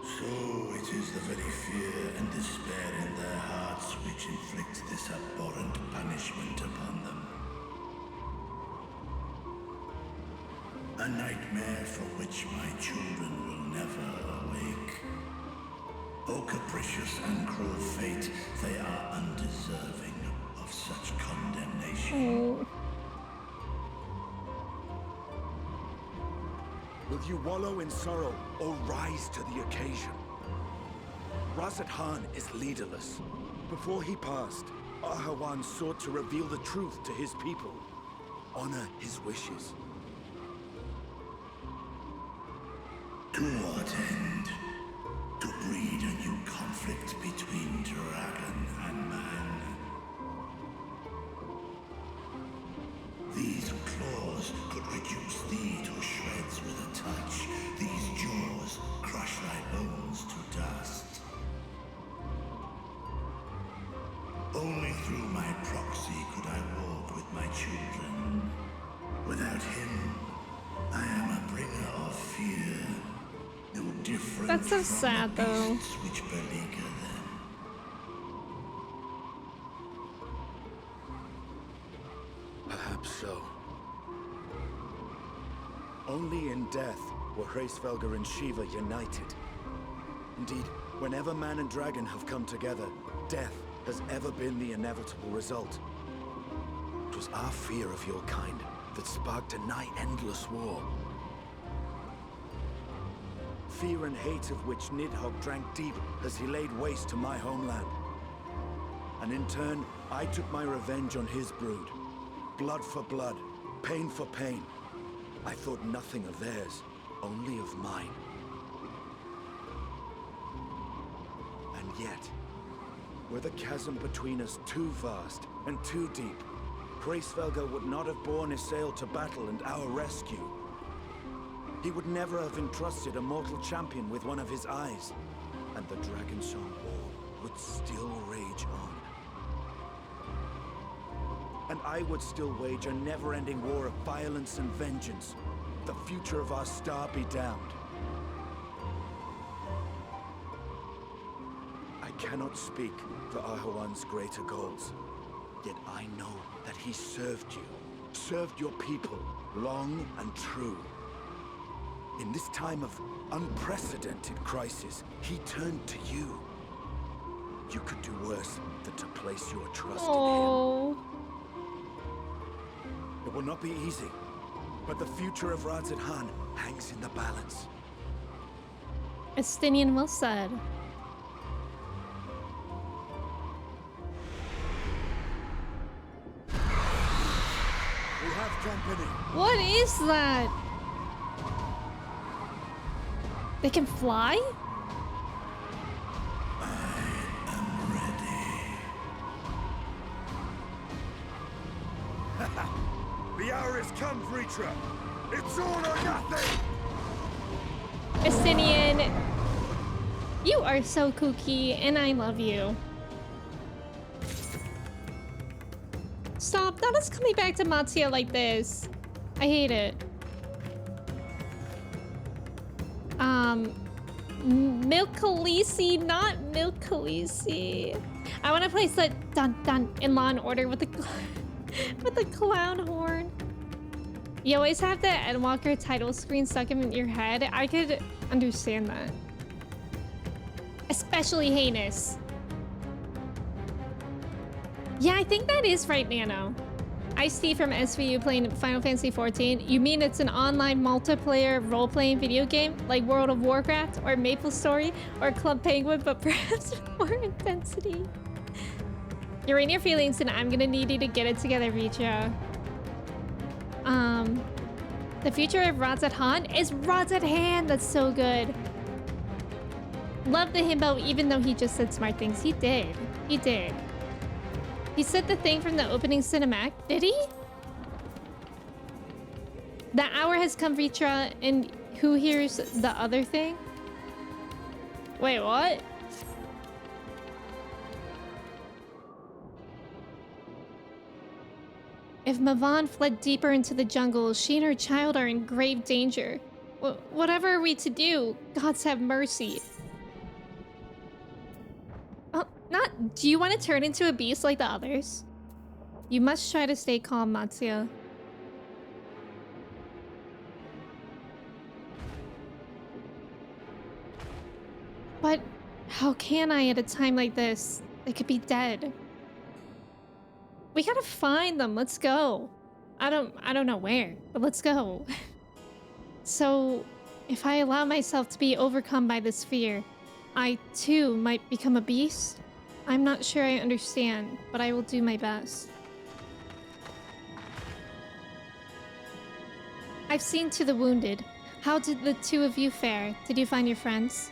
So it is the very fear and despair in their hearts which inflict this abhorrent punishment upon them. A nightmare for which my children will never awake. O capricious and cruel fate, they are undeserving of such condemnation. Oh. will you wallow in sorrow or rise to the occasion? Razat Khan is leaderless. Before he passed, Ahawan sought to reveal the truth to his people. Honor his wishes. To what end? To breed a new conflict between dragon and man. These claws could reduce thee to shreds with a touch. These jaws crush thy bones to dust. Only through my proxy could I walk with my children. Without him, I am a bringer of fear. No different That's so from sad, the though. beasts which beleaguer them. Perhaps so. Only in death were Hraesvelgr and Shiva united. Indeed, whenever man and dragon have come together, death has ever been the inevitable result. It was our fear of your kind that sparked a nigh-endless war. Fear and hate of which Nidhogg drank deep as he laid waste to my homeland. And in turn, I took my revenge on his brood. Blood for blood, pain for pain. I thought nothing of theirs, only of mine. And yet, were the chasm between us too vast and too deep, Hraesvelgr would not have borne Isael to battle and our rescue. He would never have entrusted a mortal champion with one of his eyes, and the Dragonsong War would still rage on. And I would still wage a never-ending war of violence and vengeance. The future of our star be damned. I cannot speak for Ahawan's greater goals, yet I know that he served you, served your people, long and true. In this time of unprecedented crisis, he turned to you. You could do worse than to place your trust in him. It will not be easy, but the future of Razat Khan hangs in the balance. Estinian well said. We have company. What is that? They can fly? The hour has come, Vritra. It's all or nothing. Estinian, you are so kooky, and I love you. Stop, not us coming back to Matsuya like this. I hate it. Milk Khaleesi, not Milk Khaleesi. I want to place that dun dun in Law and Order with the with the clown horn. You always have the Endwalker title screen stuck in your head. I could understand that. Especially heinous. Yeah, I think that is right, Nano. Ice-T from SVU playing Final Fantasy XIV. You mean it's an online multiplayer role-playing video game like World of Warcraft or MapleStory or Club Penguin, but perhaps with more intensity? You're in your feelings, and I'm gonna need you to get it together, Richa. The future of Razat Khan is Razat Han. That's so good. Love the himbo, even though he just said smart things. He did. He did. He said the thing from the opening cinematic. Did he? The hour has come, Ritra, and who hears the other thing? Wait, what? If Mavan fled deeper into the jungle, she and her child are in grave danger. Whatever are we to do? Gods have mercy. Do you want to turn into a beast like the others? You must try to stay calm, Matsuya. But how can I at a time like this? They could be dead. We gotta find them. Let's go. I don't know where, but let's go. So, if I allow myself to be overcome by this fear, I too might become a beast? I'm not sure I understand, but I will do my best. I've seen to the wounded. How did the two of you fare? Did you find your friends?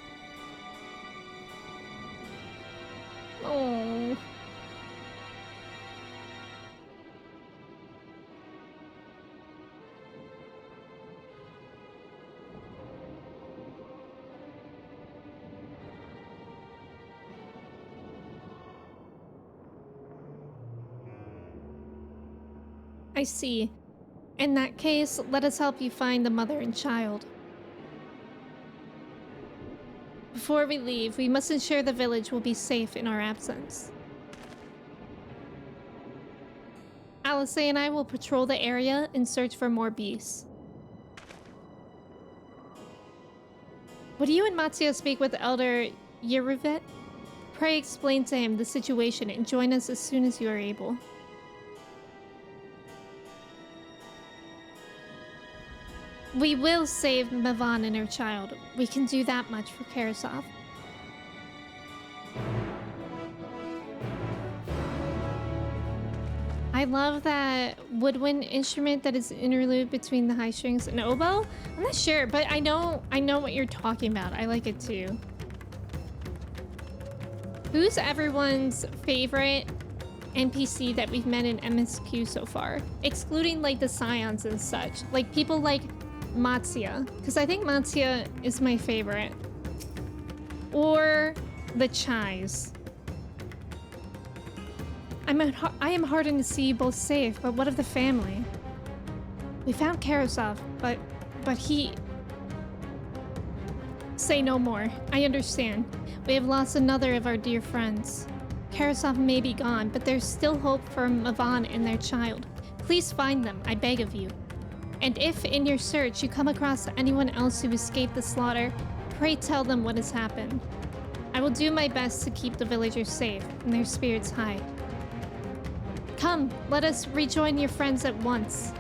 Oh. I see. In that case, let us help you find the mother and child. Before we leave, we must ensure the village will be safe in our absence. Alice and I will patrol the area and search for more beasts. Would you and Matsuya speak with Elder Yeruvet? Pray explain to him the situation and join us as soon as you are able. We will save Mavan and her child. We can do that much for Karasov. I love that woodwind instrument that is interlude between the high strings and oboe. I'm not sure, but I know what you're talking about. I like it too. Who's everyone's favorite NPC that we've met in MSQ so far? Excluding like the scions and such. Like people like Matsuya, because I think Matsuya is my favorite. Or the Chais. I am heartened to see you both safe, but what of the family? We found Karasov, but he... Say no more. I understand. We have lost another of our dear friends. Karasov may be gone, but there's still hope for Mavan and their child. Please find them, I beg of you. And if, in your search, you come across anyone else who escaped the slaughter, pray tell them what has happened. I will do my best to keep the villagers safe and their spirits high. Come, let us rejoin your friends at once.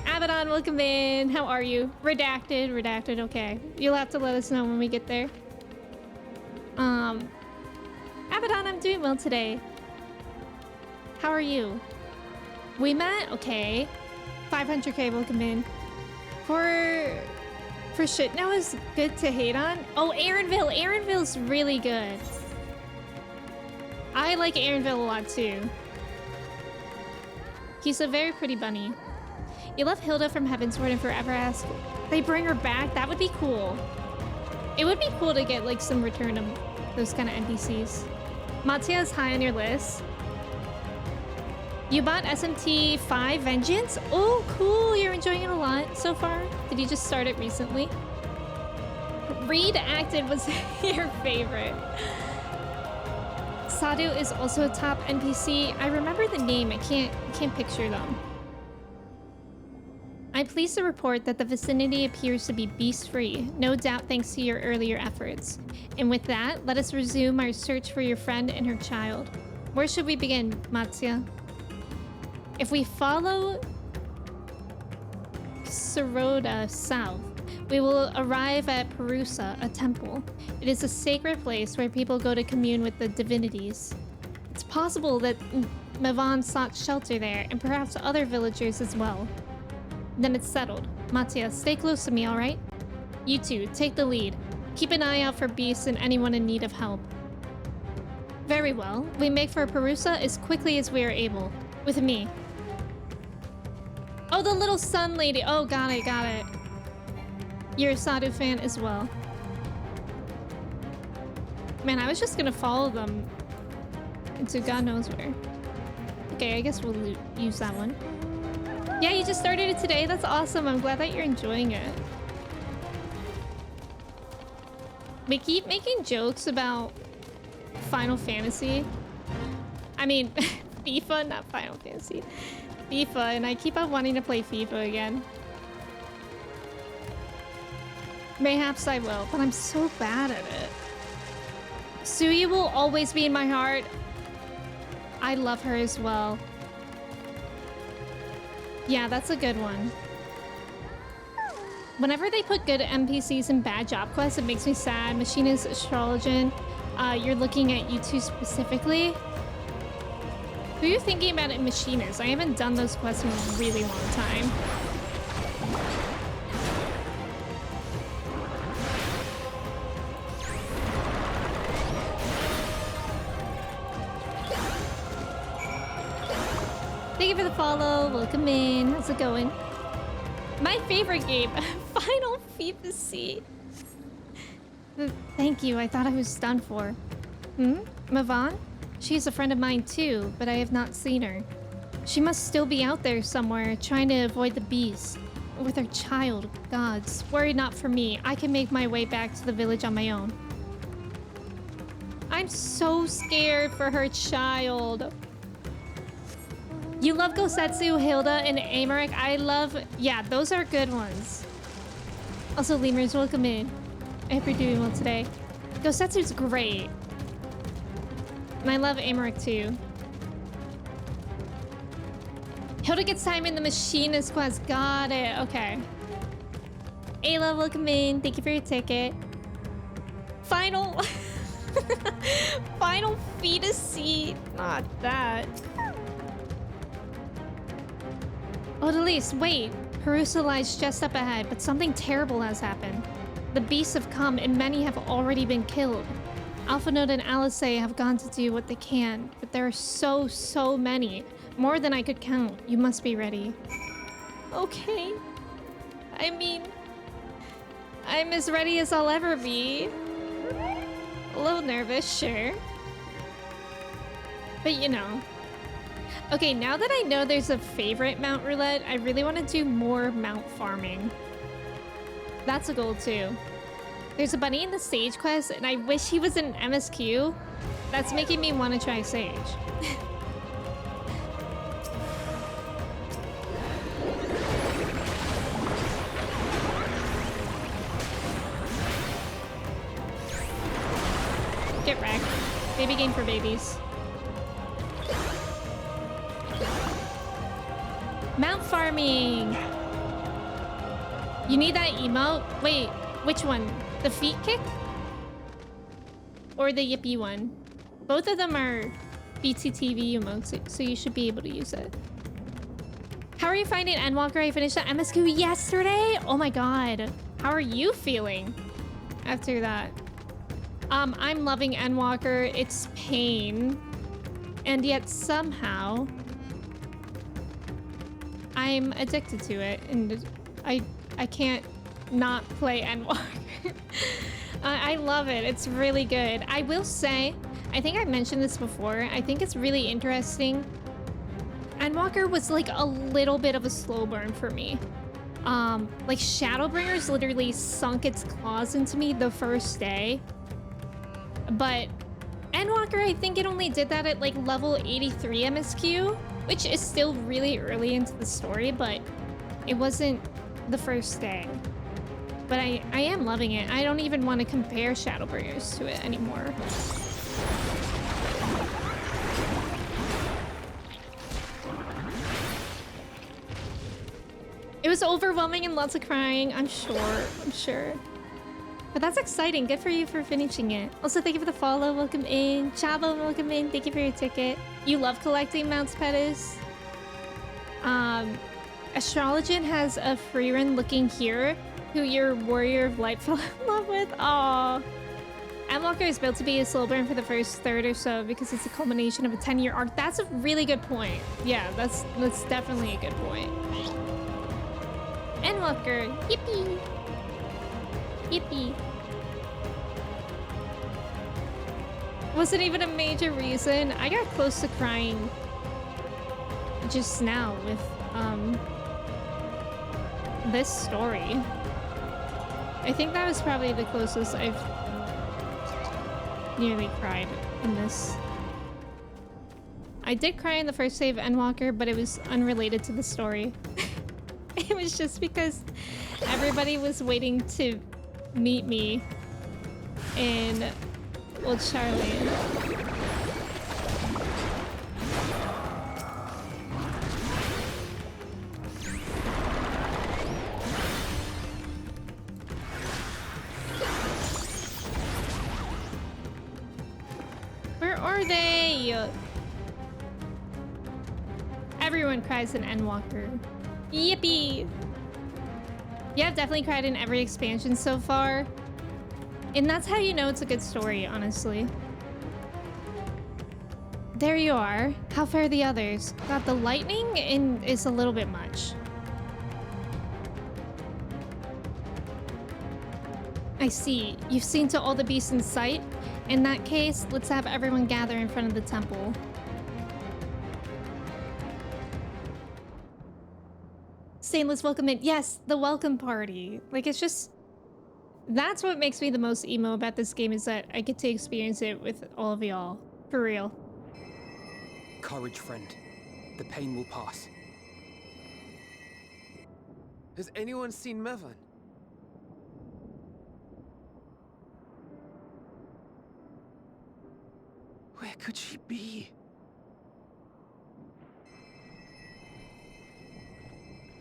Abaddon, welcome in. How are you? Redacted, okay. You'll have to let us know when we get there. Abaddon, I'm doing well today. How are you? We met? Okay. 500k, welcome in. For shit now is good to hate on? Oh, Aaronville. Aaronville's really good. I like Aaronville a lot too. He's a very pretty bunny. You left Hilda from Heavensward and forever ask they bring her back? That would be cool. It would be cool to get like some return of those kind of NPCs. Matsuya is high on your list. You bought SMT 5 Vengeance? Oh, cool. You're enjoying it a lot so far. Did you just start it recently? Reed Acted was your favorite. Sadhu is also a top NPC. I remember the name. I can't picture them. I'm pleased to report that the vicinity appears to be beast-free, no doubt thanks to your earlier efforts. And with that, let us resume our search for your friend and her child. Where should we begin, Matsuya? If we follow Saroda south, we will arrive at Perusa, a temple. It is a sacred place where people go to commune with the divinities. It's possible that Mavan sought shelter there, and perhaps other villagers as well. Then it's settled. Matsuya, stay close to me, alright? You two, take the lead. Keep an eye out for beasts and anyone in need of help. Very well. We make for Perusa as quickly as we are able. With me. Oh, the little sun lady. Oh, got it. You're a Sadhu fan as well. Man, I was just gonna follow them into God knows where. Okay, I guess we'll use that one. Yeah, you just started it today. That's awesome. I'm glad that you're enjoying it. We keep making jokes about Final Fantasy. I mean, FIFA, not Final Fantasy. FIFA, and I keep on wanting to play FIFA again. Mayhaps I will, but I'm so bad at it. Suyu will always be in my heart. I love her as well. Yeah, that's a good one. Whenever they put good NPCs in bad job quests, it makes me sad. Machinist, Astrologian, you're looking at you two specifically. Who are you thinking about in Machinist? I haven't done those quests in a really long time. Thank you for the follow. Welcome in. How's it going? My favorite game, Final Fantasy. Thank you. I thought I was done for. Mavan? She's a friend of mine too, but I have not seen her. She must still be out there somewhere, trying to avoid the beast. With her child, gods. Worry not for me. I can make my way back to the village on my own. I'm so scared for her child. You love Gosetsu, Hilda, and Amaric. I love... Yeah, those are good ones. Also, Lemurs, welcome in. I hope you're doing well today. Gosetsu's great. And I love Amaric too. Hilda gets time in the Machinist quest. Got it. Okay. Ayla, welcome in. Thank you for your ticket. Final... Final Fantasy. Not that. Odalise, wait. Harusa lies just up ahead, but something terrible has happened. The beasts have come, and many have already been killed. Alphanote and Alice have gone to do what they can, but there are so many. More than I could count. You must be ready. Okay. I mean... I'm as ready as I'll ever be. A little nervous, sure. But you know... Okay, now that I know there's a favorite Mount Roulette, I really want to do more Mount farming. That's a goal too. There's a bunny in the Sage quest, and I wish he was in MSQ. That's making me want to try Sage. Get wrecked. Baby game for babies. Mount farming! You need that emote? Wait, which one? The feet kick? Or the yippee one? Both of them are BTTV emotes, so you should be able to use it. How are you finding Endwalker? I finished the MSQ yesterday? Oh my god. How are you feeling after that? I'm loving Endwalker. It's pain. And yet somehow... I'm addicted to it, and I can't not play Endwalker. I love it. It's really good. I will say, I think I mentioned this before. I think it's really interesting. Endwalker was like a little bit of a slow burn for me. Like Shadowbringers literally sunk its claws into me the first day. But Endwalker, I think it only did that at like level 83 MSQ. Which is still really early into the story, but it wasn't the first day. But I am loving it. I don't even want to compare Shadowbringers to it anymore. It was overwhelming and lots of crying, I'm sure. But that's exciting. Good for you for finishing it. Also, thank you for the follow. Welcome in. Chavo, welcome in. Thank you for your ticket. You love collecting mounts, Pettis. Astrologian has a Freeran looking here, who your Warrior of Light fell in love with. Aww. Endwalker is built to be a slow burn for the first third or so because it's a culmination of a 10-year arc. That's a really good point. Yeah, that's definitely a good point. Endwalker, yippee. Yippee. Wasn't even a major reason. I got close to crying just now with this story. I think that was probably the closest I've nearly cried in this. I did cry in the first save of Endwalker, but it was unrelated to the story. It was just because everybody was waiting to meet me in Old Charlie. are they? Everyone cries in Endwalker. Yippee! Yeah, I've definitely cried in every expansion so far. And that's how you know it's a good story, honestly. There you are. How fare the others? God, the lightning is a little bit much. I see. You've seen to all the beasts in sight? In that case, let's have everyone gather in front of the temple. Stainless welcome in. Yes, the welcome party. Like, it's just... That's what makes me the most emo about this game, is that I get to experience it with all of y'all. For real. Courage, friend. The pain will pass. Has anyone seen Mevan? Where could she be?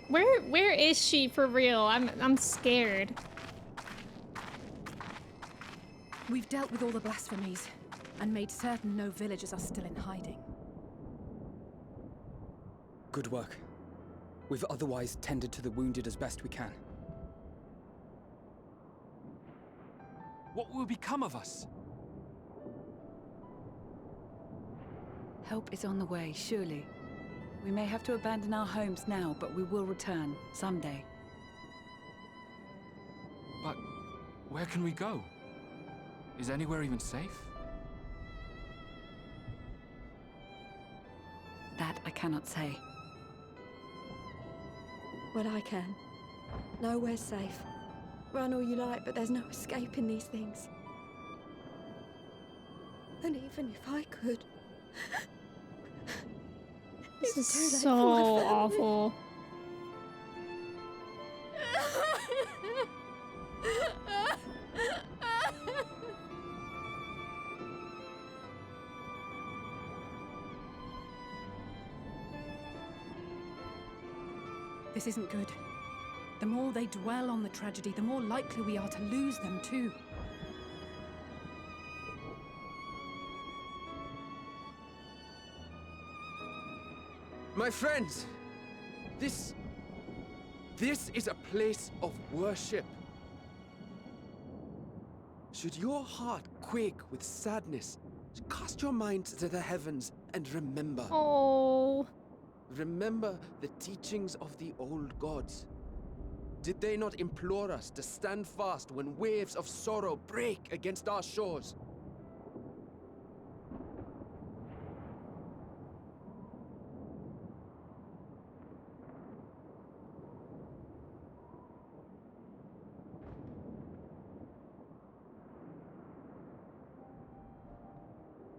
Where is she for real? I'm scared. We've dealt with all the blasphemies and made certain no villagers are still in hiding. Good work. We've otherwise tended to the wounded as best we can. What will become of us? Help is on the way, surely. We may have to abandon our homes now, but we will return someday. But where can we go? Is anywhere even safe? That I cannot say. Well, I can. Nowhere's safe. Run all you like, but there's no escaping these things. And even if I could... This is it's too late so for my family. awful. This isn't good. The more they dwell on the tragedy, the more likely we are to lose them too. My friends, this is a place of worship. Should your heart quake with sadness, cast your mind to the heavens and remember. Oh. Remember the teachings of the old gods. Did they not implore us to stand fast when waves of sorrow break against our shores?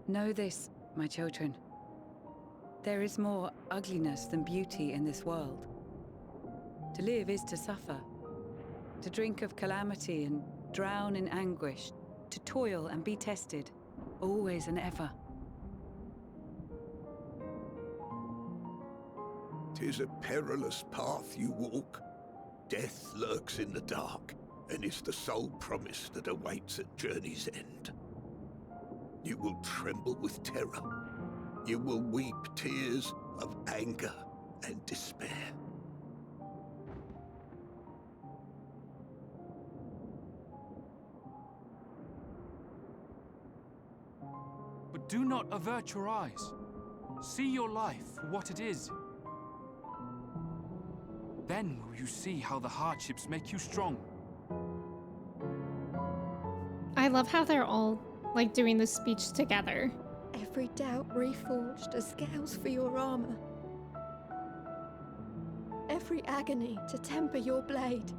Know this, my children. There is more ugliness than beauty in this world. To live is to suffer. To drink of calamity and drown in anguish. To toil and be tested, always and ever. 'Tis a perilous path you walk. Death lurks in the dark, and is the sole promise that awaits at journey's end. You will tremble with terror. You will weep tears of anger and despair. But do not avert your eyes. See your life for what it is. Then will you see how the hardships make you strong. I love how they're all like doing this speech together. Every doubt reforged as scales for your armor. Every agony to temper your blade.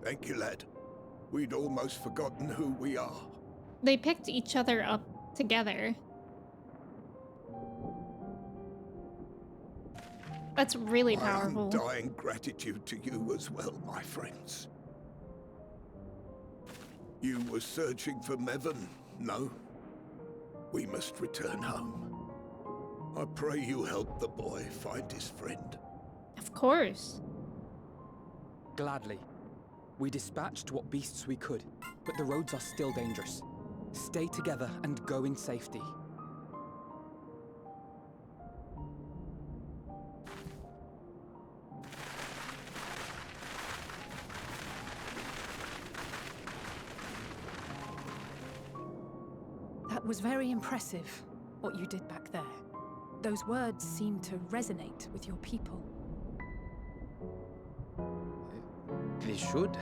Thank you, lad. We'd almost forgotten who we are. They picked each other up together. That's really My powerful. undying gratitude to you as well, my friends. You were searching for Mevin, no? We must return home. I pray you help the boy find his friend. Of course. Gladly. We dispatched what beasts we could, but the roads are still dangerous. Stay together and go in safety. That was very impressive, what you did back there. Those words seem to resonate with your people. They should.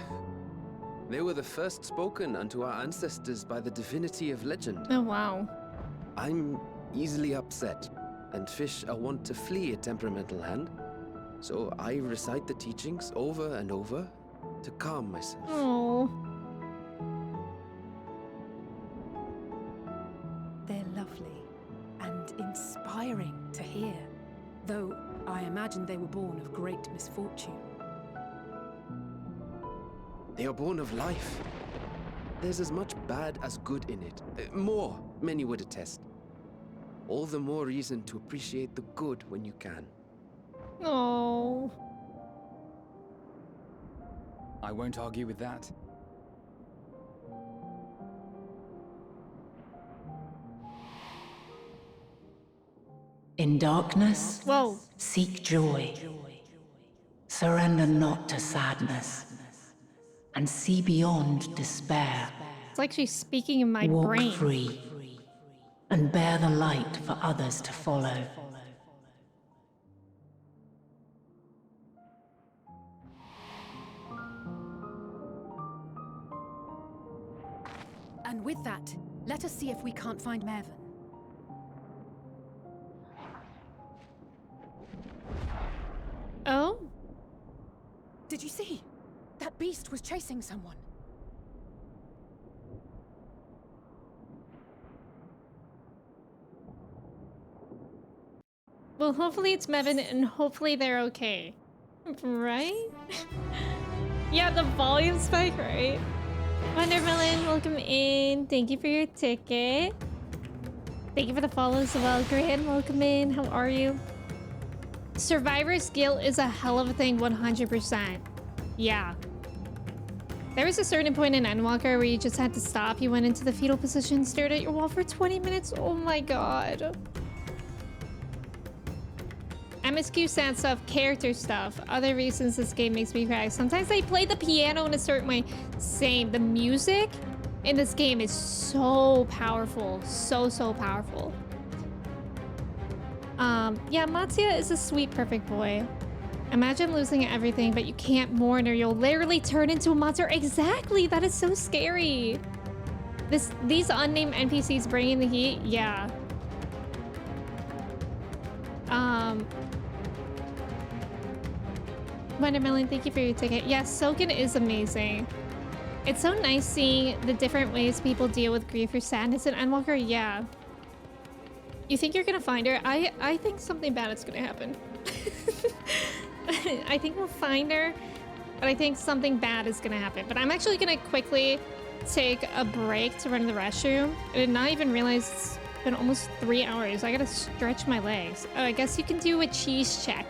They were the first spoken unto our ancestors by the divinity of legend. Oh, wow. I'm easily upset, and fish are wont to flee a temperamental hand. So I recite the teachings over and over to calm myself. Oh. They're lovely and inspiring to hear, though I imagine they were born of great misfortune. They are born of life. There's as much bad as good in it. More, many would attest. All the more reason to appreciate the good when you can. Oh. I won't argue with that. In darkness, Whoa. seek joy. Surrender not to sadness, and see beyond despair. It's like she's speaking in my Walk brain. free, and bear the light for others to follow. And with that, let us see if we can't find Mervyn. Oh? Did you see? That beast was chasing someone. Well, hopefully it's Mevin, and hopefully they're okay. Right? Yeah, the volume spike, right? Wondermelon, welcome in. Thank you for your ticket. Thank you for the follows as well. Grant, welcome in. How are you? Survivor's guilt is a hell of a thing, 100%. Yeah. There was a certain point in Endwalker where you just had to stop. You went into the fetal position, stared at your wall for 20 minutes. Oh my god. MSQ sad stuff, character stuff, other reasons this game makes me cry. Sometimes they play the piano in a certain way. Same. The music in this game is so powerful. So powerful. Yeah, Matsuya is a sweet, perfect boy. Imagine losing everything, but you can't mourn or you'll literally turn into a monster. Exactly! That is so scary. These unnamed NPCs bringing the heat? Yeah. Wondermelon, thank you for your ticket. Yes, Soken is amazing. It's so nice seeing the different ways people deal with grief or sadness in Endwalker. Yeah. You think you're gonna find her? I think something bad is gonna happen. I think we'll find her, but I think something bad is gonna happen. But I'm actually gonna quickly take a break to run to the restroom. I did not even realize it's been almost 3 hours. I gotta stretch my legs. Oh, I guess you can do a cheese check.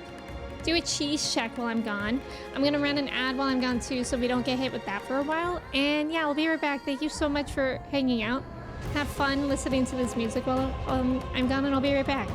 Do a cheese check while I'm gone. I'm gonna run an ad while I'm gone too, so we don't get hit with that for a while. And yeah, I'll be right back. Thank you so much for hanging out. Have fun listening to this music while I'm gone, and I'll be right back.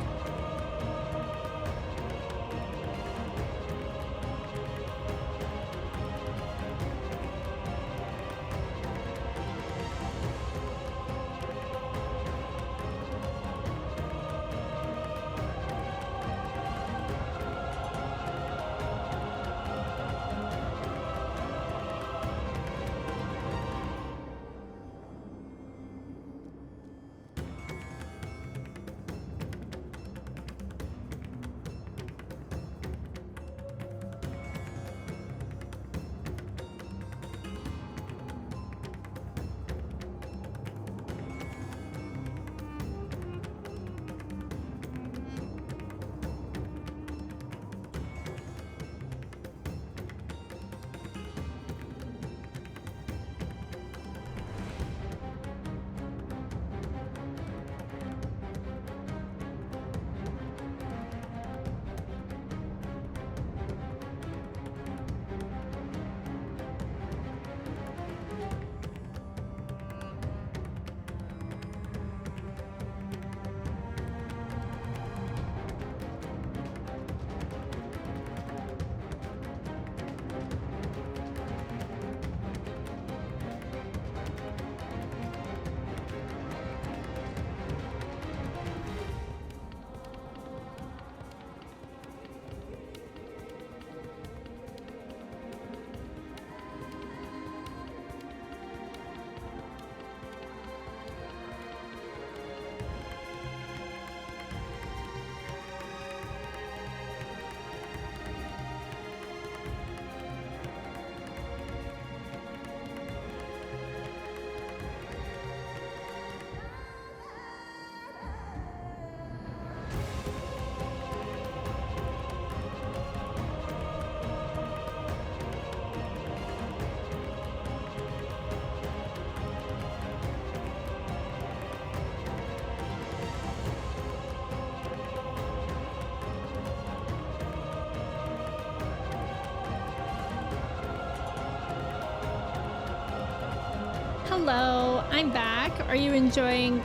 I'm back. Are you enjoying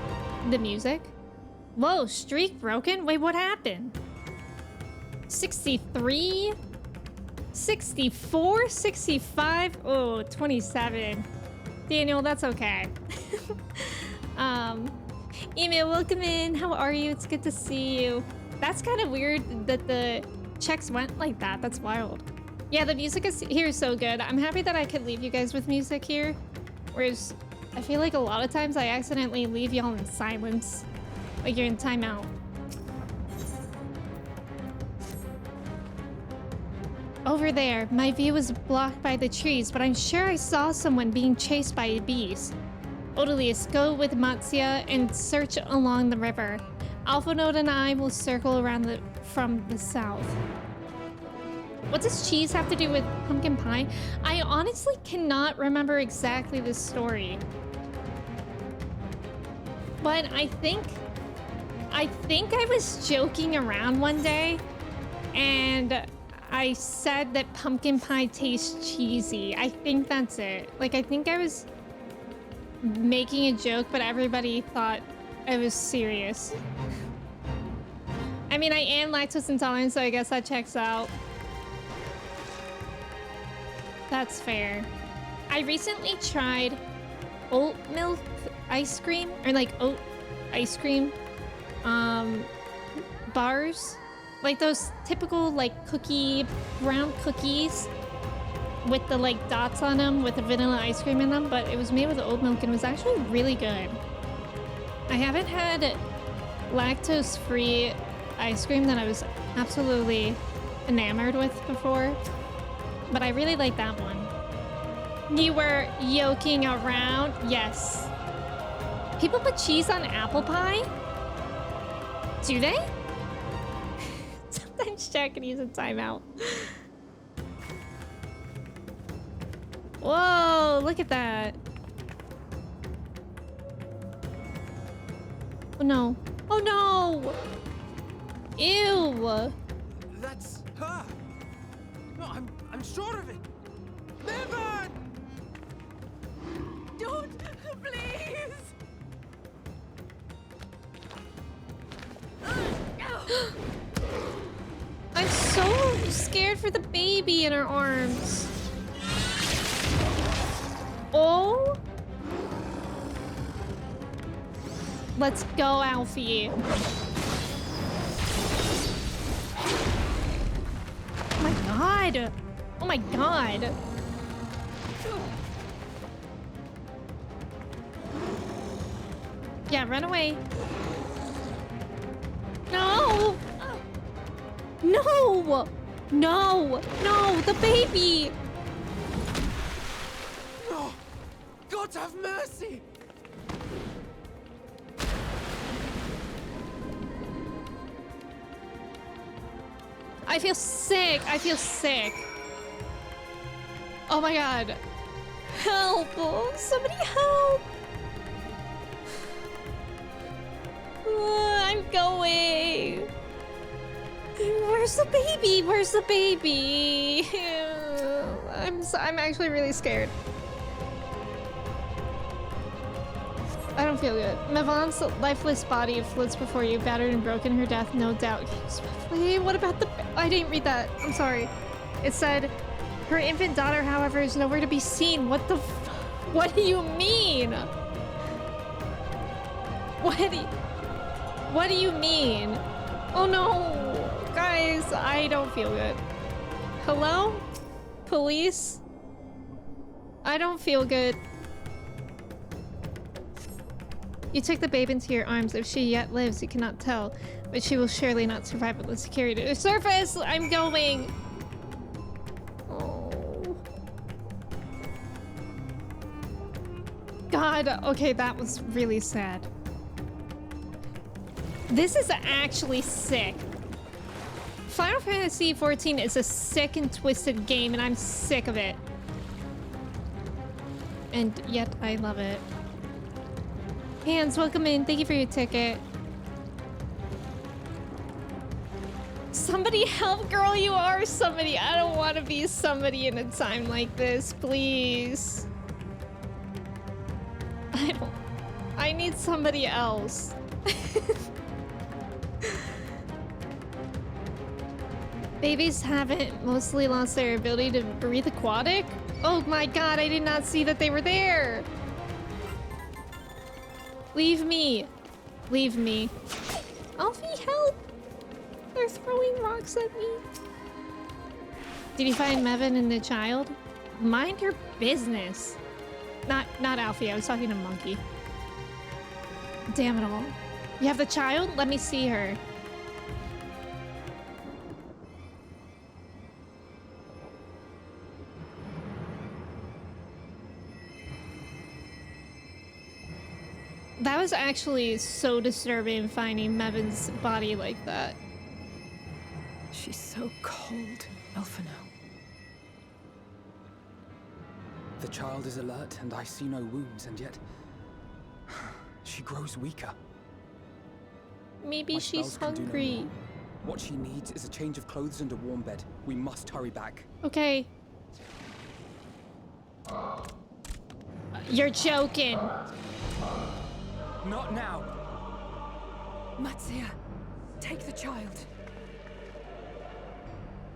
the music? Whoa, streak broken? Wait, what happened? 63? 64? 65? Oh, 27. Daniel, that's okay. Email, welcome in. How are you? It's good to see you. That's kind of weird that the checks went like that. That's wild. Yeah, the music here is so good. I'm happy that I could leave you guys with music here. Whereas I feel like a lot of times I accidentally leave y'all in silence. Like you're in timeout. Over there, my view was blocked by the trees, but I'm sure I saw someone being chased by a beast. Odalius, go with Matsia and search along the river. Alpha Node and I will circle around from the south. What does cheese have to do with pumpkin pie? I honestly cannot remember exactly this story. But I think I was joking around one day and I said that pumpkin pie tastes cheesy. I think that's it. Like, I think I was making a joke, but everybody thought I was serious. I mean, I am lactose intolerant, so I guess that checks out. That's fair. I recently tried oat milk ice cream, or like oat ice cream bars. Like those typical like cookie, brown cookies with the like dots on them with the vanilla ice cream in them, but it was made with oat milk and it was actually really good. I haven't had lactose-free ice cream that I was absolutely enamored with before, but I really like that one. You were yoking around? Yes. People put cheese on apple pie? Do they? Sometimes Jack can use a timeout. Whoa, look at that. Oh no. Oh no! Ew! That's her! No, I'm sure of it! Never! Don't, please! I'm so scared for the baby in her arms. Oh. Let's go, Alfie. Oh my god. Oh my god. Yeah, run away. No! No! No! No! The baby! No! God have mercy! I feel sick. I feel sick. Oh my god. Help! Somebody help! I'm going. Where's the baby? Where's the baby? I'm actually really scared. I don't feel good. Mavon's lifeless body floats before you, battered and broken. Her death, no doubt. Swiftly. What about the... I didn't read that. I'm sorry. It said, her infant daughter, however, is nowhere to be seen. What the... What do you mean? What do you mean? Oh no! Guys, I don't feel good. Hello? Police? I don't feel good. You took the babe into your arms. If she yet lives, you cannot tell. But she will surely not survive unless you carry her to the surface! I'm going! Oh. God, okay, that was really sad. This is actually sick. Final Fantasy XIV is a sick and twisted game, and I'm sick of it. And yet, I love it. Hands, welcome in. Thank you for your ticket. Somebody help, girl. You are somebody. I don't want to be somebody in a time like this, please. I don't... need somebody else. Babies haven't mostly lost their ability to breathe aquatic? Oh my god, I did not see that they were there. Leave me. Leave me. Alfie, help! They're throwing rocks at me. Did you find Mevin and the child? Mind your business. Not Alfie, I was talking to Monkey. Damn it all. You have the child? Let me see her. That was actually so disturbing finding Mevin's body like that. She's so cold, Elfino. The child is alert, and I see no wounds, and yet she grows weaker. Maybe My she's spells can do no hungry. more. What she needs is a change of clothes and a warm bed. We must hurry back. Okay. You're joking. Not now. Matsuya, take the child.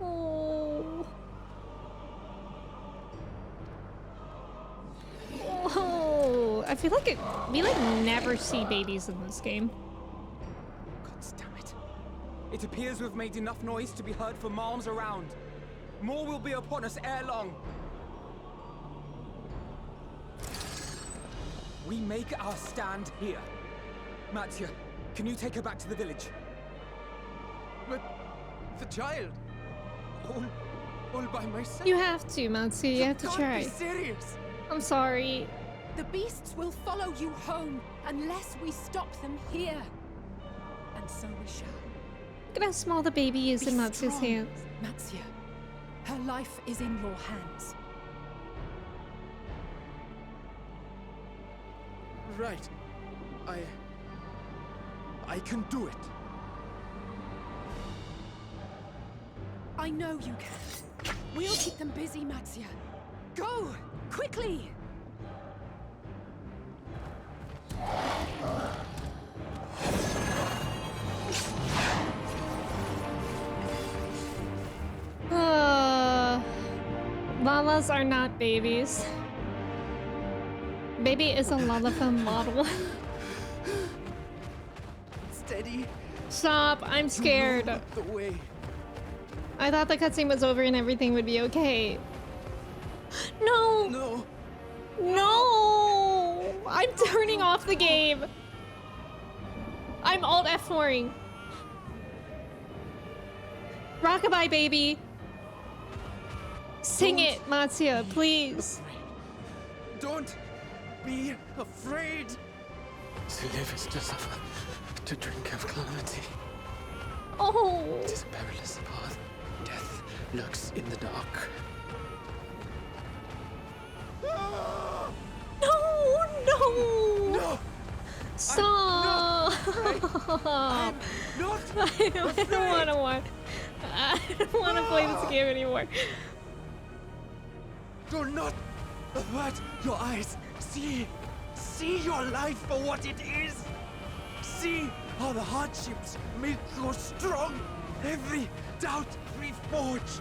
Oh. Oh. I feel like we never see babies in this game. God damn it. It appears we've made enough noise to be heard for miles around. More will be upon us ere long. We make our stand here. Matsuya, can you take her back to the village? But the child, all by myself. You have to, Matsu. You have to can't try. be serious. I'm sorry. The beasts will follow you home unless we stop them here. And so we shall. Look at how small the baby is in Matsu's strong, hands. Matsuya, her life is in your hands. Right. I can do it. I know you can. We'll keep them busy, Matsuya. Go! Quickly! Lalas are not babies. Baby is a Lalafilm model. Steady. Stop, I'm scared. The way. I thought the cutscene was over and everything would be okay. No! No! No! I'm turning off the game. I'm Alt F4ing. Rockabye, baby. Sing it, Matsuya, please. Don't be afraid. To live is to suffer, to drink of calamity. Oh. It is a perilous path. Death lurks in the dark. No, no. No. Stop. I'm not I don't want to watch. I don't want to play this game anymore. Do not avert your eyes. See your life for what it is. See how the hardships make you strong. Every doubt reforged.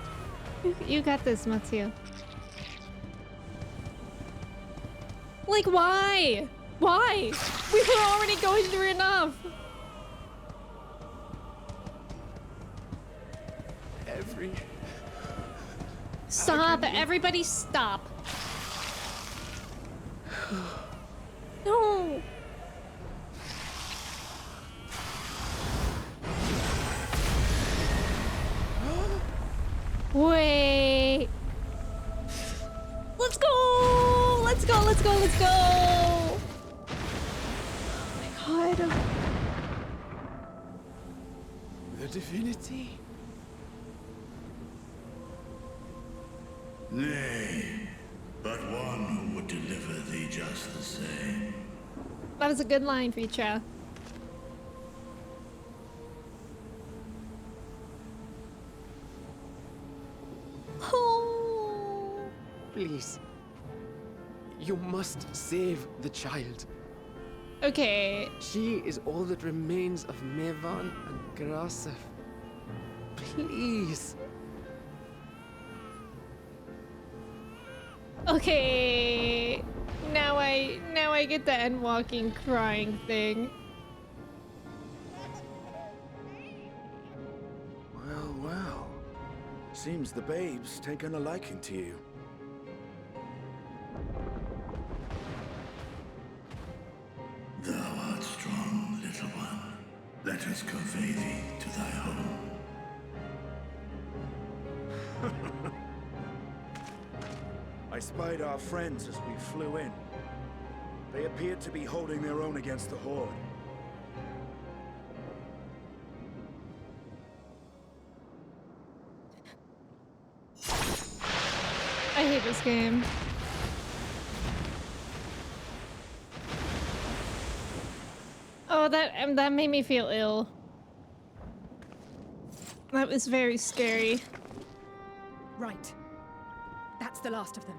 You got this, Matsuya. Like, why? Why? We were already going through enough. Stop! Everybody stop! No! Wait! Let's go! Let's go! Let's go! Let's go! Oh my god! The divinity? Nay, but one who would deliver thee just the same. That was a good line, Reacha. Oh. Please. You must save the child. Okay. She is all that remains of Mevan and Grasef. Please. Okay. Now I get the Endwalking crying thing. Well, well. Seems the babe's taken a liking to you. Thou art strong, little one. Let us convey thee to thy home. I spied our friends as we flew in. They appeared to be holding their own against the Horde. I hate this game. Oh, that made me feel ill. That was very scary. Right. That's the last of them.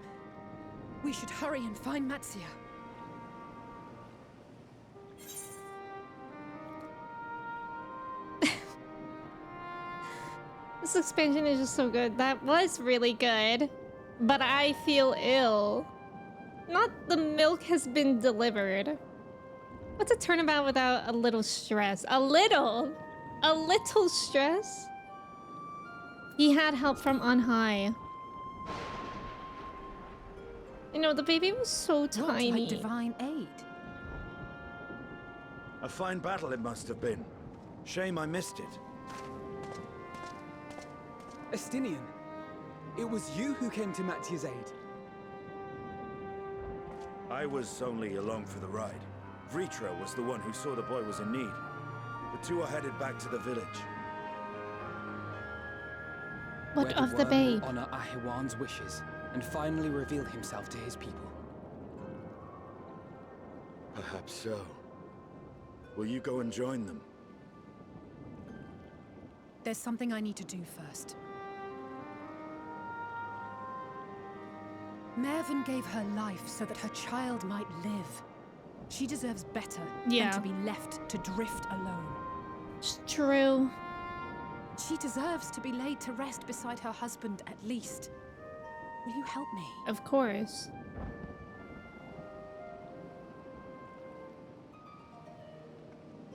We should hurry and find Matsia. This expansion is just so good. That was really good. But I feel ill. Not the milk has been delivered. What's a turnabout without a little stress? A little stress? He had help from on high. You know, the baby was so tiny. What, like divine aid? A fine battle it must have been. Shame I missed it. Estinian, it was you who came to Matia's aid. I was only along for the ride. Vritra was the one who saw the boy was in need. The two are headed back to the village. What Where of the worm babe? will honor Ahiwan's wishes and finally reveal himself to his people. Perhaps so. Will you go and join them? There's something I need to do first. Mervyn gave her life so that her child might live. She deserves better than to be left to drift alone. It's true. She deserves to be laid to rest beside her husband at least. Will you help me? Of course.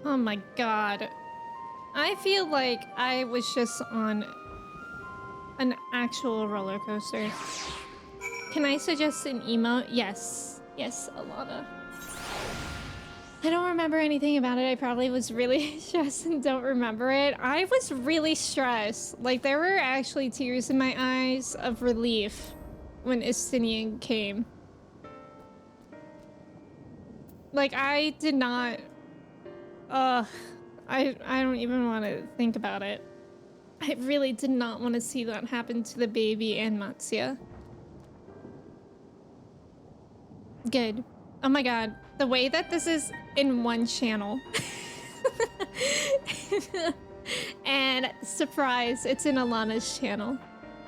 Oh my god. I feel like I was just on an actual roller coaster. Can I suggest an emote? Yes. Yes, Alana. I don't remember anything about it. I probably was really stressed and don't remember it. I was really stressed. Like, there were actually tears in my eyes of relief when Estinian came. Like, I did not... I don't even want to think about it. I really did not want to see that happen to the baby and Matsia. Good. Oh my god. The way that this is in one channel. And surprise, it's in Alana's channel.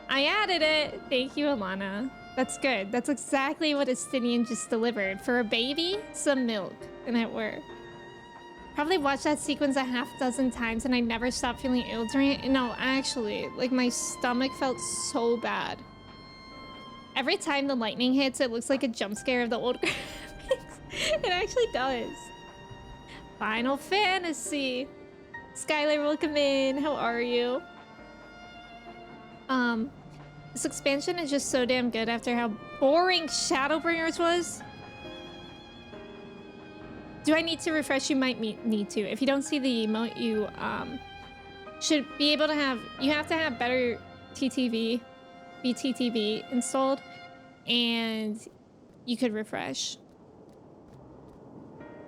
I added it. Thank you, Alana. That's good. That's exactly what Estinian just delivered. For a baby, some milk. And it worked. Probably watched that sequence a half dozen times and I never stopped feeling ill during it. No, actually, like my stomach felt so bad. Every time the lightning hits, it looks like a jump scare of the old graphics. It actually does. Final Fantasy. Skylar, welcome in. How are you? This expansion is just so damn good after how boring Shadowbringers was. Do I need to refresh? You might need to. If you don't see the emote, you should be able to have... You have to have better BTTV installed, and you could refresh.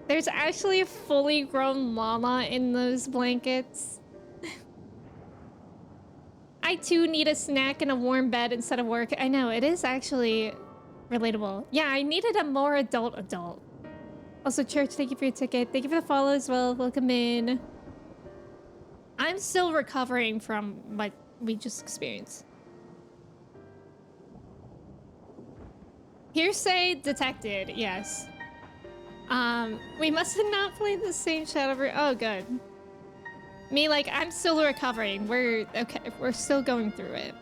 There's actually a fully grown llama in those blankets. I too need a snack and a warm bed instead of work. I know, it is actually relatable. Yeah, I needed a more adult. Also, Church, thank you for your ticket. Thank you for the follow as well. Welcome in. I'm still recovering from what we just experienced. Hearsay detected, yes. We must have not played the same Shadowbringers. Oh, good. Me, like, I'm still recovering. We're okay. We're still going through it.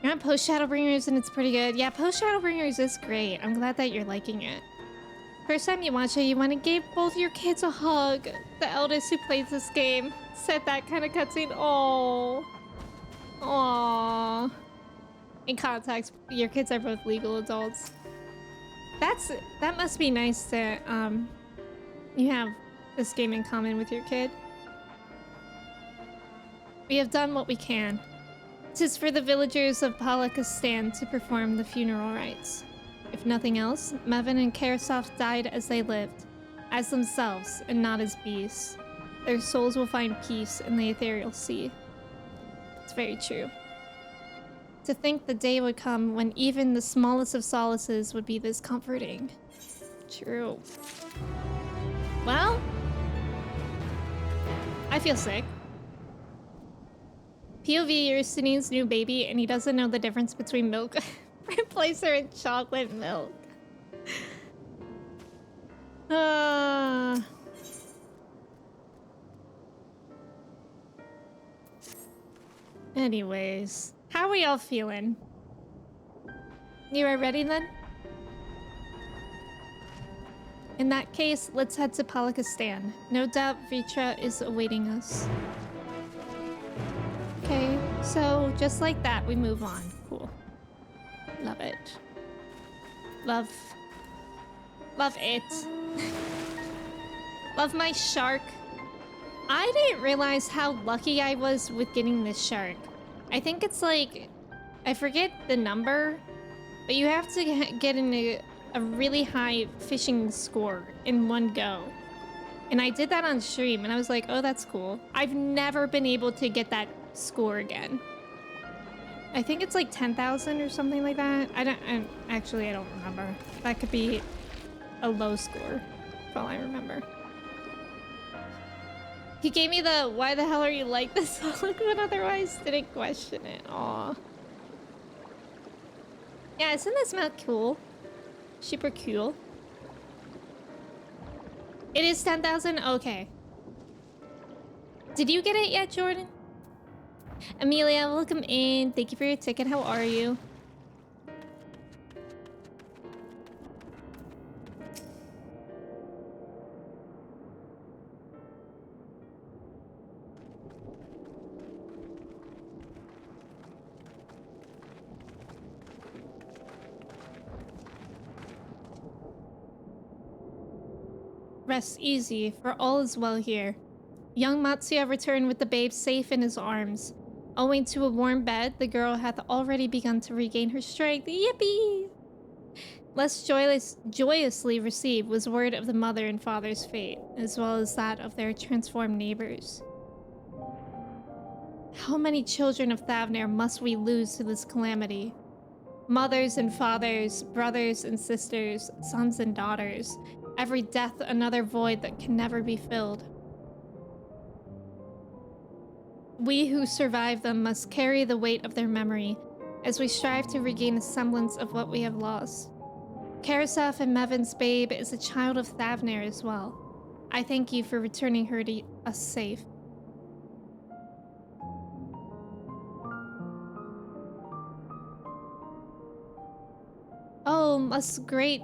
You're on post Shadowbringers and it's pretty good. Yeah, post Shadowbringers is great. I'm glad that you're liking it. First time you watch it, you want to give both your kids a hug. The eldest who plays this game said that kind of cutscene. Oh. Aww. In context, your kids are both legal adults. That must be nice that you have this game in common with your kid. We have done what we can. 'Tis for the villagers of Palakistan to perform the funeral rites. If nothing else, Mevin and Karasov died as they lived, as themselves and not as beasts. Their souls will find peace in the ethereal sea. It's very true. To think the day would come when even the smallest of solaces would be this comforting. True. Well, I feel sick. POV, you're Sunine's new baby and he doesn't know the difference between milk. Replace her in chocolate milk. Anyways, how are y'all feeling? You are ready then? In that case, let's head to Palakistan. No doubt Vitra is awaiting us. Okay, so just like that, we move on. Cool. Love it. Love it. Love my shark. I didn't realize how lucky I was with getting this shark. I think it's like, I forget the number, but you have to get in a really high fishing score in one go. And I did that on stream and I was like, oh, that's cool. I've never been able to get that score again. I think it's like 10,000 or something like that. I don't remember. That could be a low score, that's all I remember. He gave me the, why the hell are you like this look, but otherwise didn't question it. Aw. Yeah, isn't this map cool? Super cool. It is 10,000? Okay. Did you get it yet, Jordan? Amelia, welcome in. Thank you for your ticket. How are you? Rest easy, for all is well here. Young Matsuya returned with the babe safe in his arms. Owing to a warm bed, the girl hath already begun to regain her strength. Yippee! Less joyously received was word of the mother and father's fate, as well as that of their transformed neighbors. How many children of Thavner must we lose to this calamity? Mothers and fathers, brothers and sisters, sons and daughters. Every death another void that can never be filled. We who survive them must carry the weight of their memory as we strive to regain a semblance of what we have lost. Karasov and Mevin's babe is a child of Thavner as well. I thank you for returning her to us safe. Oh, most great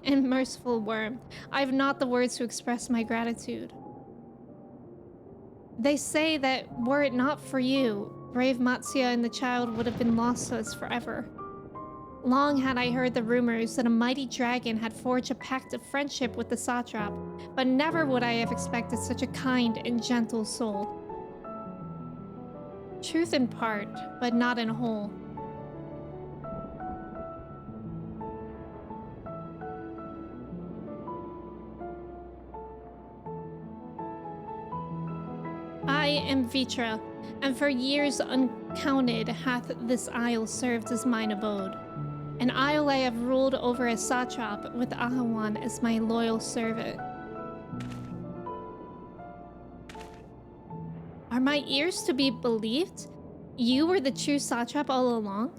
and merciful worm, I have not the words to express my gratitude. They say that were it not for you, brave Matsuya and the child would have been lost to us forever. Long had I heard the rumors that a mighty dragon had forged a pact of friendship with the satrap, but never would I have expected such a kind and gentle soul. Truth in part, but not in whole. I am Vitra, and for years uncounted hath this isle served as mine abode. An isle I have ruled over as satrap, with Ahawan as my loyal servant. Are my ears to be believed? You were the true satrap all along?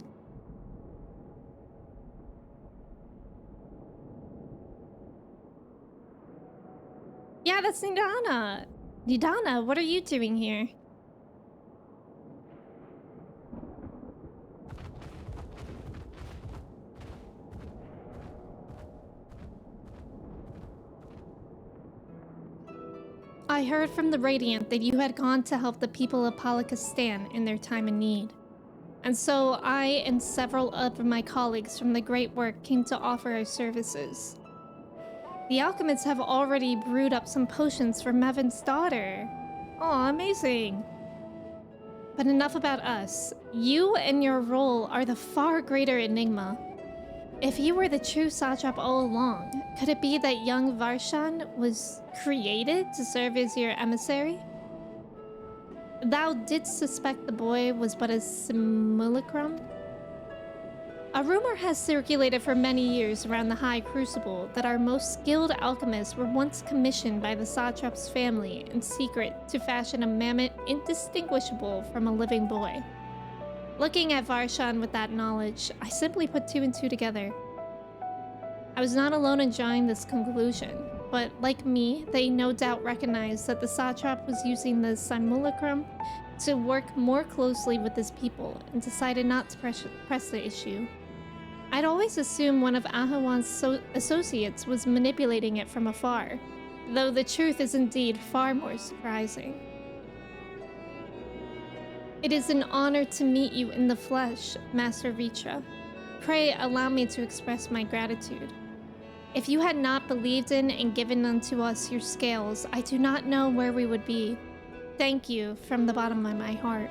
Yeah, that's Nidana. Nidana, what are you doing here? I heard from the Radiant that you had gone to help the people of Palakistan in their time of need. And so I and several of my colleagues from the Great Work came to offer our services. The alchemists have already brewed up some potions for Mevin's daughter. Aw, amazing. But enough about us. You and your role are the far greater enigma. If you were the true Satrap all along, could it be that young Varshan was created to serve as your emissary? Thou didst suspect the boy was but a simulacrum? A rumor has circulated for many years around the High Crucible that our most skilled alchemists were once commissioned by the Satrap's family in secret to fashion a mammoth indistinguishable from a living boy. Looking at Varshan with that knowledge, I simply put two and two together. I was not alone in drawing this conclusion, but like me, they no doubt recognized that the Satrap was using the simulacrum to work more closely with his people and decided not to press the issue. I'd always assumed one of Ahawan's associates was manipulating it from afar, though the truth is indeed far more surprising. It is an honor to meet you in the flesh, Master Vitra. Pray allow me to express my gratitude. If you had not believed in and given unto us your scales, I do not know where we would be. Thank you from the bottom of my heart.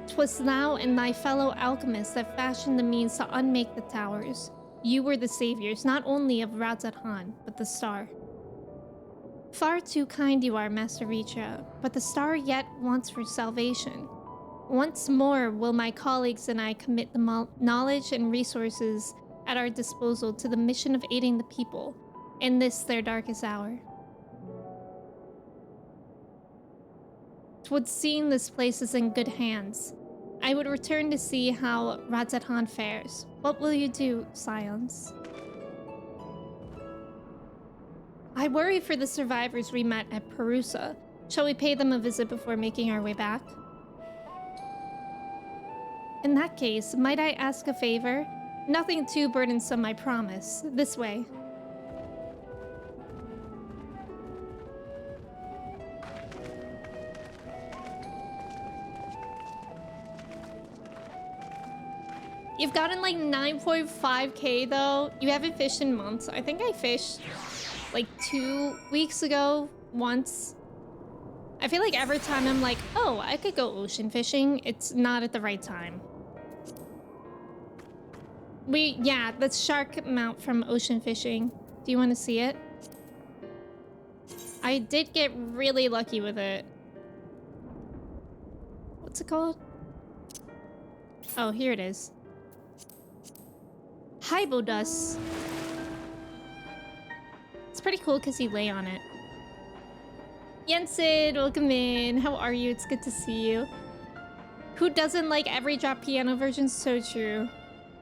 'Twas thou and thy fellow alchemists that fashioned the means to unmake the towers. You were the saviors not only of Radzat-Han, but the star. Far too kind you are, Master Vitra, but the star yet wants for salvation. Once more will my colleagues and I commit the knowledge and resources at our disposal to the mission of aiding the people in this their darkest hour. 'Twould seem this place is in good hands. I would return to see how Radzat-Han fares. What will you do, Scions? I worry for the survivors we met at Perusa. Shall we pay them a visit before making our way back? In that case, might I ask a favor? Nothing too burdensome, I promise. This way. You've gotten like 9.5k though. You haven't fished in months. I think I fished like 2 weeks ago once. I feel like every time I'm like, oh, I could go ocean fishing, it's not at the right time. Yeah, the shark mount from ocean fishing. Do you want to see it? I did get really lucky with it. What's it called? Oh, here it is. Hybodus. It's pretty cool because you lay on it. Yensid, welcome in. How are you? It's good to see you. Who doesn't like every drop piano version? So true.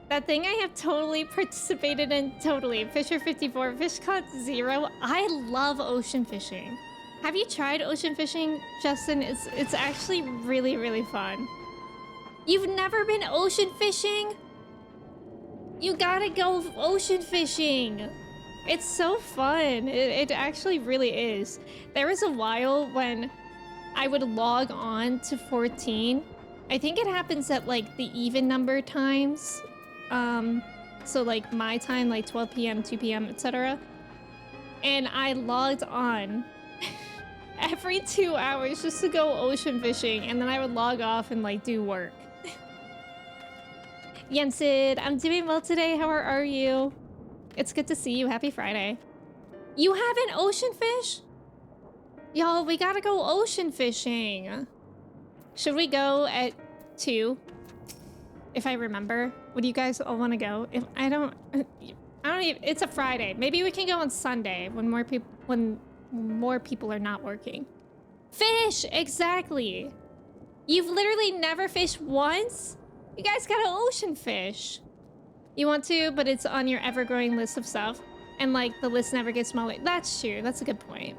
That thing I have totally participated in. Totally. Fisher 54, Fish Caught 0. I love ocean fishing. Have you tried ocean fishing, Justin? It's actually really, really fun. You've never been ocean fishing? You gotta go ocean fishing. It's so fun. It actually really is. There was a while when I would log on to 14. I think it happens at like the even number times. So like my time, like 12 p.m., 2 p.m., etc. And I logged on every 2 hours just to go ocean fishing, and then I would log off and like do work. Yensid, I'm doing well today. How are you? It's good to see you. Happy Friday. You haven't ocean fish? Y'all, we gotta go ocean fishing. Should we go at 2? If I remember. Would you guys all want to go? If I don't even, it's a Friday. Maybe we can go on Sunday when more people are not working. Fish, exactly. You've literally never fished once? You guys gotta ocean fish. You want to, but it's on your ever-growing list of stuff. And like the list never gets smaller. That's true. That's a good point.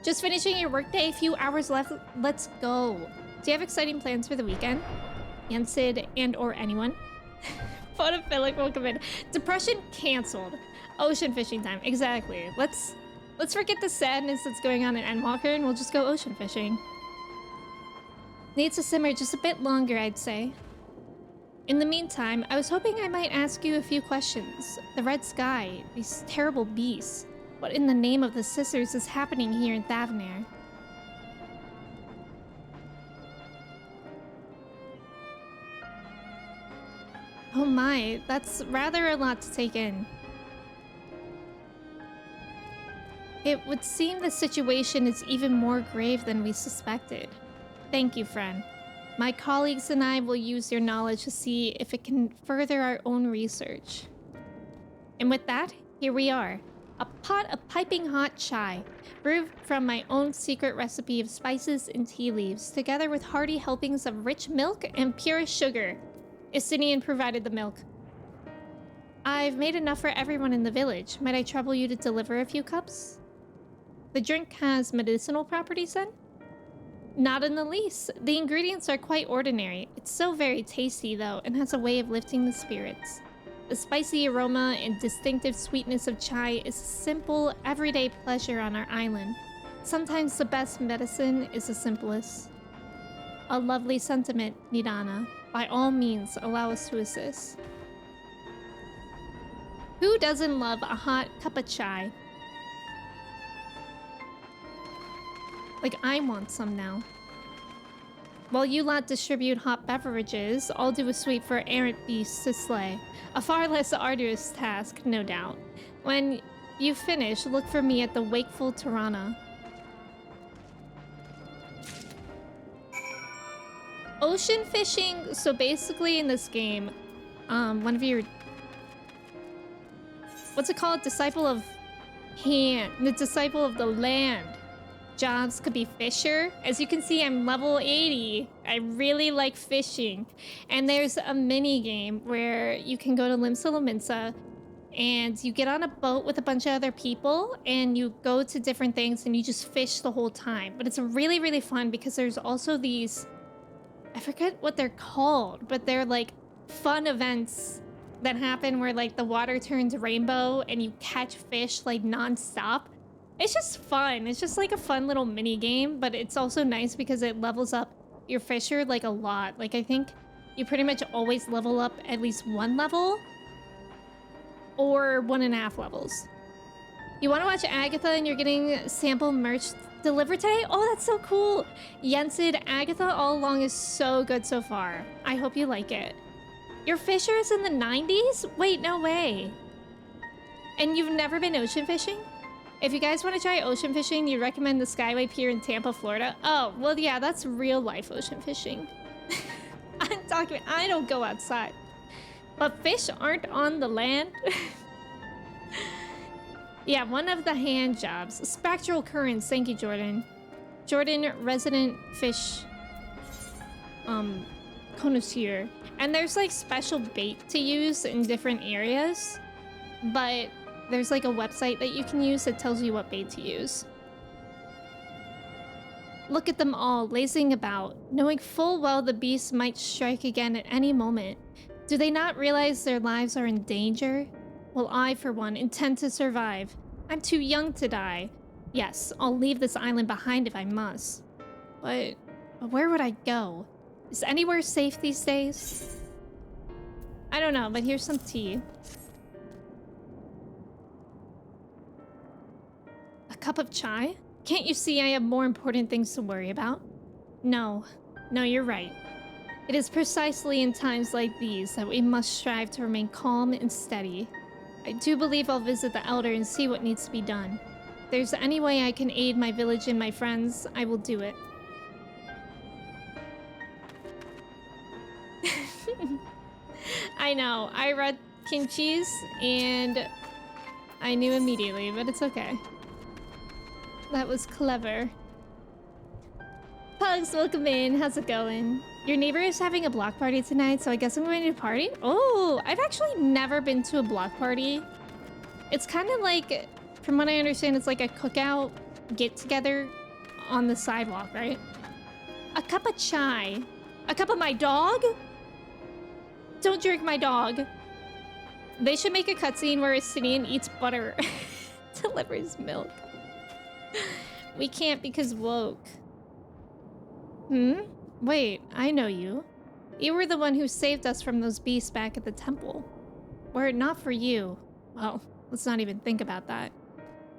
Just finishing your workday, a few hours left. Let's go. Do you have exciting plans for the weekend? And Sid and or anyone? Photophilic, welcome in. Depression canceled. Ocean fishing time. Exactly. Let's forget the sadness that's going on in Endwalker and we'll just go ocean fishing. Needs to simmer just a bit longer, I'd say. In the meantime, I was hoping I might ask you a few questions. The red sky, these terrible beasts. What in the name of the sisters is happening here in Thavnair? Oh my, that's rather a lot to take in. It would seem the situation is even more grave than we suspected. Thank you, friend. My colleagues and I will use your knowledge to see if it can further our own research. And with that, here we are. A pot of piping hot chai, brewed from my own secret recipe of spices and tea leaves, together with hearty helpings of rich milk and pure sugar. Istinian provided the milk. I've made enough for everyone in the village. Might I trouble you to deliver a few cups? The drink has medicinal properties then? Not in the least. The ingredients are quite ordinary. It's so very tasty though, and has a way of lifting the spirits. The spicy aroma and distinctive sweetness of chai is a simple, everyday pleasure on our island. Sometimes the best medicine is the simplest. A lovely sentiment, Nidana. By all means, allow us to assist. Who doesn't love a hot cup of chai? Like, I want some now. While you lot distribute hot beverages, I'll do a sweep for errant beasts to slay. A far less arduous task, no doubt. When you finish, look for me at the wakeful Tirana. Ocean fishing, so basically in this game, one of your... What's it called? Disciple of Hand. The Disciple of the Land. Jobs could be fisher. As you can see, I'm level 80. I really like fishing. And there's a mini game where you can go to Limsa Lominsa and you get on a boat with a bunch of other people and you go to different things and you just fish the whole time. But it's really, really fun because there's also these, I forget what they're called, but they're like fun events that happen where like the water turns rainbow and you catch fish like non-stop. It's just fun. It's just like a fun little mini game, but it's also nice because it levels up your fisher like a lot. Like I think you pretty much always level up at least 1 level or 1.5 levels. You want to watch Agatha and you're getting sample merch delivered today? Oh, that's so cool. Yensid, Agatha all along is so good so far. I hope you like it. Your fisher is in the 90s? Wait, no way. And you've never been ocean fishing? If you guys want to try ocean fishing, you recommend the Skyway Pier in Tampa, Florida. Oh, well, yeah, that's real life ocean fishing. I'm talking, I don't go outside. But fish aren't on the land. Yeah, one of the hand jobs. Spectral currents, thank you, Jordan. Jordan, resident fish connoisseur. And there's like special bait to use in different areas, but there's like a website that you can use that tells you what bait to use. Look at them all, lazing about, knowing full well the beast might strike again at any moment. Do they not realize their lives are in danger? Well, I, for one, intend to survive. I'm too young to die. Yes, I'll leave this island behind if I must. But where would I go? Is anywhere safe these days? I don't know, but here's some tea. A cup of chai? Can't you see I have more important things to worry about? No, you're right. It is precisely in times like these that we must strive to remain calm and steady. I do believe I'll visit the Elder and see what needs to be done. If there's any way I can aid my village and my friends, I will do it. I know, I read Kimchi's and I knew immediately, but it's okay. That was clever. Pugs, welcome in. How's it going? Your neighbor is having a block party tonight, so I guess I'm going to party? Oh, I've actually never been to a block party. It's kind of like, from what I understand, it's like a cookout get-together on the sidewalk, right? A cup of chai. A cup of my dog? Don't drink my dog. They should make a cutscene where a Sidian eats butter. Delivers milk. We can't because woke. Wait, I know you. You were the one who saved us from those beasts back at the temple. Were it not for you, well, let's not even think about that.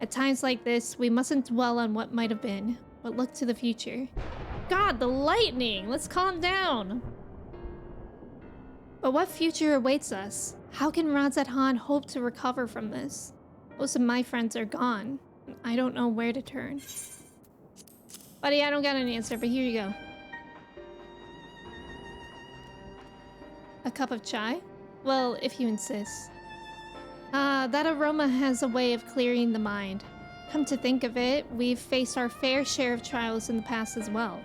At times like this, we mustn't dwell on what might have been, but look to the future. God, the lightning! Let's calm down! But what future awaits us? How can Razat Han hope to recover from this? Most of my friends are gone. I don't know where to turn. Buddy, I don't got an answer, but here you go. A cup of chai? Well, if you insist. That aroma has a way of clearing the mind. Come to think of it, we've faced our fair share of trials in the past as well.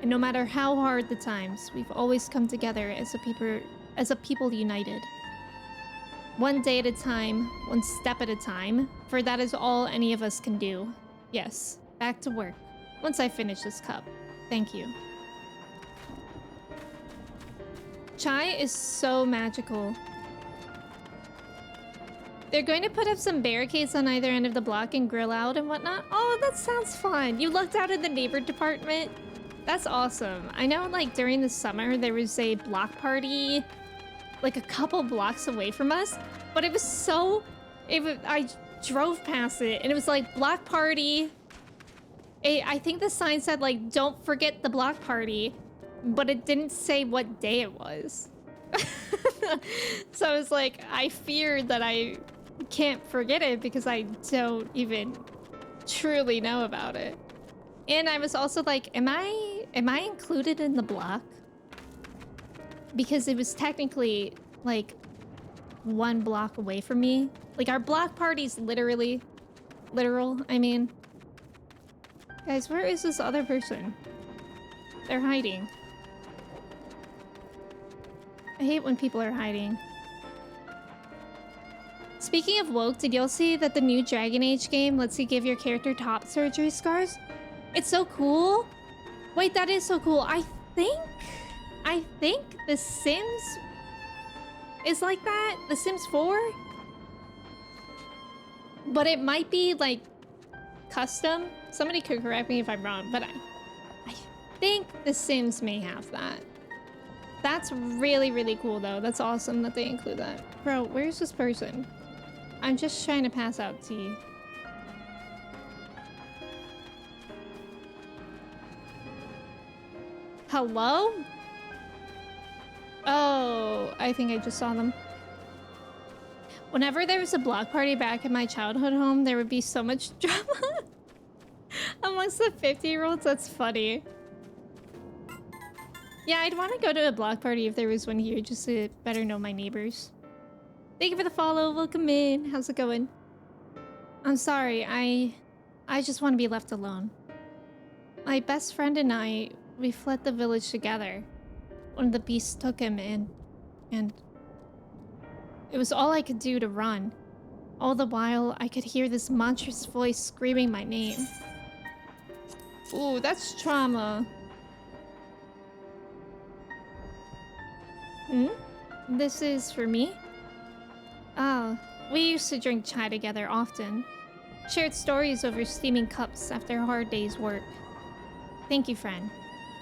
And no matter how hard the times, we've always come together as a people united. One day at a time, one step at a time, for that is all any of us can do. Yes, back to work. Once I finish this cup. Thank you. Chai is so magical. They're going to put up some barricades on either end of the block and grill out and whatnot. Oh, that sounds fun. You lucked out in the neighbor department. That's awesome. I know, like, during the summer, there was a block party, like, a couple blocks away from us. But it was so... I drove past it, and it was, like, block party. I think the sign said, like, don't forget the block party. But it didn't say what day it was. So I was like, I feared that I can't forget it because I don't even truly know about it. And I was also like, am I included in the block? Because it was technically like 1 block away from me. Like our block party's literal, I mean. Guys, where is this other person? They're hiding. I hate when people are hiding. Speaking of woke, did y'all see that the new Dragon Age game lets you give your character top surgery scars? It's so cool. Wait, that is so cool. I think The Sims is like that. The Sims 4? But it might be like custom. Somebody could correct me if I'm wrong, but I think The Sims may have that. That's really, really cool though. That's awesome that they include that. Bro, where's this person? I'm just trying to pass out tea. Hello? Oh, I think I just saw them. Whenever there was a block party back in my childhood home, there would be so much drama amongst the 50-year-olds. That's funny. Yeah, I'd want to go to a block party if there was one here, just to better know my neighbors. Thank you for the follow. Welcome in. How's it going? I'm sorry. I just want to be left alone. My best friend and I, we fled the village together. One of the beasts took him in, and it was all I could do to run. All the while, I could hear this monstrous voice screaming my name. Ooh, that's trauma. This is for me? Oh, we used to drink chai together often. Shared stories over steaming cups after a hard day's work. Thank you, friend.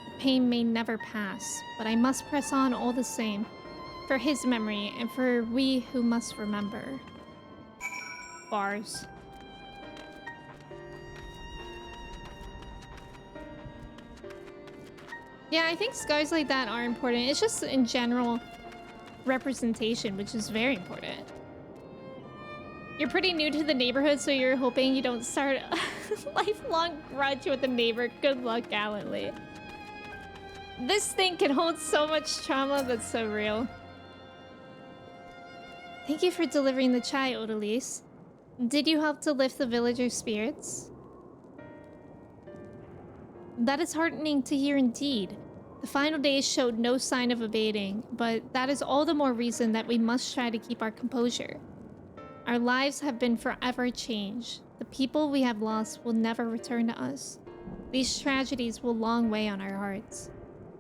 The pain may never pass, but I must press on all the same. For his memory, and for we who must remember. Bars. Yeah, I think scars like that are important. It's just in general representation, which is very important. You're pretty new to the neighborhood, so you're hoping you don't start a lifelong grudge with a neighbor. Good luck, gallantly. This thing can hold so much trauma. That's so real. Thank you for delivering the chai, Odalise. Did you help to lift the villagers' spirits? That is heartening to hear indeed. The final days showed no sign of abating, but that is all the more reason that we must try to keep our composure. Our lives have been forever changed. The people we have lost will never return to us. These tragedies will long weigh on our hearts.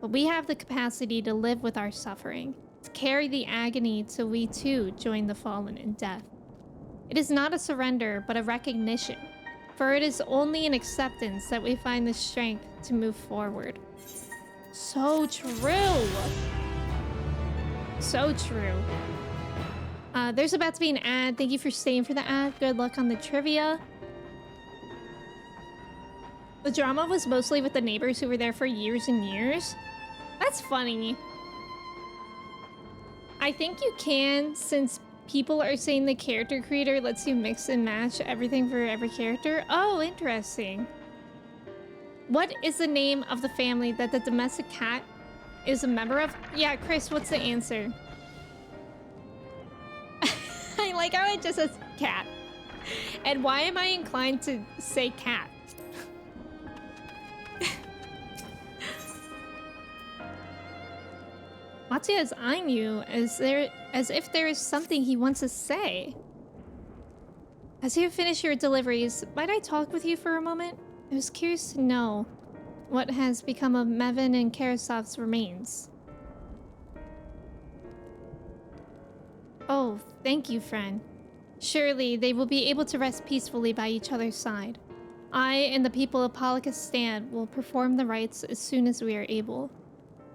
But we have the capacity to live with our suffering, to carry the agony till we too join the fallen in death. It is not a surrender, but a recognition, for it is only in acceptance that we find the strength to move forward. So true! So true. There's about to be an ad. Thank you for staying for the ad. Good luck on the trivia. The drama was mostly with the neighbors who were there for years and years. That's funny. I think you can, since people are saying the character creator lets you mix and match everything for every character. Oh, interesting. What is the name of the family that the domestic cat is a member of? Yeah, Chris, what's the answer? I like how it just says cat. And why am I inclined to say cat? Matsuya is eyeing you as if there is something he wants to say. As you finish your deliveries, might I talk with you for a moment? I was curious to know what has become of Mevin and Karasov's remains. Oh, thank you, friend. Surely they will be able to rest peacefully by each other's side. I and the people of Palakistan will perform the rites as soon as we are able.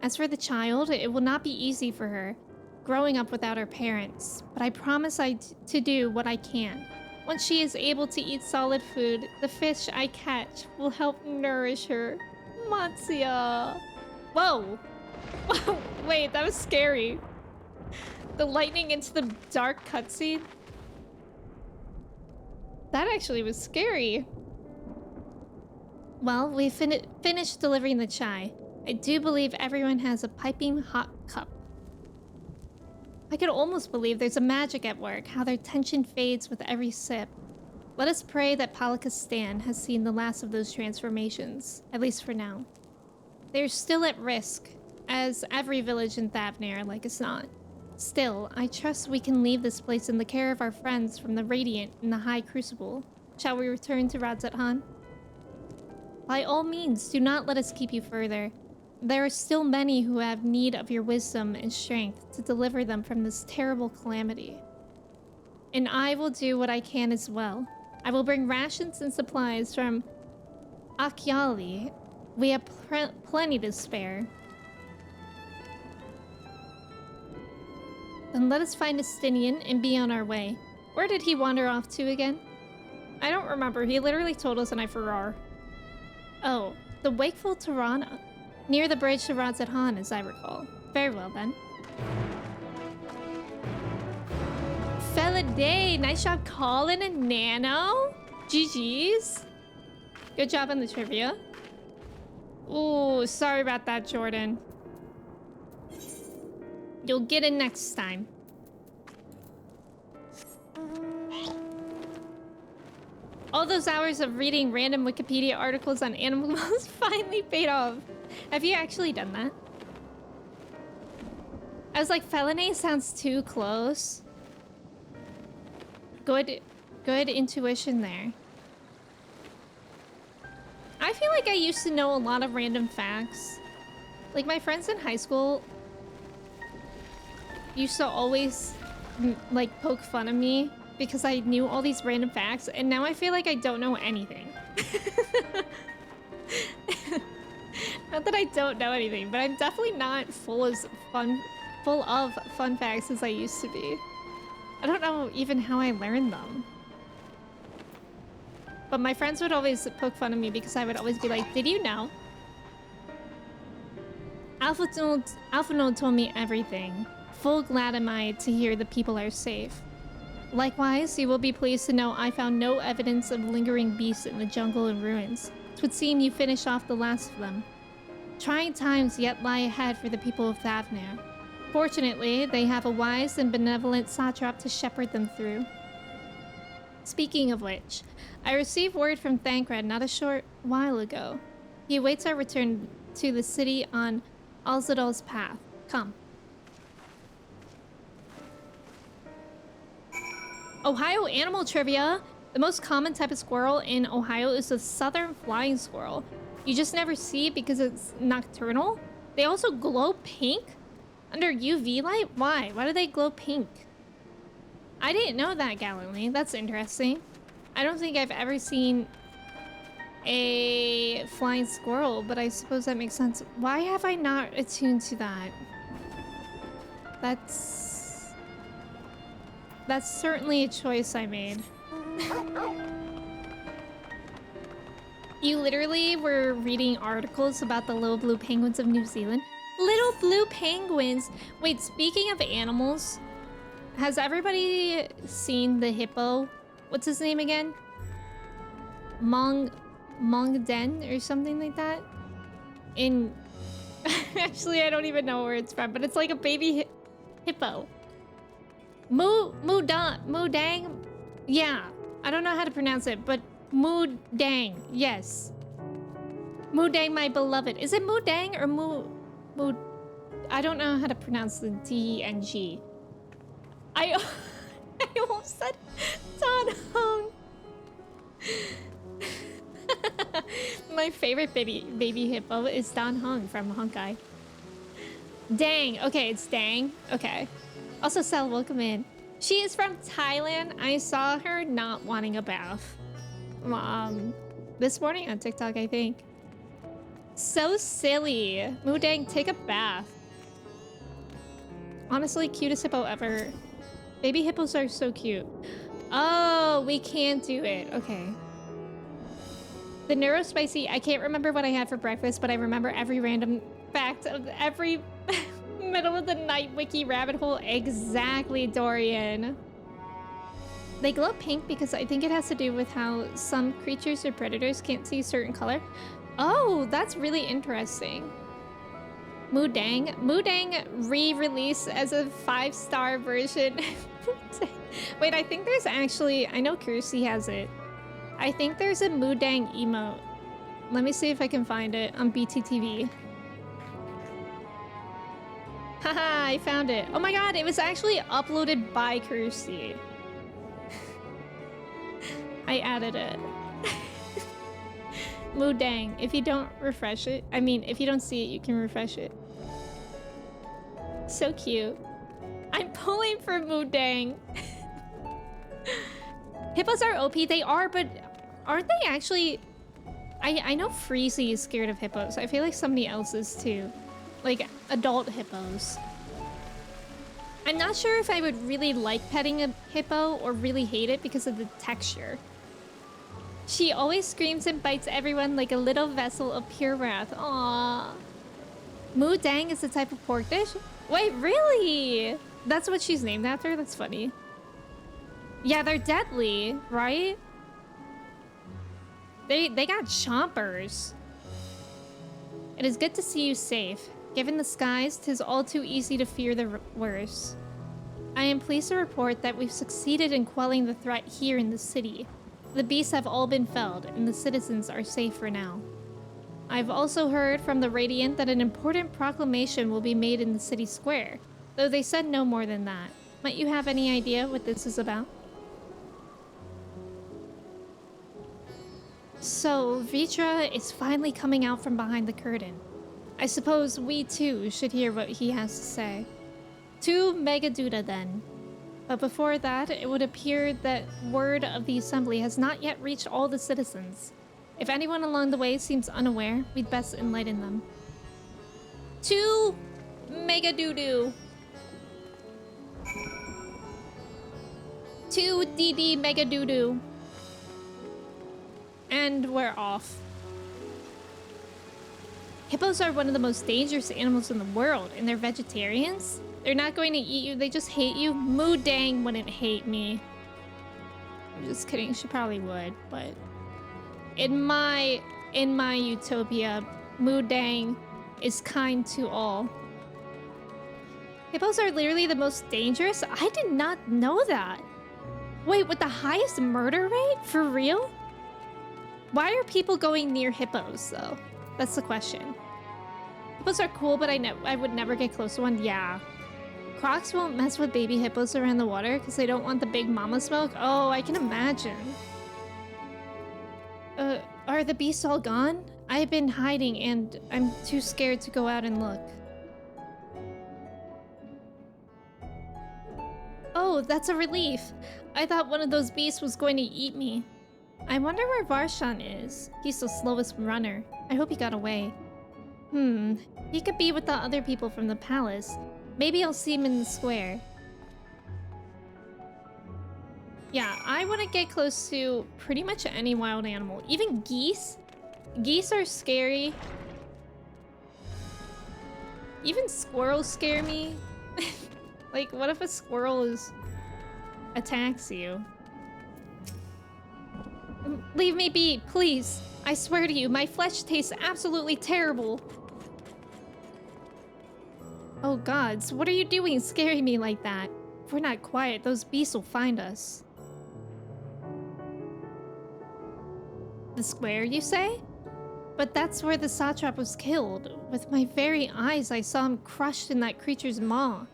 As for the child, it will not be easy for her, growing up without her parents, but I promise to do what I can. Once she is able to eat solid food, the fish I catch will help nourish her. Matsuya! Whoa! Wait, that was scary. The lightning into the dark cutscene? That actually was scary. Well, we finished delivering the chai. I do believe everyone has a piping hot cup. I could almost believe there's a magic at work, how their tension fades with every sip. Let us pray that Palakistan has seen the last of those transformations, at least for now. They're still at risk, as every village in Thavnair, like it's not. Still, I trust we can leave this place in the care of our friends from the Radiant in the High Crucible. Shall we return to Radzat-Han? By all means, do not let us keep you further. There are still many who have need of your wisdom and strength to deliver them from this terrible calamity. And I will do what I can as well. I will bring rations and supplies from Akyali. We have plenty to spare. Then let us find Estinian and be on our way. Where did he wander off to again? I don't remember. He literally told us and I forgot. Oh, the Wakeful Tirana. Near the bridge to Radzat-Han, as I recall. Very well, then. Fella day! Nice job calling a nano! GG's! Good job on the trivia. Ooh, sorry about that, Jordan. You'll get it next time. All those hours of reading random Wikipedia articles on animals finally paid off. Have you actually done that? I was like, felony sounds too close. Good intuition there. I feel like I used to know a lot of random facts. Like my friends in high school used to always like poke fun of me because I knew all these random facts, and now I feel like I don't know anything. Not that I don't know anything, but I'm definitely not full of fun facts as I used to be. I don't know even how I learned them. But my friends would always poke fun of me because I would always be like, did you know? Alphanold told me everything. Full glad am I to hear the people are safe. Likewise, you will be pleased to know I found no evidence of lingering beasts in the jungle and ruins. It would seem you finished off the last of them. Trying times yet lie ahead for the people of Thavnair. Fortunately, they have a wise and benevolent satrap to shepherd them through. Speaking of which, I received word from Thancred not a short while ago. He awaits our return to the city on Alzadal's path. Come. Ohio animal trivia. The most common type of squirrel in Ohio is the southern flying squirrel. You just never see it because it's nocturnal. They also glow pink under UV light. Why? Why do they glow pink? I didn't know that, Gallantly. That's interesting. I don't think I've ever seen a flying squirrel, but I suppose that makes sense. Why have I not attuned to that? That's certainly a choice I made. You literally were reading articles about the little blue penguins of New Zealand. Little blue penguins! Wait, speaking of animals, has everybody seen the hippo? What's his name again? Mongden or something like that? In... Actually, I don't even know where it's from, but it's like a baby hippo. Mudang? Yeah, I don't know how to pronounce it, but Mudang, yes. Mudang, my beloved. Is it Mudang or Mud? I don't know how to pronounce the D and G. I almost said Dan Hong. My favorite baby hippo is Dan Hong from Honkai. Dang. Okay, it's Dang. Okay. Also, Sel, welcome in. She is from Thailand. I saw her not wanting a bath. This morning on TikTok, I think. So silly. Mudang, take a bath. Honestly, cutest hippo ever. Baby hippos are so cute. Oh, we can't do it. Okay. The neurospicy, I can't remember what I had for breakfast, but I remember every random fact of every middle of the night wiki rabbit hole. Exactly, Dorian. They glow pink because I think it has to do with how some creatures or predators can't see certain color. Oh, that's really interesting. Mudang re-released as a 5-star version. Wait, I think there's actually, I know Kirsty has it. I think there's a Mudang emote. Let me see if I can find it on BTTV. Haha, I found it. Oh my god, it was actually uploaded by Kirsty. I added it. Mudang. If you don't refresh it, I mean, if you don't see it, you can refresh it. So cute. I'm pulling for Mudang. Hippos are OP. They are, but aren't they actually... I know Freezy is scared of hippos. I feel like somebody else is too. Like, adult hippos. I'm not sure if I would really like petting a hippo or really hate it because of the texture. She always screams and bites everyone like a little vessel of pure wrath. Aww. Mudang is a type of pork dish? Wait, really? That's what she's named after? That's funny. Yeah, they're deadly, right? They got chompers. It is good to see you safe. Given the skies, 'tis all too easy to fear the worst. I am pleased to report that we've succeeded in quelling the threat here in the city. The beasts have all been felled, and the citizens are safe for now. I've also heard from the Radiant that an important proclamation will be made in the city square, though they said no more than that. Might you have any idea what this is about? So, Vitra is finally coming out from behind the curtain. I suppose we too should hear what he has to say. To Megaduda then. But before that, it would appear that word of the assembly has not yet reached all the citizens. If anyone along the way seems unaware, we'd best enlighten them. To Megadudu. To DD Megadudu. And we're off. Hippos are one of the most dangerous animals in the world, and they're vegetarians? They're not going to eat you, they just hate you? Mudang wouldn't hate me. I'm just kidding, she probably would, but... In my utopia, Mudang is kind to all. Hippos are literally the most dangerous? I did not know that. Wait, with the highest murder rate? For real? Why are people going near hippos, though? That's the question. Hippos are cool, but I would never get close to one. Yeah. crocs won't mess with baby hippos around the water because they don't want the big mama smoke? Oh, I can imagine. Are the beasts all gone? I've been hiding and I'm too scared to go out and look. Oh, that's a relief. I thought one of those beasts was going to eat me. I wonder where Varshan is. He's the slowest runner. I hope he got away. He could be with the other people from the palace. Maybe I'll see him in the square. Yeah, I want to get close to pretty much any wild animal. Even geese. Geese are scary. Even squirrels scare me. Like, what if a squirrel attacks you? Leave me be, please. I swear to you, my flesh tastes absolutely terrible. Oh gods, what are you doing scaring me like that? If we're not quiet, those beasts will find us. The square, you say? But that's where the satrap was killed. With my very eyes, I saw him crushed in that creature's maw.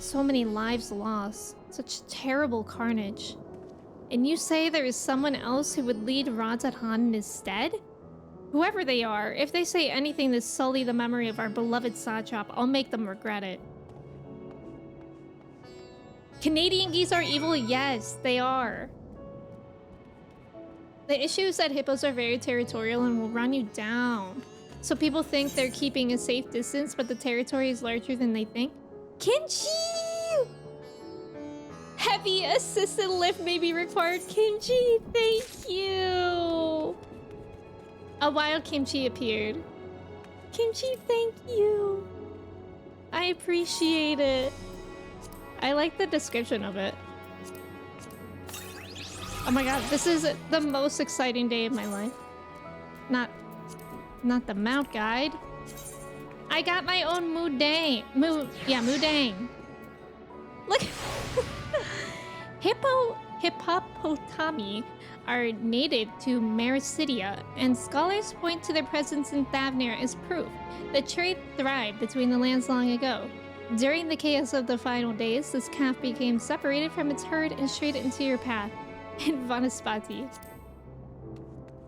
So many lives lost. Such terrible carnage. And you say there is someone else who would lead Radz-at-Han in his stead? Whoever they are, if they say anything to sully the memory of our beloved satrap, I'll make them regret it. Canadian geese are evil? Yes, they are. The issue is that hippos are very territorial and will run you down. So people think they're keeping a safe distance, but the territory is larger than they think. Kimchi! Heavy assisted lift may be required. Kimchi, thank you! A wild kimchi appeared. Kimchi, thank you! I appreciate it. I like the description of it. Oh my god, this is the most exciting day of my life. Not the mount guide. I got my own Mudang. Mudang. Look. Hippopotami are native to Mericidia, and scholars point to their presence in Thavnir as proof that trade thrived between the lands long ago. During the chaos of the final days, this calf became separated from its herd and strayed into your path in Vanaspati.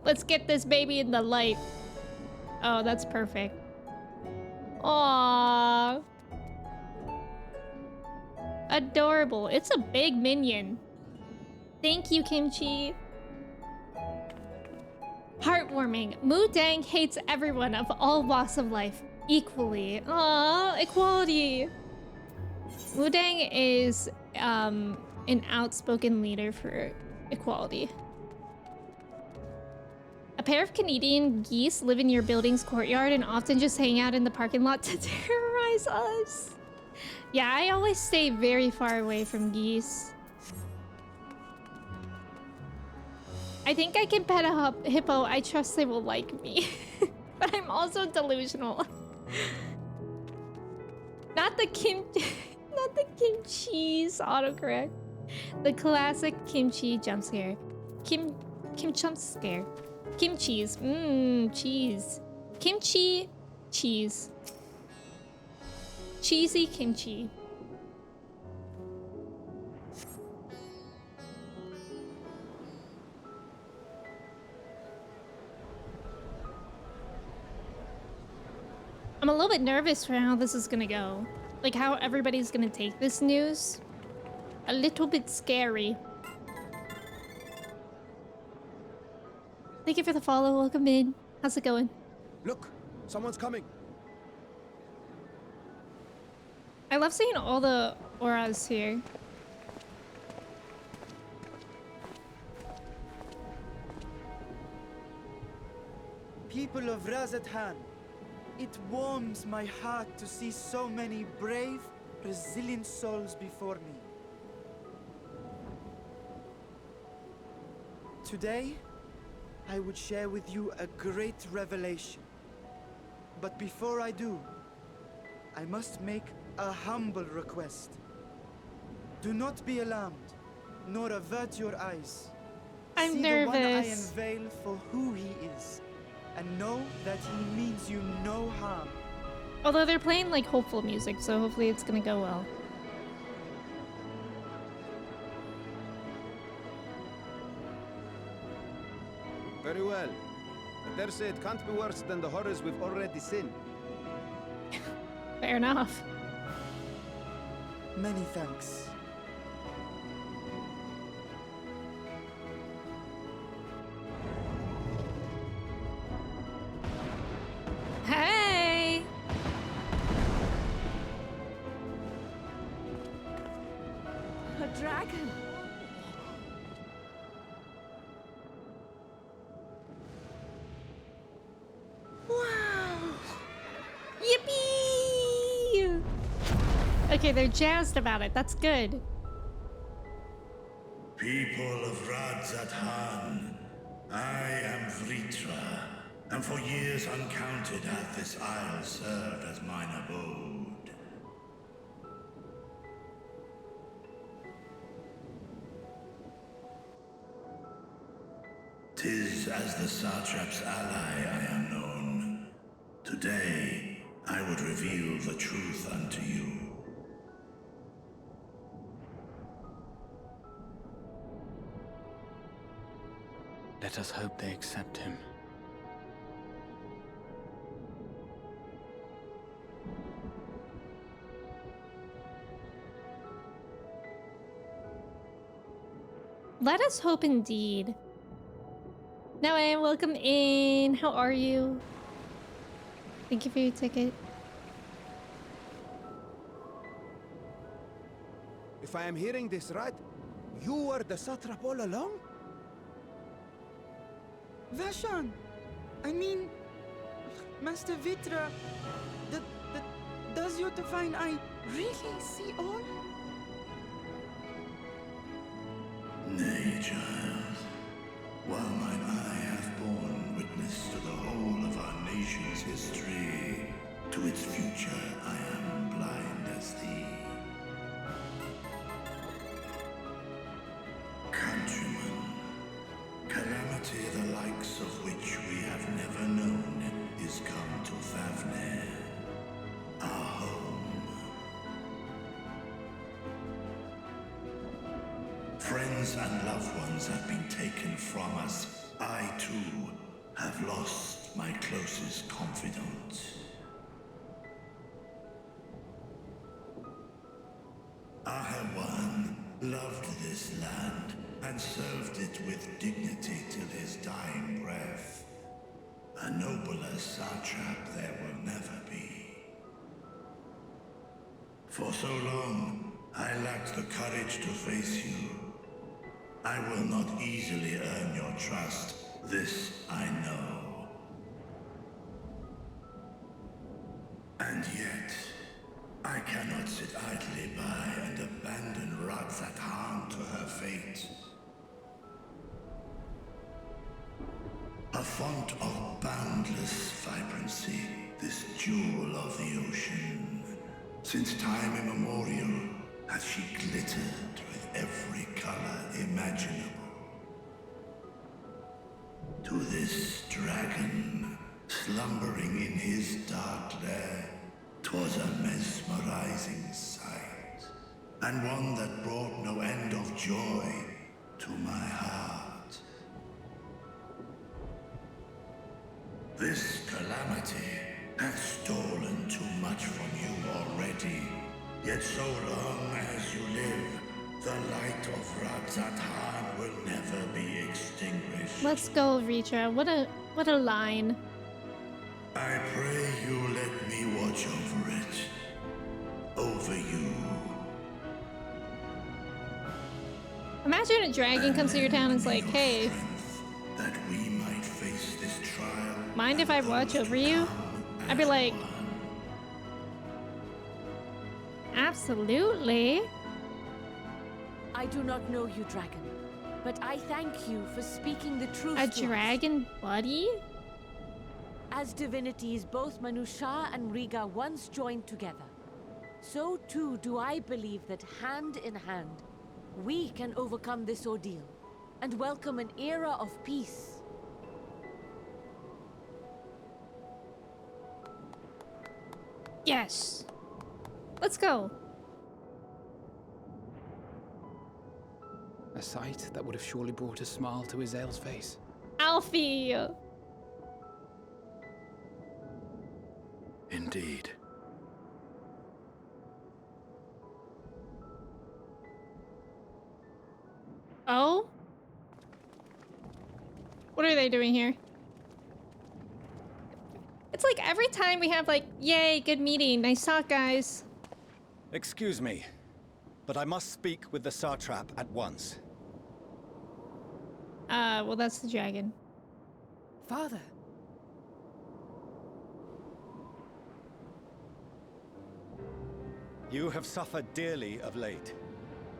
Let's get this baby in the light. Oh, that's perfect. Aww. Adorable. It's a big minion. Thank you, Kimchi. Heartwarming. Mudang hates everyone of all walks of life equally. Aww, equality. Mudang is an outspoken leader for equality. A pair of Canadian geese live in your building's courtyard and often just hang out in the parking lot to terrorize us. Yeah, I always stay very far away from geese. I think I can pet a hippo. I trust they will like me. But I'm also delusional. Not the kimchi's autocorrect. The classic kimchi jump scare. Kim jump scare. Kimchi's. Cheese. Kimchi cheese. Cheesy kimchi. I'm a little bit nervous for how this is gonna go. Like how everybody's gonna take this news. A little bit scary. Thank you for the follow. Welcome in. How's it going? Look, someone's coming. I love seeing all the auras here. People of Radz-at-Han, it warms my heart to see so many brave, resilient souls before me. Today, I would share with you a great revelation. But before I do, I must make a humble request. Do not be alarmed, nor avert your eyes. I'm See nervous. the one I unveil for who he is, and know that he means you no harm. Although they're playing like hopeful music, so hopefully it's gonna go well. well. I dare say it can't be worse than the horrors we've already seen. Fair enough. Many thanks. Hey! A dragon! Wow! Yippee! Okay, they're jazzed about it. That's good. People of Radzat-Han, I am Vritra, and for years uncounted hath this isle served as mine abode. 'Tis as the Satrap's ally I am known. Today, I would reveal the truth unto you. Let us hope they accept him. Let us hope indeed. Noe, welcome in. How are you? Thank you for your ticket. If I am hearing this right, you were the satrap all along? Vashan! I mean, Master Vitra, does your divine eye really see all? Nay, child. While mine eye hath borne witness to the whole of our nation's history, to its future I am blind as thee. Countrymen, calamity the likes of which we have never known is come to Favner, our home. Friends and loved ones have been taken from us. I, too, have lost my closest confidant. Ahawan loved this land and served it with dignity till his dying breath. A nobler satrap there will never be. For so long, I lacked the courage to face you. I will not easily earn your trust, this I know. And yet, I cannot sit idly by and abandon Radzat-Han to her fate. A font of boundless vibrancy, this jewel of the ocean. Since time immemorial, has she glittered with every color imaginable. To this dragon, slumbering in his dark lair, 'twas a mesmerizing sight, and one that brought no end of joy to my heart. This calamity hath stolen too much from you already, yet so long as you live, the light of Radzat-Han will never be extinguished. Let's go, Ritra. What a line. I pray you let me watch over it. Over you. Imagine a dragon comes to your town and is like, hey, That we might face this trial. mind if I watch over you? I'd be like, absolutely. I do not know you, dragon, but I thank you for speaking the truth A to us. dragon buddy? As divinities, both Manusha and Riga once joined together. So too do I believe that hand in hand, we can overcome this ordeal and welcome an era of peace. Yes. Let's go. A sight that would have surely brought a smile to Azale's face. selfie. Indeed. Oh? What are they doing here? It's like every time we have like, yay, good meeting, nice talk, guys. Excuse me, but I must speak with the Satrap at once. Well, that's the dragon. Father. You have suffered dearly of late,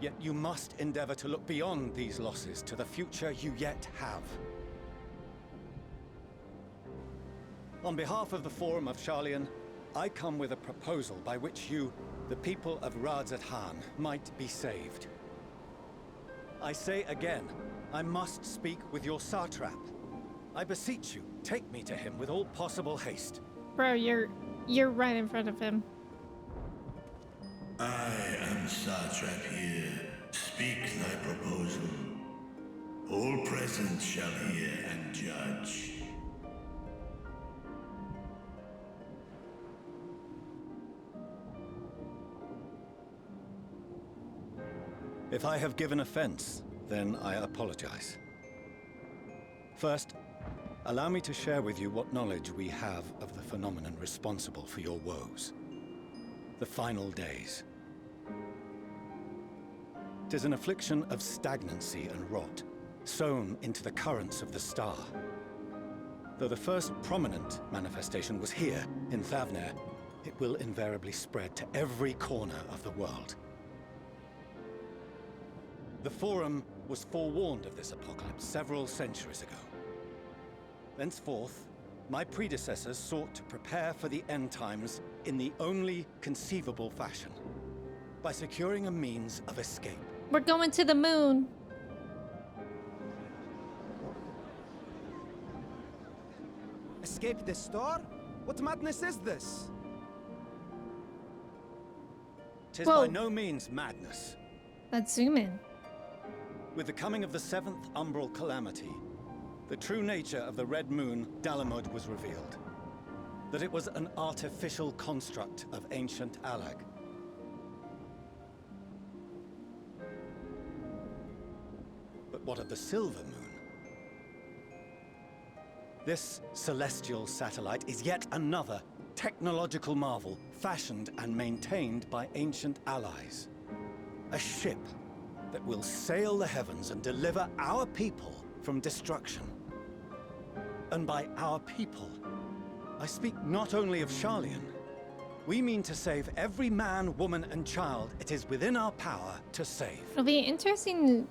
yet you must endeavor to look beyond these losses to the future you yet have. On behalf of the Forum of Sharlayan, I come with a proposal by which you, the people of Radzat-Han, might be saved. I say again, I must speak with your Satrap. I beseech you, take me to him with all possible haste. Bro, you're right in front of him. I am Satrap here. Speak thy proposal. All present shall hear and judge. If I have given offense, then I apologize. First, allow me to share with you what knowledge we have of the phenomenon responsible for your woes. The final days. 'Tis an affliction of stagnancy and rot, sown into the currents of the star. Though the first prominent manifestation was here, in Thavnair, it will invariably spread to every corner of the world. The Forum was forewarned of this apocalypse several centuries ago. Thenceforth, my predecessors sought to prepare for the end times in the only conceivable fashion, by securing a means of escape. We're going to the moon. Escape the star? What madness is this? 'Tis Whoa. by no means madness. Let's zoom in. With the coming of the seventh umbral calamity, the true nature of the Red Moon, Dalamud, was revealed. That it was an artificial construct of ancient Alag. But what of the Silver Moon? This celestial satellite is yet another technological marvel fashioned and maintained by ancient allies. A ship that will sail the heavens and deliver our people from destruction. And by our people, I speak not only of Sharlayan. We mean to save every man, woman, and child it is within our power to save. It'll be interesting to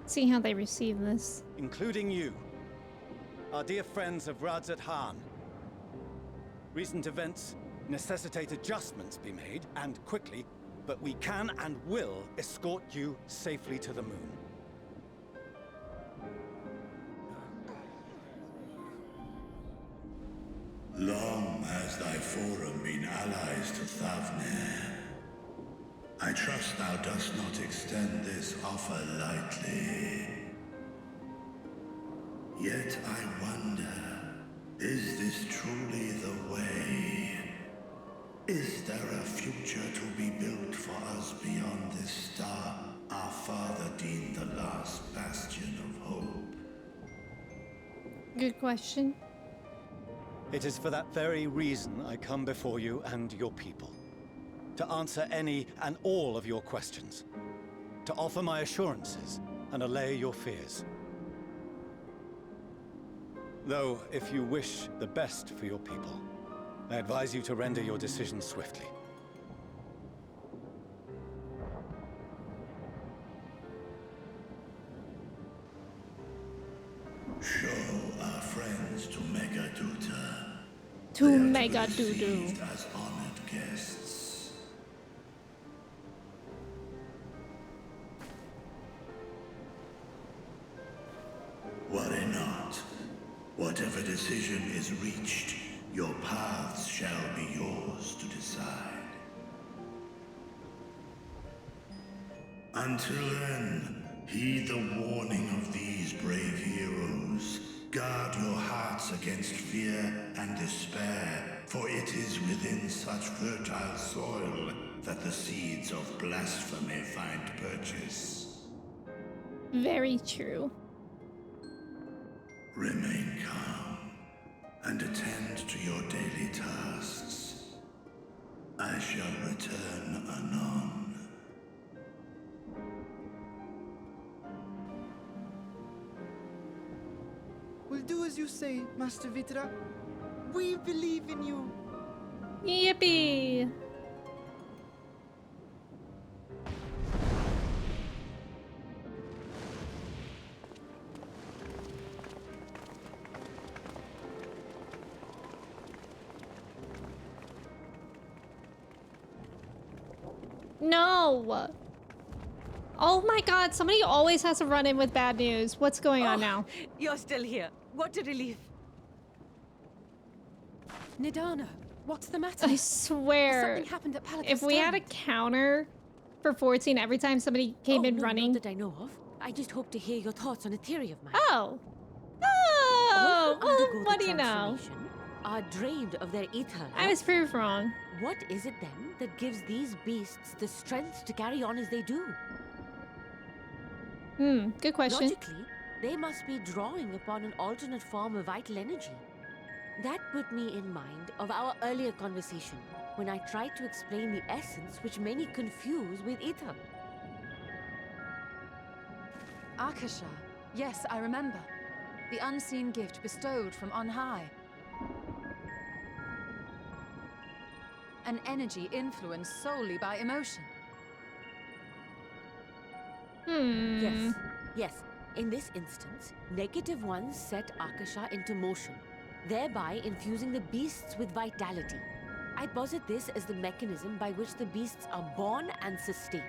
see how they receive this. Including you, our dear friends of Radzat-Han. Recent events necessitate adjustments be made, and quickly, but we can and will escort you safely to the moon. Long has thy Forum been allies to Thavnair. I trust thou dost not extend this offer lightly. Yet I wonder, is this truly the way? Is there a future to be built for us beyond this star our father deemed the last bastion of hope? Good question. It is for that very reason I come before you and your people. To answer any and all of your questions. To offer my assurances and allay your fears. Though, if you wish the best for your people, I advise you to render your decision swiftly. Show our friends to Megaduta. To They are Megadudu. received as honored guests. Worry not. Whatever decision is reached, your paths shall be yours to decide. Until then, heed the warning of these brave heroes. Guard your hearts against fear and despair, for it is within such fertile soil that the seeds of blasphemy find purchase. Very true. Remain calm and attend to your daily tasks. I shall return anon. We'll do as you say, Master Vitra. We believe in you. Yippee! No! Oh my god, somebody always has to run in with bad news. What's going on now? You're still here. What a relief. Nidana, what's the matter? I swear, Something happened at Pelican if we had a counter for 14 every time somebody came in running. Not that I know of. I just hope to hear your thoughts on a theory of mine. Oh. All who Well, undergo what the do you know? transformation Are drained of their ether. I was proved wrong. What is it then that gives these beasts the strength to carry on as they do? Good question. Logically, they must be drawing upon an alternate form of vital energy. That put me in mind of our earlier conversation, when I tried to explain the essence which many confuse with ether. Akasha. Yes, I remember. The unseen gift bestowed from on high. An energy influenced solely by emotion. Yes. In this instance, negative ones set Akasha into motion, thereby infusing the beasts with vitality. I posit this as the mechanism by which the beasts are born and sustained.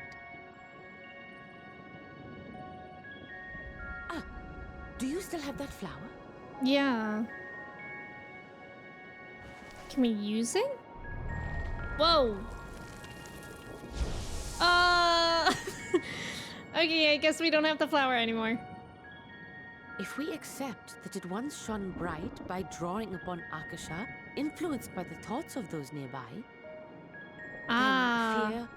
Ah, do you still have that flower? Yeah. Can we use it? Whoa. Okay, I guess we don't have the flower anymore. If we accept that it once shone bright by drawing upon Akasha, influenced by the thoughts of those nearby, then fear,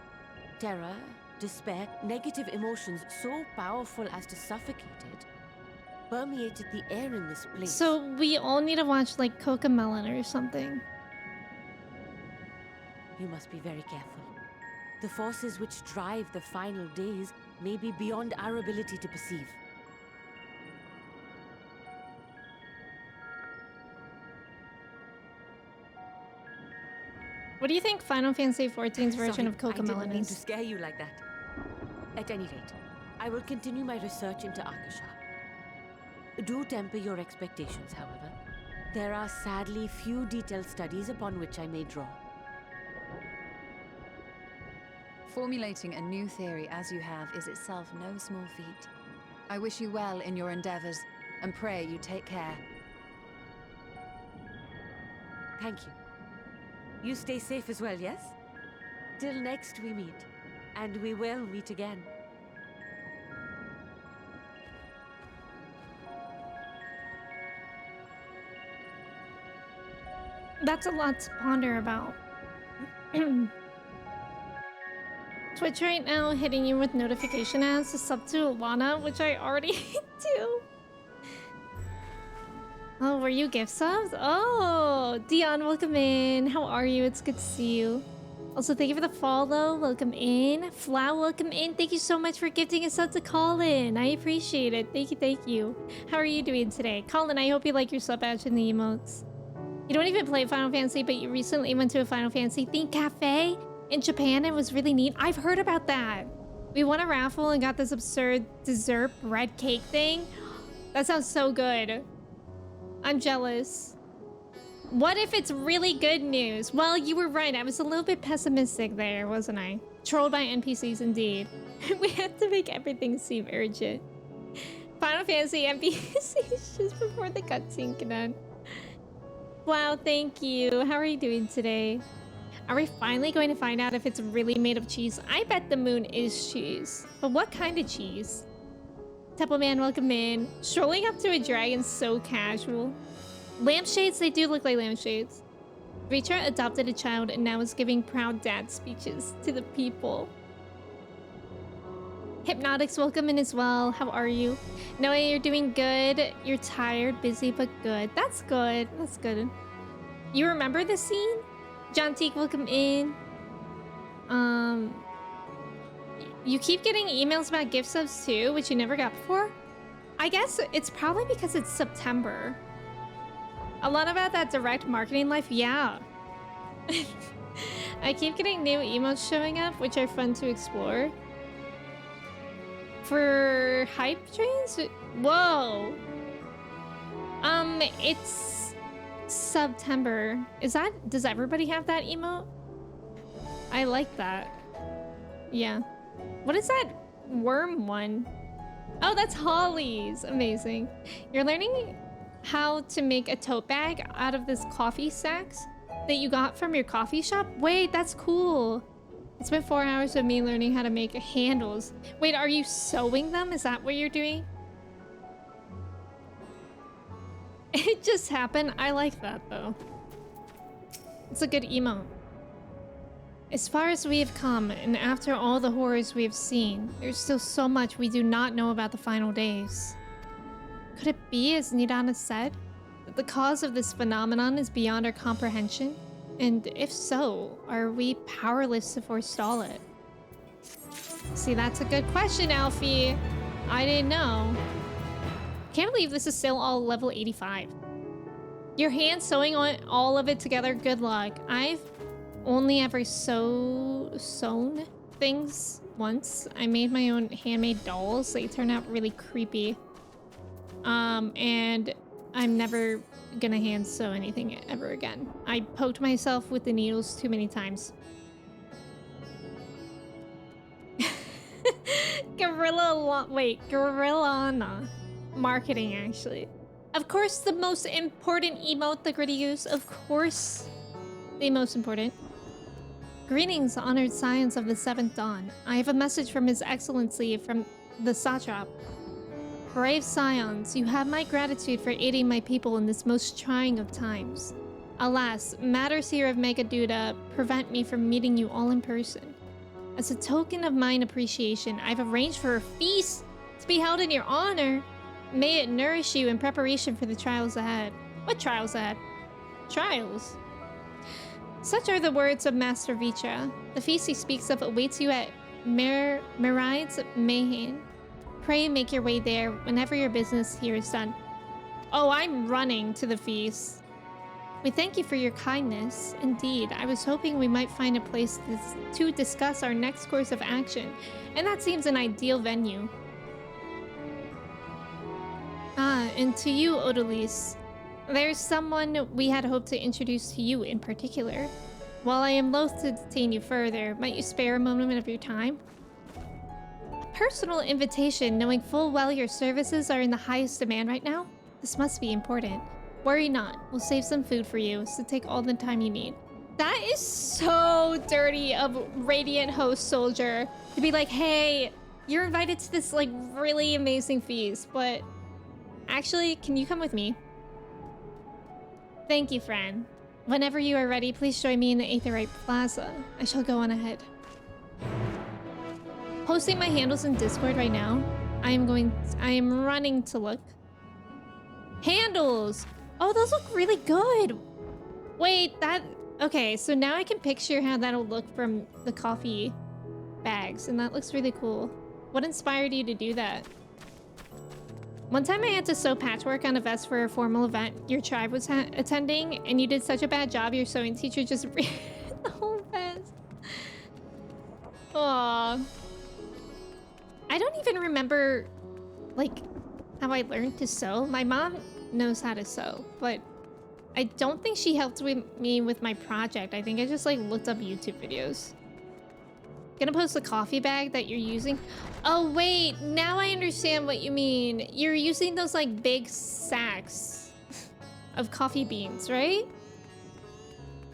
terror, despair, negative emotions so powerful as to suffocate it, permeated the air in this place. So we all need to watch like Cocomelon or something. You must be very careful. The forces which drive the final days may be beyond our ability to perceive. What do you think Final Fantasy XIV's version of I didn't Cocomelon mean to is? scare you like that. At any rate, I will continue my research into Akasha. Do temper your expectations, however. There are sadly few detailed studies upon which I may draw. Formulating a new theory as you have is itself no small feat. I wish you well in your endeavors, and pray you take care. Thank you. You stay safe as well, yes? Till next we meet. And we will meet again. That's a lot to ponder about. Twitch right now hitting you with notification ads to sub to Alana, which I already do. Oh, were you gift subs? Oh, Dion, welcome in. How are you? It's good to see you. Also, thank you for the follow. Welcome in. Flau, welcome in. Thank you so much for gifting a sub to Colin. I appreciate it. Thank you, thank you. How are you doing today? Colin, I hope you like your sub badge and the emotes. You don't even play Final Fantasy, but you recently went to a Final Fantasy themed cafe in Japan. It was really neat. I've heard about that. We won a raffle and got this absurd dessert bread cake thing. That sounds so good. I'm jealous. What if it's really good news? Well, you were right. I was a little bit pessimistic there, wasn't I? Trolled by NPCs indeed. We have to make everything seem urgent. Final Fantasy NPCs just before the cutscene can end. Wow, thank you. How are you doing today? Are we finally going to find out if it's really made of cheese? I bet the moon is cheese. But what kind of cheese? Temple Man, welcome in. Strolling up to a dragon, so casual. Lampshades, they do look like lampshades. Rachel adopted a child and now is giving proud dad speeches to the people. Hypnotics, welcome in as well. How are you? Noah, you're doing good. You're tired, busy, but good. That's good. That's good. You remember the scene? John Teague, welcome in. You keep getting emails about gift subs too, which you never got before? I guess it's probably because it's September. A lot about that direct marketing life, yeah. I keep getting new emotes showing up, which are fun to explore. For hype trains? Whoa. It's September. Does everybody have that emote? I like that. Yeah. What is that worm one? Oh, that's Holly's. Amazing. You're learning how to make a tote bag out of this coffee sacks that you got from your coffee shop? Wait, that's cool. It's been 4 hours of me learning how to make handles. Wait, are you sewing them? Is that what you're doing? It just happened. I like that though. It's a good emote. As far as we have come, and after all the horrors we have seen, there's still so much we do not know about the final days. Could it be, as Nidana said, that the cause of this phenomenon is beyond our comprehension? And if so, are we powerless to forestall it? See, that's a good question, Alfie. I didn't know. Can't believe this is still all level 85. Your hand sewing on all of it together, good luck. I've only ever sewn things once. I made my own handmade dolls. They turned out really creepy. And I'm never gonna hand sew anything ever again. I poked myself with the needles too many times. Gorillana. Marketing, actually. Of course, the most important emote the Gritty used. Of course, the most important. Greetings, honored scions of the 7th Dawn. I have a message from His Excellency from the Satrap. Brave scions, you have my gratitude for aiding my people in this most trying of times. Alas, matters here of Megaduda prevent me from meeting you all in person. As a token of mine appreciation, I've arranged for a feast to be held in your honor. May it nourish you in preparation for the trials ahead. What trials ahead? Trials? Such are the words of Master Vitra. The feast he speaks of awaits you at Meride's Mayhain. Pray make your way there whenever your business here is done. Oh, I'm running to the feast. We thank you for your kindness. Indeed, I was hoping we might find a place to discuss our next course of action, and that seems an ideal venue. Ah, and to you, Odalise. There's someone we had hoped to introduce to you in particular. While I am loath to detain you further, might you spare a moment of your time? A personal invitation, knowing full well your services are in the highest demand right now? This must be important. Worry not, we'll save some food for you, so take all the time you need. That is so dirty of Radiant Host Soldier to be like, hey, you're invited to this like really amazing feast, but actually, can you come with me? Thank you, Fran. Whenever you are ready, please join me in the Aetherite Plaza. I shall go on ahead. Posting my handles in Discord right now. I am running to look. Handles! Oh, those look really good! Wait, okay, so now I can picture how that'll look from the coffee bags, and that looks really cool. What inspired you to do that? One time I had to sew patchwork on a vest for a formal event your tribe was attending, and you did such a bad job your sewing teacher just read the whole vest. Aww. I don't even remember, like, how I learned to sew. My mom knows how to sew, but I don't think she helped me with my project. I think I just, like, looked up YouTube videos. Gonna post the coffee bag that you're using. Oh wait, now I understand what you mean. You're using those like big sacks of coffee beans, right?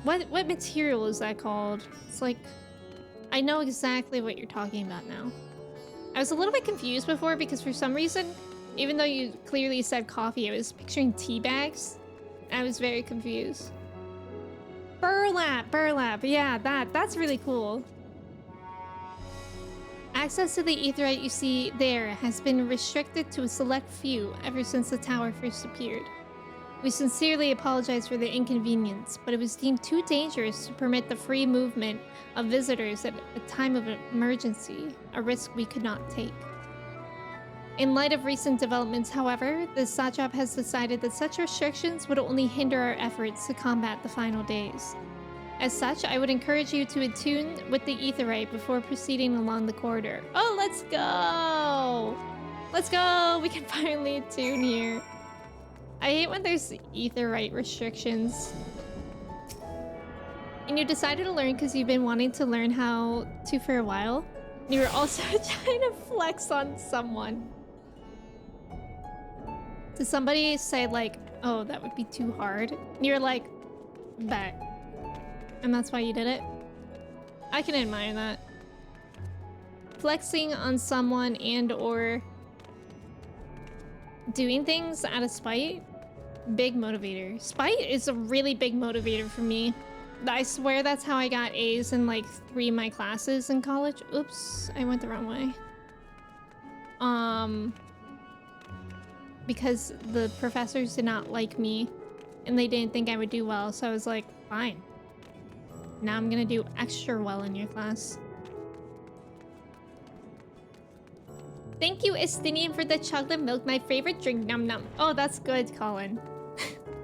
What material is that called? It's like, I know exactly what you're talking about now. I was a little bit confused before because for some reason, even though you clearly said coffee, I was picturing tea bags. I was very confused. Burlap. Yeah, that's really cool. Access to the aetheryte you see there has been restricted to a select few ever since the tower first appeared. We sincerely apologize for the inconvenience, but it was deemed too dangerous to permit the free movement of visitors at a time of emergency, a risk we could not take. In light of recent developments, however, the Satrap has decided that such restrictions would only hinder our efforts to combat the final days. As such, I would encourage you to attune with the aetheryte before proceeding along the corridor. Oh, let's go! Let's go! We can finally attune here. I hate when there's aetheryte restrictions. And you decided to learn because you've been wanting to learn how to for a while. You were also trying to flex on someone. Did somebody say like, oh, that would be too hard? And you're like, bet. And that's why you did it? I can admire that. Flexing on someone and or doing things out of spite, big motivator. Spite is a really big motivator for me. I swear that's how I got A's in like 3 of my classes in college. Oops, I went the wrong way. Because the professors did not like me and they didn't think I would do well, so I was like, fine. Now I'm gonna do extra well in your class. Thank you, Estinian, for the chocolate milk, my favorite drink. Num num. Oh, that's good, Colin.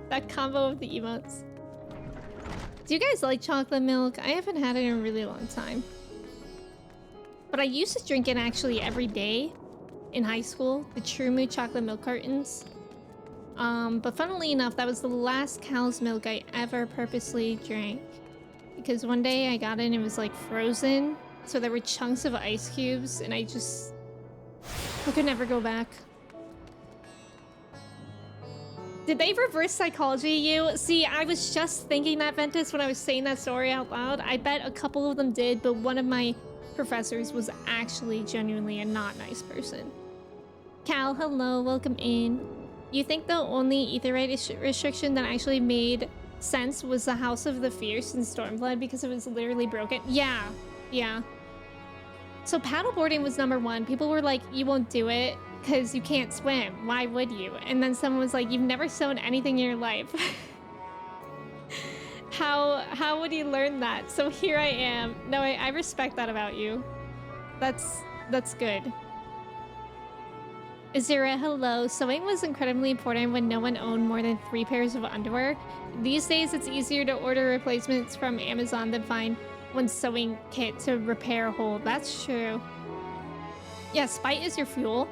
That combo of the emotes. Do you guys like chocolate milk? I haven't had it in a really long time. But I used to drink it actually every day in high school. The True Moo chocolate milk cartons. But funnily enough, that was the last cow's milk I ever purposely drank. Because one day I got it and it was like frozen. So there were chunks of ice cubes and I could never go back. Did they reverse psychology you? See, I was just thinking that, Ventus, when I was saying that story out loud. I bet a couple of them did, but one of my professors was actually genuinely a not nice person. Cal, hello, welcome in. You think the only aetheryte restriction that actually made sense was the House of the Fierce in Stormblood because it was literally broken? Yeah. So paddleboarding was number 1. People were like, you won't do it because you can't swim. Why would you? And then someone was like, you've never sewn anything in your life. How would you learn that? So here I am. No, I respect that about you. That's good. Azura, hello. Sewing was incredibly important when no one owned more than 3 pairs of underwear. These days, it's easier to order replacements from Amazon than find one sewing kit to repair a hole. That's true. Yeah, spite is your fuel.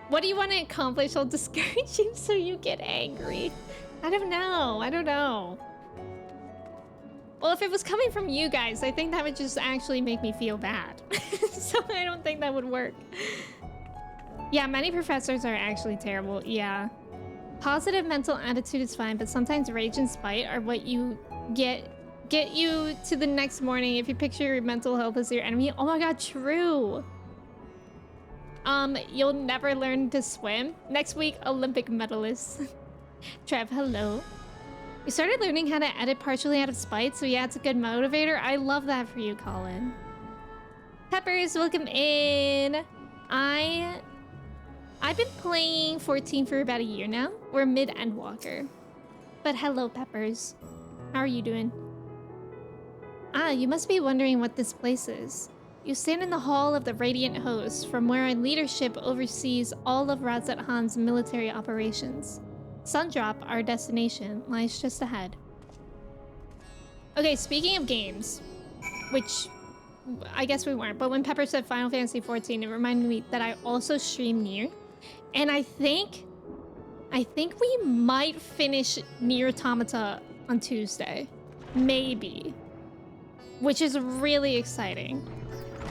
What do you want to accomplish? I'll discourage you so you get angry. I don't know. Well, if it was coming from you guys, I think that would just actually make me feel bad. So I don't think that would work. Yeah, many professors are actually terrible. Yeah. Positive mental attitude is fine, but sometimes rage and spite are what you get you to the next morning if you picture your mental health as your enemy. Oh my god, true. You'll never learn to swim. Next week, Olympic medalist. Trev, hello. You started learning how to edit partially out of spite, so yeah, it's a good motivator. I love that for you, Colin. Peppers, welcome in. I've been playing 14 for about a year now. We're mid-Endwalker. But hello, Peppers. How are you doing? Ah, you must be wondering what this place is. You stand in the hall of the Radiant Host, from where our leadership oversees all of Razat Han's military operations. Sundrop, our destination, lies just ahead. Okay, speaking of games, which I guess we weren't, but when Pepper said Final Fantasy XIV, it reminded me that I also stream Nier. And I think we might finish Nier Automata on Tuesday. Maybe. Which is really exciting.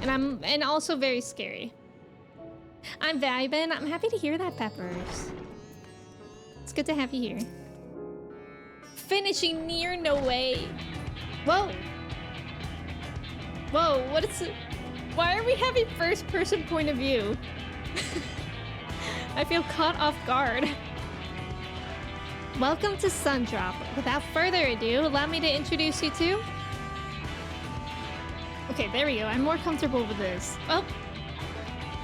And also very scary. I'm vibing. I'm happy to hear that, Peppers. It's good to have you here. Finishing Nier, no way. Whoa. Whoa, what is it? Why are we having first-person point of view? I feel caught off guard. Welcome to Sundrop. Without further ado, allow me to introduce you to... Okay, there we go. I'm more comfortable with this. Oh.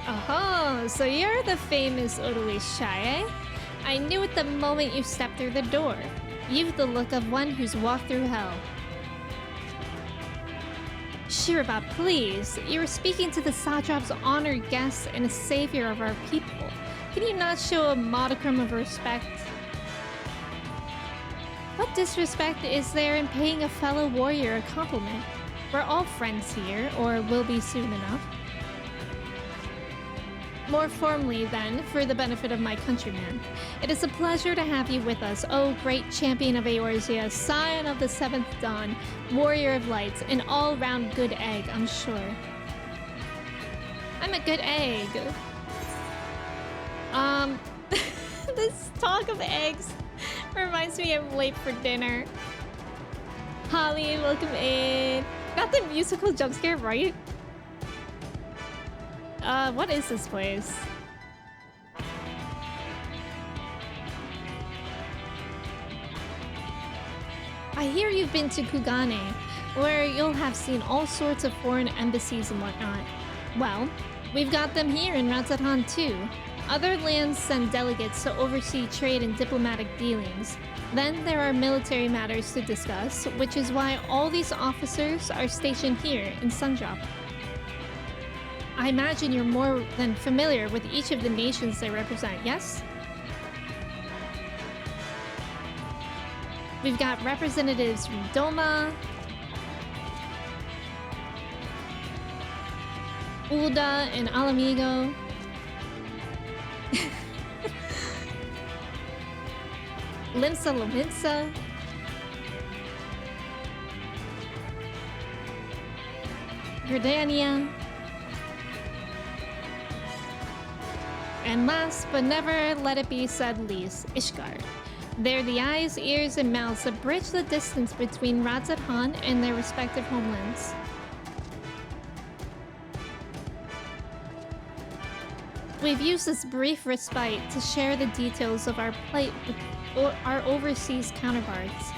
Oh, so you're the famous Odalisque Shaye. I knew it the moment you stepped through the door. You've the look of one who's walked through hell. Shirabot, please. You are speaking to the Satrop's honored guest and a savior of our people. Can you not show a modicum of respect? What disrespect is there in paying a fellow warrior a compliment? We're all friends here, or will be soon enough. More formally, then, for the benefit of my countrymen, it is a pleasure to have you with us, O great champion of Eorzea, scion of the Seventh Dawn, warrior of lights, an all-round good egg, I'm sure. I'm a good egg. This talk of eggs reminds me I'm late for dinner. Holly, welcome in. Not the musical jump scare, right? What is this place? I hear you've been to Kugane, where you'll have seen all sorts of foreign embassies and whatnot. Well, we've got them here in Razzatan too. Other lands send delegates to oversee trade and diplomatic dealings. Then there are military matters to discuss, which is why all these officers are stationed here in Sundrop. I imagine you're more than familiar with each of the nations they represent, yes? We've got representatives from Doma, Ulda, and Alamigo. Limsa Lominsa. Gردania. And last but never let it be said least, Ishgard. They're the eyes, ears, and mouths that bridge the distance between Razzatan and their respective homelands. We've used this brief respite to share the details of our plight with our overseas counterparts.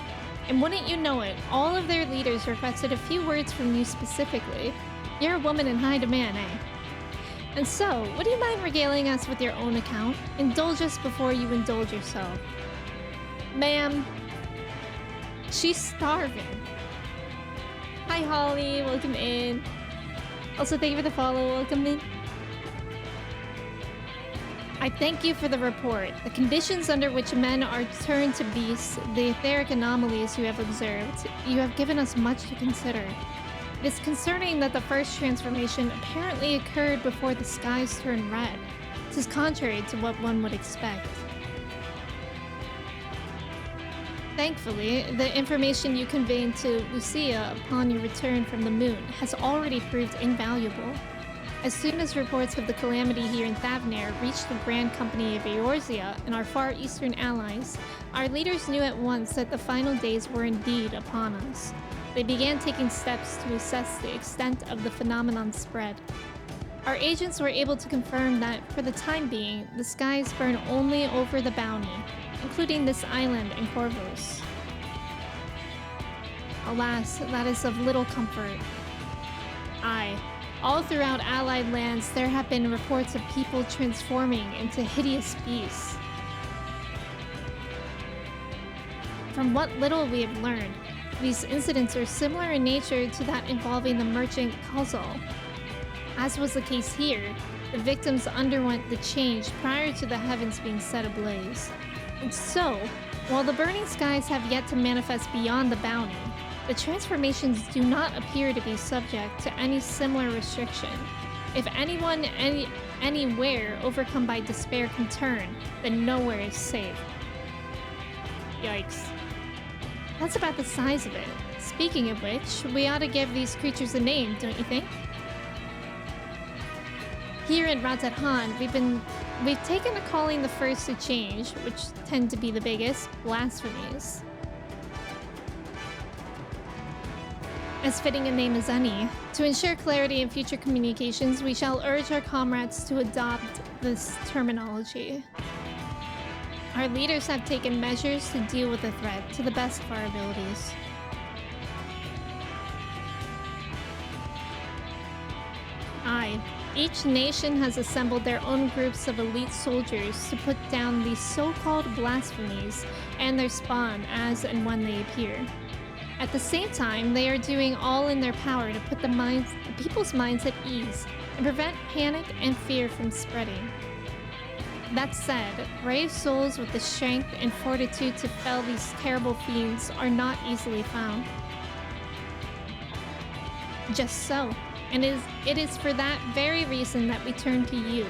And wouldn't you know it, all of their leaders requested a few words from you specifically. You're a woman in high demand, eh? And so, would you mind regaling us with your own account? Indulge us before you indulge yourself. Ma'am, she's starving. Hi Holly, welcome in. Also, thank you for the follow, welcome in. I thank you for the report. The conditions under which men are turned to beasts, the etheric anomalies you have observed, you have given us much to consider. It is concerning that the first transformation apparently occurred before the skies turned red. This is contrary to what one would expect. Thankfully, the information you conveyed to Lucia upon your return from the moon has already proved invaluable. As soon as reports of the calamity here in Thavnair reached the Grand Company of Eorzea and our far eastern allies, our leaders knew at once that the final days were indeed upon us. They began taking steps to assess the extent of the phenomenon's spread. Our agents were able to confirm that, for the time being, the skies burn only over the bounty, including this island and Corvos. Alas, that is of little comfort. Aye. All throughout Allied lands, there have been reports of people transforming into hideous beasts. From what little we have learned, these incidents are similar in nature to that involving the merchant Kozol. As was the case here, the victims underwent the change prior to the heavens being set ablaze. And so, while the burning skies have yet to manifest beyond the bounty, the transformations do not appear to be subject to any similar restriction. If anyone, anywhere overcome by despair can turn, then nowhere is safe. Yikes. That's about the size of it. Speaking of which, we ought to give these creatures a name, don't you think? Here in Razzatan, we've taken to calling the first to change, which tend to be the biggest, blasphemies. as fitting a name as any. To ensure clarity in future communications, we shall urge our comrades to adopt this terminology. Our leaders have taken measures to deal with the threat to the best of our abilities. Aye, each nation has assembled their own groups of elite soldiers to put down these so-called blasphemies and their spawn as and when they appear. At the same time, they are doing all in their power to put the people's minds at ease and prevent panic and fear from spreading. That said, brave souls with the strength and fortitude to fell these terrible fiends are not easily found. Just so. And it is for that very reason that we turn to you.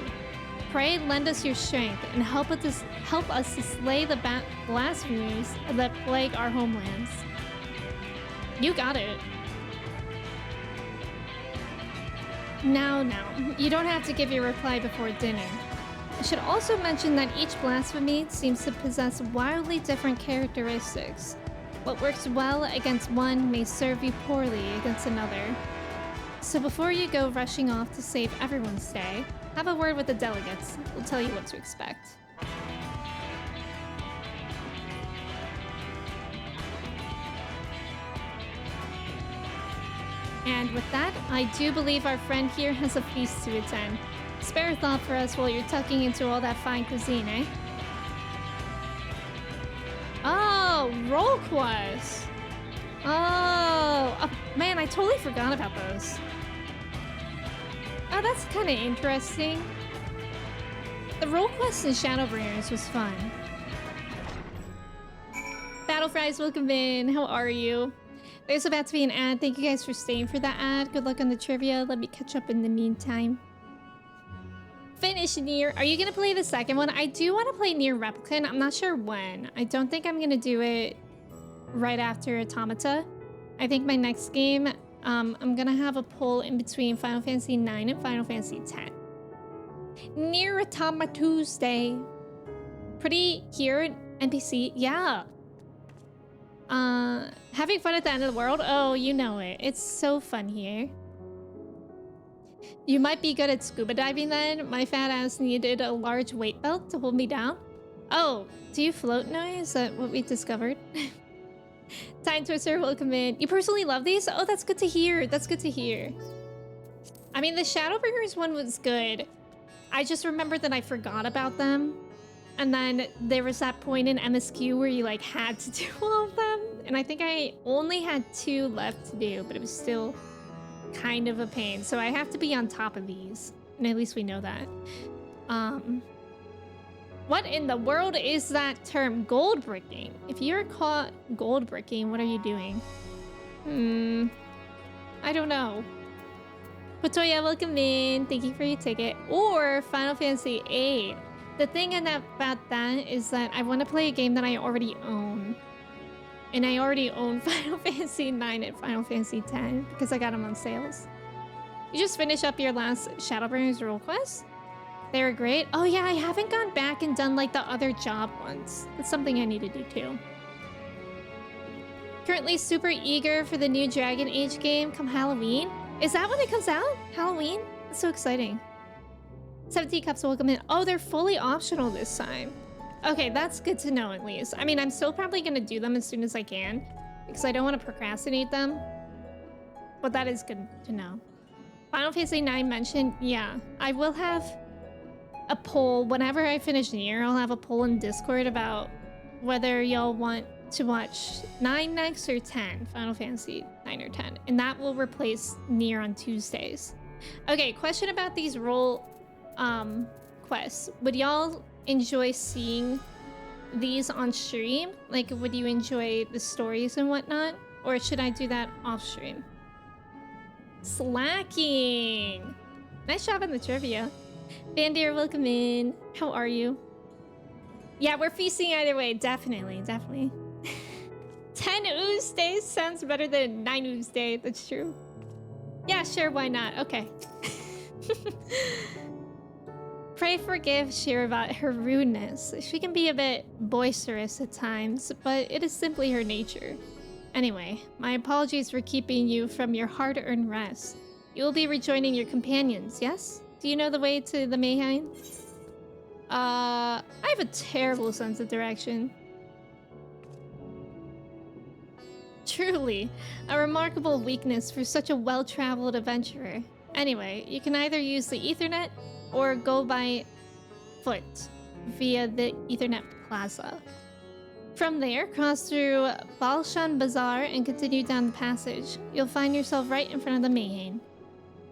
Pray lend us your strength and help us to slay the blasphemies that plague our homelands. You got it. Now, you don't have to give your reply before dinner. I should also mention that each blasphemy seems to possess wildly different characteristics. What works well against one may serve you poorly against another. So before you go rushing off to save everyone's day, have a word with the delegates. We'll tell you what to expect. And with that, I do believe our friend here has a feast to attend. Spare a thought for us while you're tucking into all that fine cuisine, eh? Oh, roll quest! Oh, man, I totally forgot about those. Oh, that's kind of interesting. The role quest in Shadowbringers was fun. Battlefries, welcome in. How are you? There's about to be an ad. Thank you guys for staying for that ad. Good luck on the trivia. Let me catch up in the meantime. Finish Nier. Are you going to play the second one? I do want to play Nier Replicant. I'm not sure when. I don't think I'm going to do it right after Automata. I think my next game, I'm gonna have a poll in between Final Fantasy IX and Final Fantasy X. Nier Automata Tuesday. Pretty here, NPC, yeah. Having fun at the end of the world? Oh, you know it. It's so fun here. You might be good at scuba diving then. My fat ass needed a large weight belt to hold me down. Oh, do you float now? Is that what we discovered? Time Twister, welcome in. You personally love these? Oh, that's good to hear. That's good to hear. I mean, the Shadowbringers one was good. I just remembered that I forgot about them. And then there was that point in MSQ where you like had to do all of them. And I think I only had 2 left to do, but it was still kind of a pain. So I have to be on top of these. And at least we know that. What in the world is that term? Gold bricking. If you're caught gold bricking, what are you doing? I don't know. Potoya, welcome in. Thank you for your ticket. Or Final Fantasy VIII. The thing about that is that I want to play a game that I already own. And I already own Final Fantasy IX and Final Fantasy X because I got them on sales. You just finish up your last Shadowbringers role quest? They were great. Oh yeah, I haven't gone back and done like the other job ones. That's something I need to do too. Currently super eager for the new Dragon Age game come Halloween. Is that when it comes out? Halloween? That's so exciting. 17 cups, welcome in. Oh, they're fully optional this time. Okay, that's good to know at least. I mean, I'm still probably gonna do them as soon as I can because I don't want to procrastinate them. But that is good to know. Final Fantasy IX mentioned, yeah, I will have a poll whenever I finish Nier. I'll have a poll in Discord about whether y'all want to watch 9 next or 10, Final Fantasy 9 or 10, and that will replace Nier on Tuesdays. Okay, question about these role quests. Would y'all enjoy seeing these on stream? Like, would you enjoy the stories and whatnot, or should I do that off stream? Slacking. Nice job on the trivia. Bandier, welcome in. How are you? Yeah, we're feasting either way. Definitely, definitely. 10 ooze days sounds better than 9 ooze day. That's true. Yeah, sure, why not? Okay. Pray forgive Shir about her rudeness. She can be a bit boisterous at times, but it is simply her nature. Anyway, my apologies for keeping you from your hard-earned rest. You will be rejoining your companions, yes? Do you know the way to the Mayhain? I have a terrible sense of direction. Truly, a remarkable weakness for such a well-traveled adventurer. Anyway, you can either use the Ethernet or go by foot via the Ethernet Plaza. From there, cross through Balshan Bazaar and continue down the passage. You'll find yourself right in front of the Mayhain.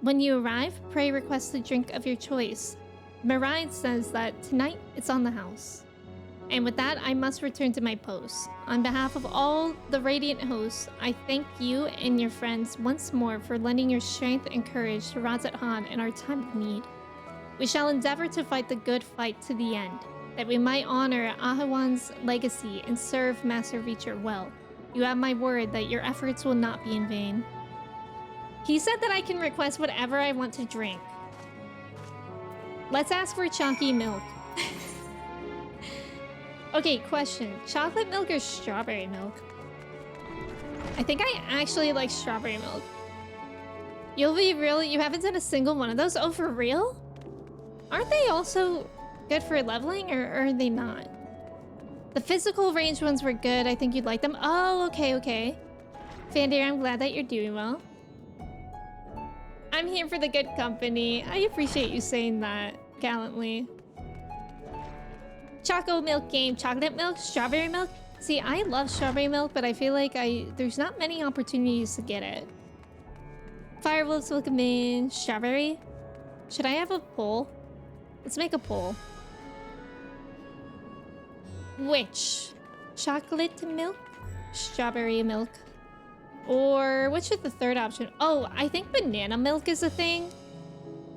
When you arrive, pray request the drink of your choice. Miride says that tonight it's on the house. And with that, I must return to my post. On behalf of all the Radiant hosts, I thank you and your friends once more for lending your strength and courage to Razat Han in our time of need. We shall endeavor to fight the good fight to the end, that we might honor Ahawan's legacy and serve Master Reacher well. You have my word that your efforts will not be in vain. He said that I can request whatever I want to drink. Let's ask for chunky milk. Okay, question. Chocolate milk or strawberry milk? I think I actually like strawberry milk. You'll be real? You haven't done a single one of those? Oh, for real? Aren't they also good for leveling, or are they not? The physical range ones were good. I think you'd like them. Oh, okay, okay. Fandir, I'm glad that you're doing well. I'm here for the good company. I appreciate you saying that gallantly. Choco milk game, chocolate milk, strawberry milk. See, I love strawberry milk, but I feel like there's not many opportunities to get it. Firewolves, welcome in. Strawberry. Should I have a poll? Let's make a poll. Which? Chocolate milk? Strawberry milk? Or which is the third option? Oh, I think banana milk is a thing.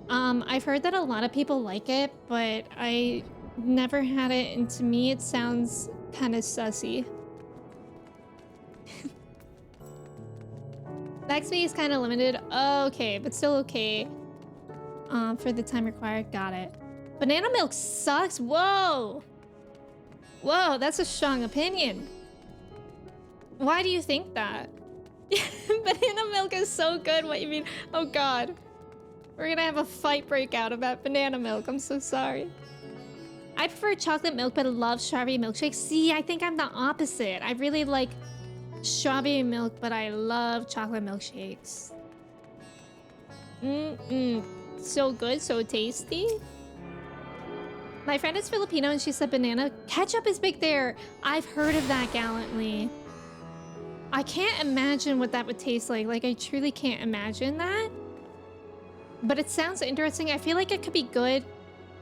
I've heard that a lot of people like it, but I never had it, and to me it sounds kind of sussy. XP is kind of limited. Okay, but still okay. For the time required. Got it. Banana milk sucks. Whoa. Whoa, that's a strong opinion. Why do you think that? Banana milk is so good. What you mean? Oh god. We're gonna have a fight break out about banana milk. I'm so sorry. I prefer chocolate milk, but I love strawberry milkshakes. See, I think I'm the opposite. I really like strawberry milk, but I love chocolate milkshakes. So good, so tasty. My friend is Filipino and she said banana ketchup is big there. I've heard of that gallantly. I can't imagine what that would taste like. Like, I truly can't imagine that. But it sounds interesting. I feel like it could be good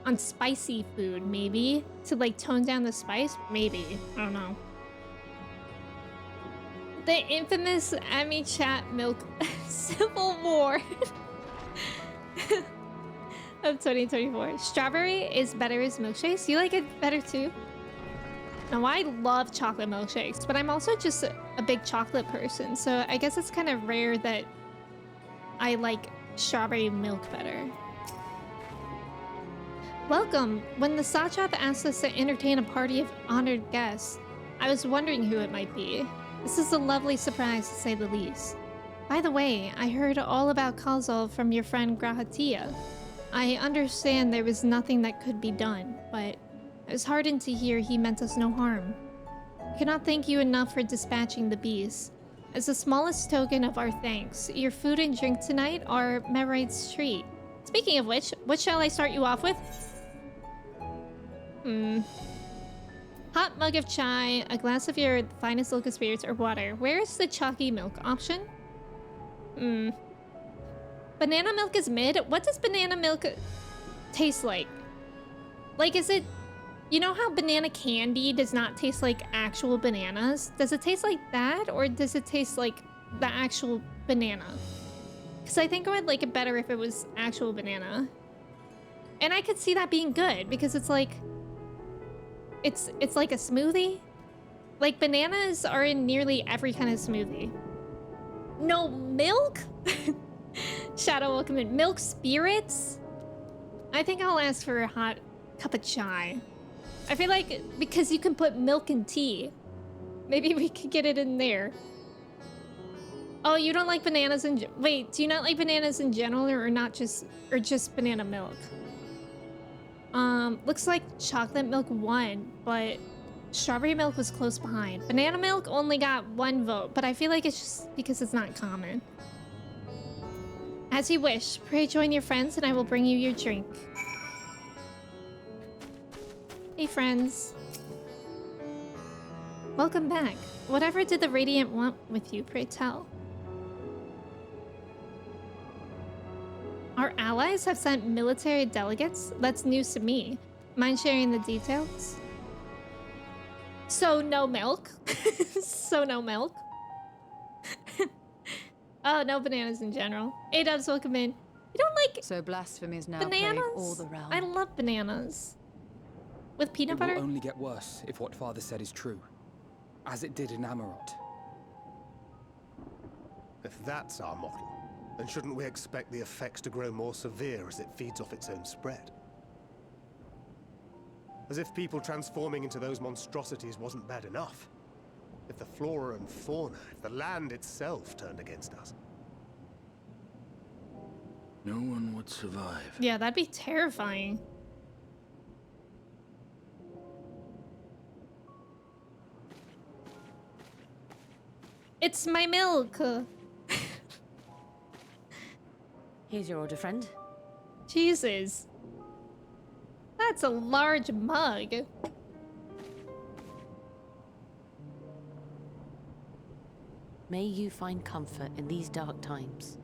on spicy food, maybe. To, like, tone down the spice? Maybe. I don't know. The infamous Ami Chat Milk Civil War of 2024. Strawberry is better as milkshakes. You like it better too? Now, I love chocolate milkshakes, but I'm also just a big chocolate person, so I guess it's kind of rare that I like strawberry milk better. Welcome. When the Satrap asked us to entertain a party of honored guests, I was wondering who it might be. This is a lovely surprise, to say the least. By the way, I heard all about Kalzal from your friend Grahatia. I understand there was nothing that could be done, but I was heartened to hear he meant us no harm. I cannot thank you enough for dispatching the beast. As the smallest token of our thanks, your food and drink tonight are Merite's treat. Speaking of which, what shall I start you off with? Hot mug of chai, a glass of your finest local spirits, or water. Where is the chalky milk option? Banana milk is mid? What does banana milk taste like? Like, is it... You know how banana candy does not taste like actual bananas? Does it taste like that, or does it taste like the actual banana? Because I think I would like it better if it was actual banana. And I could see that being good, because it's like... It's like a smoothie. Like, bananas are in nearly every kind of smoothie. No milk? Shadow, welcome in. Milk spirits? I think I'll ask for a hot cup of chai. I feel like because you can put milk in tea, maybe we could get it in there. Oh, you don't like bananas in wait, do you not like bananas in general or not just banana milk? Looks like chocolate milk won, but strawberry milk was close behind. Banana milk only got 1 vote, but I feel like it's just because it's not common. As you wish, pray join your friends and I will bring you your drink. Hey friends. Welcome back. Whatever did the Radiant want with you, pray tell? Our allies have sent military delegates? That's news to me. Mind sharing the details? So no milk? So no milk? Oh, no bananas in general. A-dubs, welcome in. You don't like so blasphemy is now bananas? plague all the realm. I love bananas. With peanut butter? It will only get worse if what Father said is true. As it did in Amarot. If that's our model, then shouldn't we expect the effects to grow more severe as it feeds off its own spread? As if people transforming into those monstrosities wasn't bad enough. If the flora and fauna, if the land itself turned against us. No one would survive. Yeah, that'd be terrifying. It's my milk. Here's your order, friend. Jesus. That's a large mug. May you find comfort in these dark times.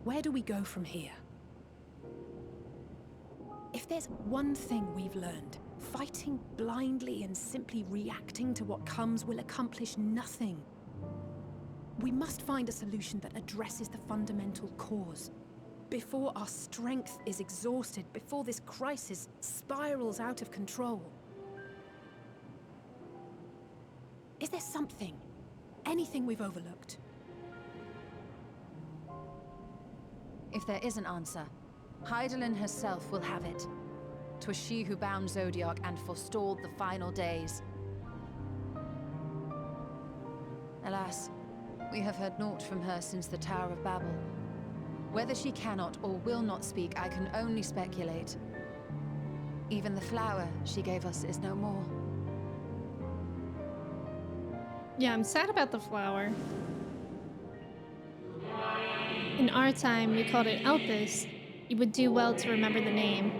Where do we go from here? If there's one thing we've learned, fighting blindly and simply reacting to what comes will accomplish nothing. We must find a solution that addresses the fundamental cause. Before our strength is exhausted, before this crisis spirals out of control. Is there something, anything we've overlooked? If there is an answer, Hydaelyn herself will have it. 'Twas she who bound Zodiac and forestalled the final days. Alas, we have heard naught from her since the Tower of Babel. Whether she cannot or will not speak, I can only speculate. Even the flower she gave us is no more. Yeah, I'm sad about the flower. In our time, we called it Elpis. You would do well to remember the name.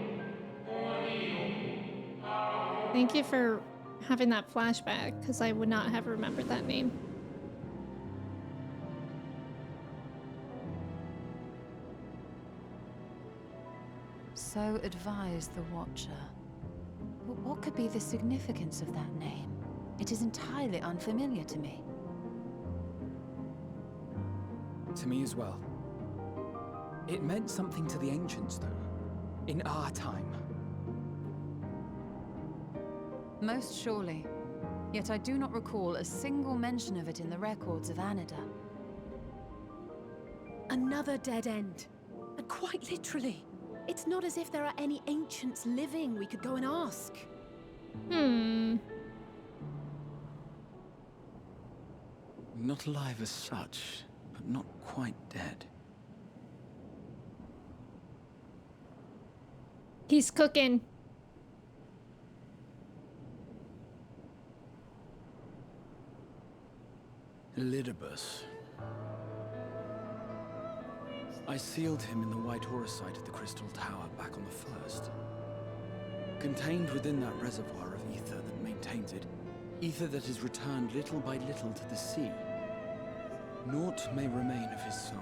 Thank you for having that flashback, because I would not have remembered that name. So advised the Watcher. But what could be the significance of that name? It is entirely unfamiliar to me. To me as well. It meant something to the ancients, though. In our time. Most surely. Yet I do not recall a single mention of it in the records of Anida. Another dead end. And quite literally. It's not as if there are any ancients living we could go and ask. Not alive as such, but not quite dead. He's cooking. Elidibus. I sealed him in the White Horus site of the Crystal Tower back on the 1st. Contained within that reservoir of ether that maintains it, ether that is returned little by little to the sea, naught may remain of his soul.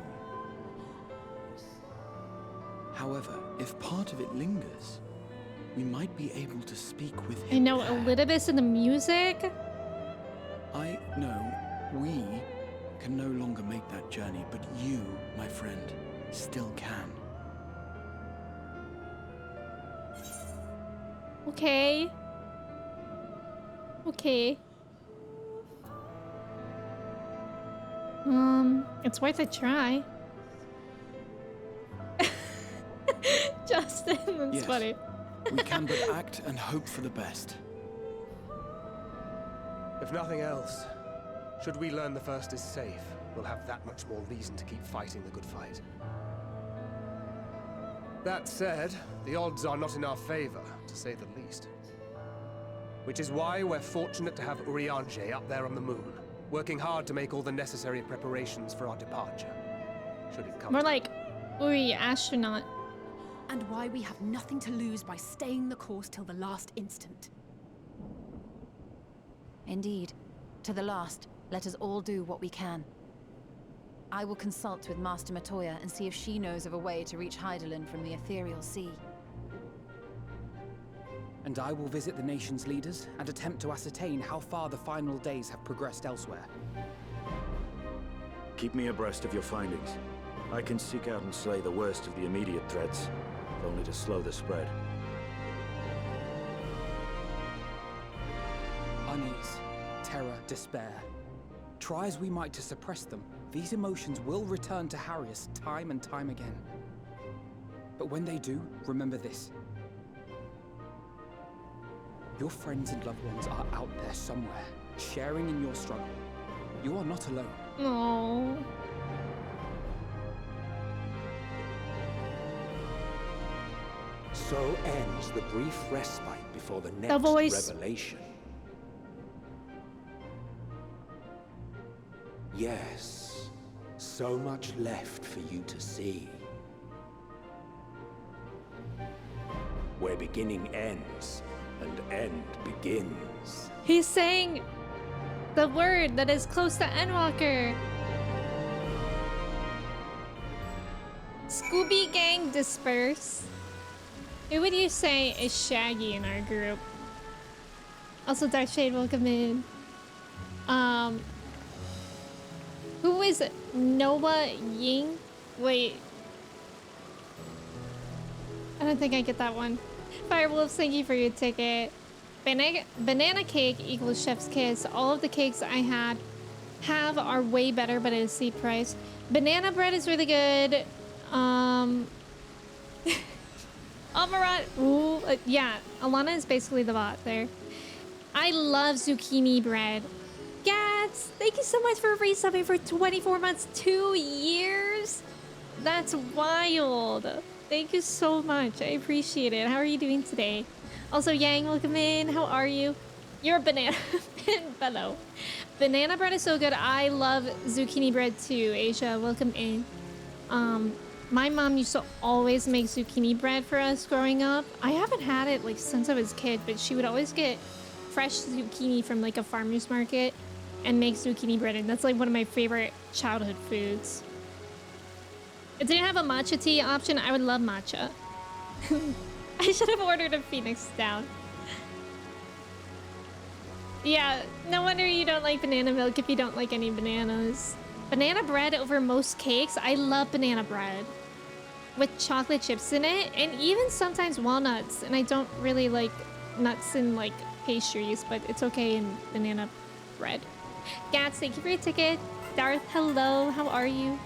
However, if part of it lingers, we might be able to speak with him. I know Elidibus in the music. I know we can no longer make that journey, but you, my friend, still can. Okay. Okay. It's worth a try. Justin, that's Yes. funny. We can but act and hope for the best. If nothing else, should we learn the First is safe, we'll have that much more reason to keep fighting the good fight. That said, the odds are not in our favor, to say the least. Which is why we're fortunate to have Urianger up there on the moon, working hard to make all the necessary preparations for our departure. Should it come More like Uri astronaut. And why we have nothing to lose by staying the course till the last instant. Indeed. To the last, let us all do what we can. I will consult with Master Matoya and see if she knows of a way to reach Hydaelyn from the ethereal sea. And I will visit the nation's leaders and attempt to ascertain how far the final days have progressed elsewhere. Keep me abreast of your findings. I can seek out and slay the worst of the immediate threats, if only to slow the spread. Unease, terror, despair. Try as we might to suppress them, these emotions will return to harry us time and time again. But when they do, remember this. Your friends and loved ones are out there somewhere, sharing in your struggle. You are not alone. No. So ends the brief respite before the next revelation. Yes, so much left for you to see. Where beginning ends and end begins. He's saying the word that is close to Endwalker. Scooby Gang disperse. Who would you say is Shaggy in our group? Also, Dark Shade, welcome in. Who is Noah Ying? Wait. I don't think I get that one. Firewolves, thank you for your ticket. Banana cake equals chef's kiss. All of the cakes I have are way better, but at a steep price. Banana bread is really good. Amarat, ooh, yeah, Alana is basically the bot there. I love zucchini bread. Gats, thank you so much for resubbing for 24 months, 2 years. That's wild. Thank you so much. I appreciate it. How are you doing today? Also, Yang, welcome in. How are you? You're a banana fellow. Banana bread is so good. I love zucchini bread too. Asia, welcome in. My mom used to always make zucchini bread for us growing up. I haven't had it like since I was a kid, but she would always get fresh zucchini from like a farmer's market and make zucchini bread, and that's like one of my favorite childhood foods. If they didn't have a matcha tea option, I would love matcha. I should have ordered a Phoenix down. Yeah, no wonder you don't like banana milk if you don't like any bananas. Banana bread over most cakes. I love banana bread with chocolate chips in it, and even sometimes walnuts. And I don't really like nuts in like pastries, but it's okay in banana bread. Gats, thank you for your ticket. Darth, hello, how are you?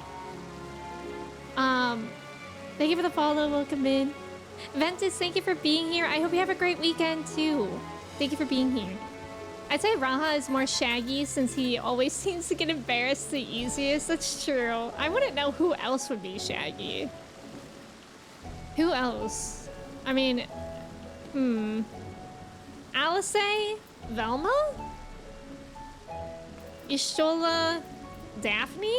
Thank you for the follow, welcome in. Ventus, thank you for being here. I hope you have a great weekend too. Thank you for being here. I'd say Raha is more Shaggy since he always seems to get embarrassed the easiest. That's true. I wouldn't know who else would be Shaggy. Who else? I mean, Alice? Velma? Ishtola? Daphne?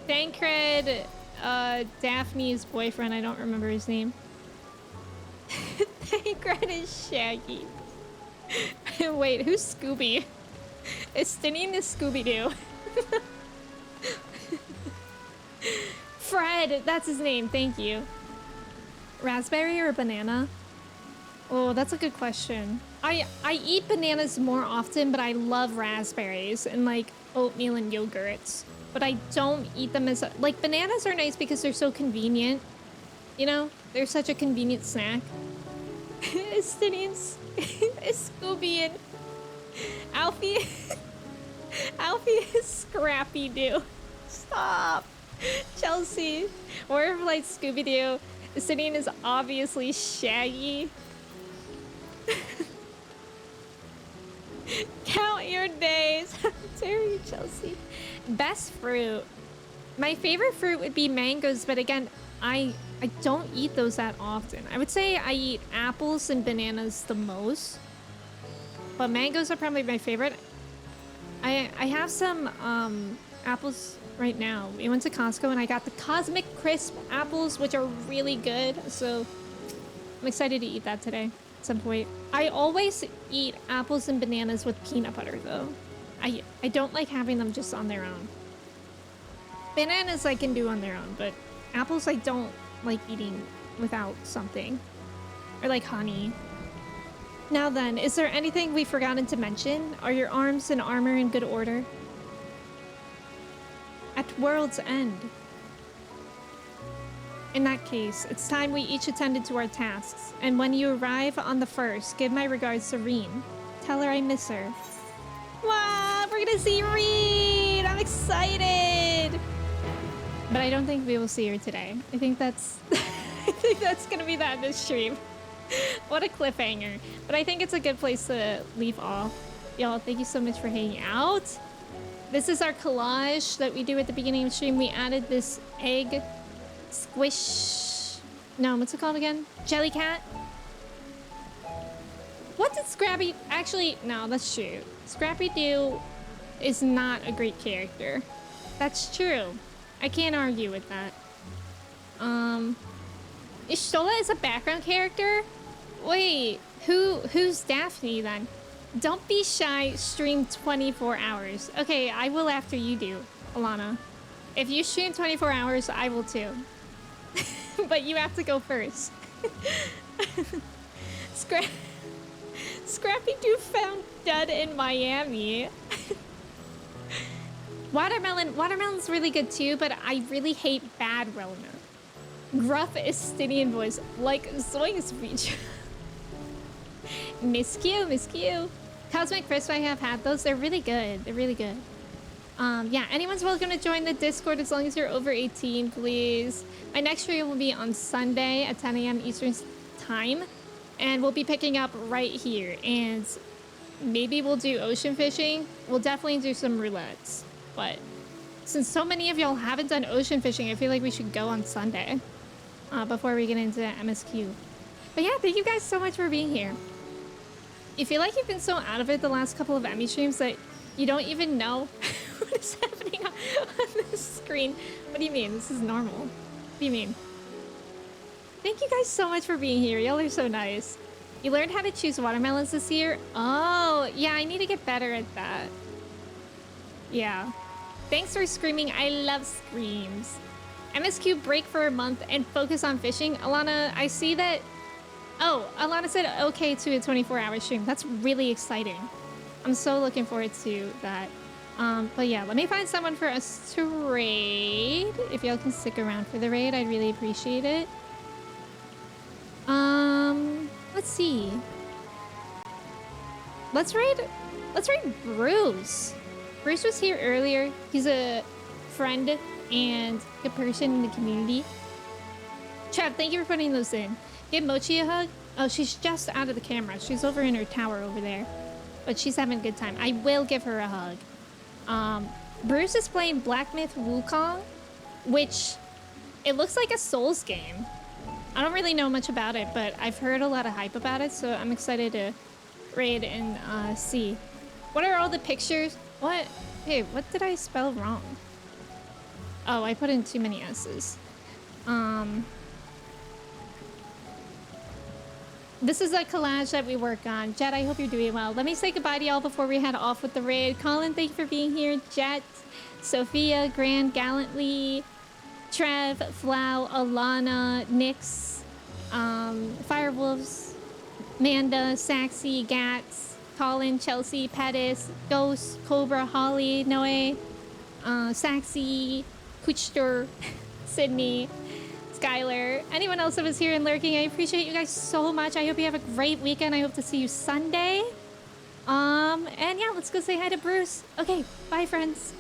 Thancred, Daphne's boyfriend, I don't remember his name. Thancred is Shaggy. Wait, who's Scooby? Estinian is Scooby-Doo. Fred, that's his name, thank you. Raspberry or banana? Oh, that's a good question. I eat bananas more often, but I love raspberries and like oatmeal and yogurts. But I don't eat them as like bananas are nice because they're so convenient. You know, they're such a convenient snack. Estinians, Scooby and Alfie. Alfie is Scrappy Doo. Stop, Chelsea. Or like Scooby Doo. Sidian is obviously Shaggy. Count your days. Terry, Chelsea. Best fruit. My favorite fruit would be mangoes, but again, I don't eat those that often. I would say I eat apples and bananas the most, but mangoes are probably my favorite. I have some apples right now. We went to Costco and I got the Cosmic Crisp apples, which are really good. So I'm excited to eat that today at some point. I always eat apples and bananas with peanut butter though. I don't like having them just on their own. Bananas I can do on their own, but apples I don't like eating without something. Or like honey. Now then, is there anything we've forgotten to mention? Are your arms and armor in good order? At World's End. In that case, it's time we each attended to our tasks. And when you arrive on the first, give my regards to Reen. Tell her I miss her. Wow, we're gonna see Reen! I'm excited! But I don't think we will see her today. I think that's I think that's gonna be that in this stream. What a cliffhanger. But I think it's a good place to leave off. Y'all, thank you so much for hanging out. This is our collage that we do at the beginning of the stream. We added this egg squish. No, what's it called again? Jellycat? What did Scrappy... Actually, no, that's true. Scrappy-Doo is not a great character. That's true. I can't argue with that. Ishtola is a background character? Wait, who's Daphne then? Don't be shy, stream 24 hours. Okay, I will after you do, Alana. If you stream 24 hours, I will too. But you have to go first. Scrappy-Doo found dead in Miami. Watermelon's really good too, but I really hate bad Relna. Gruff Estinian voice, like Zoing speech. MSQ. Cosmic Crisp, I have had those. They're really good. They're really good. Yeah, anyone's welcome to join the Discord as long as you're over 18, please. My next stream will be on Sunday at 10 a.m. Eastern time. And we'll be picking up right here. And maybe we'll do ocean fishing. We'll definitely do some roulettes. But since so many of y'all haven't done ocean fishing, I feel like we should go on Sunday. Before we get into MSQ. But yeah, thank you guys so much for being here. You feel like you've been so out of it the last couple of Emmy streams that you don't even know what is happening on this screen. What do you mean? This is normal. What do you mean? Thank you guys so much for being here. Y'all are so nice. You learned how to choose watermelons this year? Oh, yeah, I need to get better at that. Yeah. Thanks for screaming. I love screams. MSQ break for a month and focus on fishing. Alana, I see that... Oh, Alana said okay to a 24-hour stream. That's really exciting. I'm so looking forward to that. But yeah, let me find someone for us to raid. If y'all can stick around for the raid, I'd really appreciate it. Let's see. Let's raid Bruce. Bruce was here earlier. He's a friend and a person in the community. Trev, thank you for putting those in. Give Mochi a hug. Oh, she's just out of the camera. She's over in her tower over there. But she's having a good time. I will give her a hug. Bruce is playing Black Myth Wukong, which it looks like a Souls game. I don't really know much about it, but I've heard a lot of hype about it, so I'm excited to raid and see. What are all the pictures? What? Hey, what did I spell wrong? Oh, I put in too many S's. This is a collage that we work on. Jet, I hope you're doing well. Let me say goodbye to y'all before we head off with the raid. Colin, thank you for being here. Jet, Sophia, Grand, Gallantly, Trev, Flau, Alana, Nyx, Firewolves, Manda, Saxy, Gats, Colin, Chelsea, Pettis, Ghost, Cobra, Holly, Noe, Saxy, Kuchter, Sydney, Skylar, anyone else that was here and lurking, I appreciate you guys so much. I hope you have a great weekend. I hope to see you Sunday. And yeah, let's go say hi to Bruce. Okay, bye friends.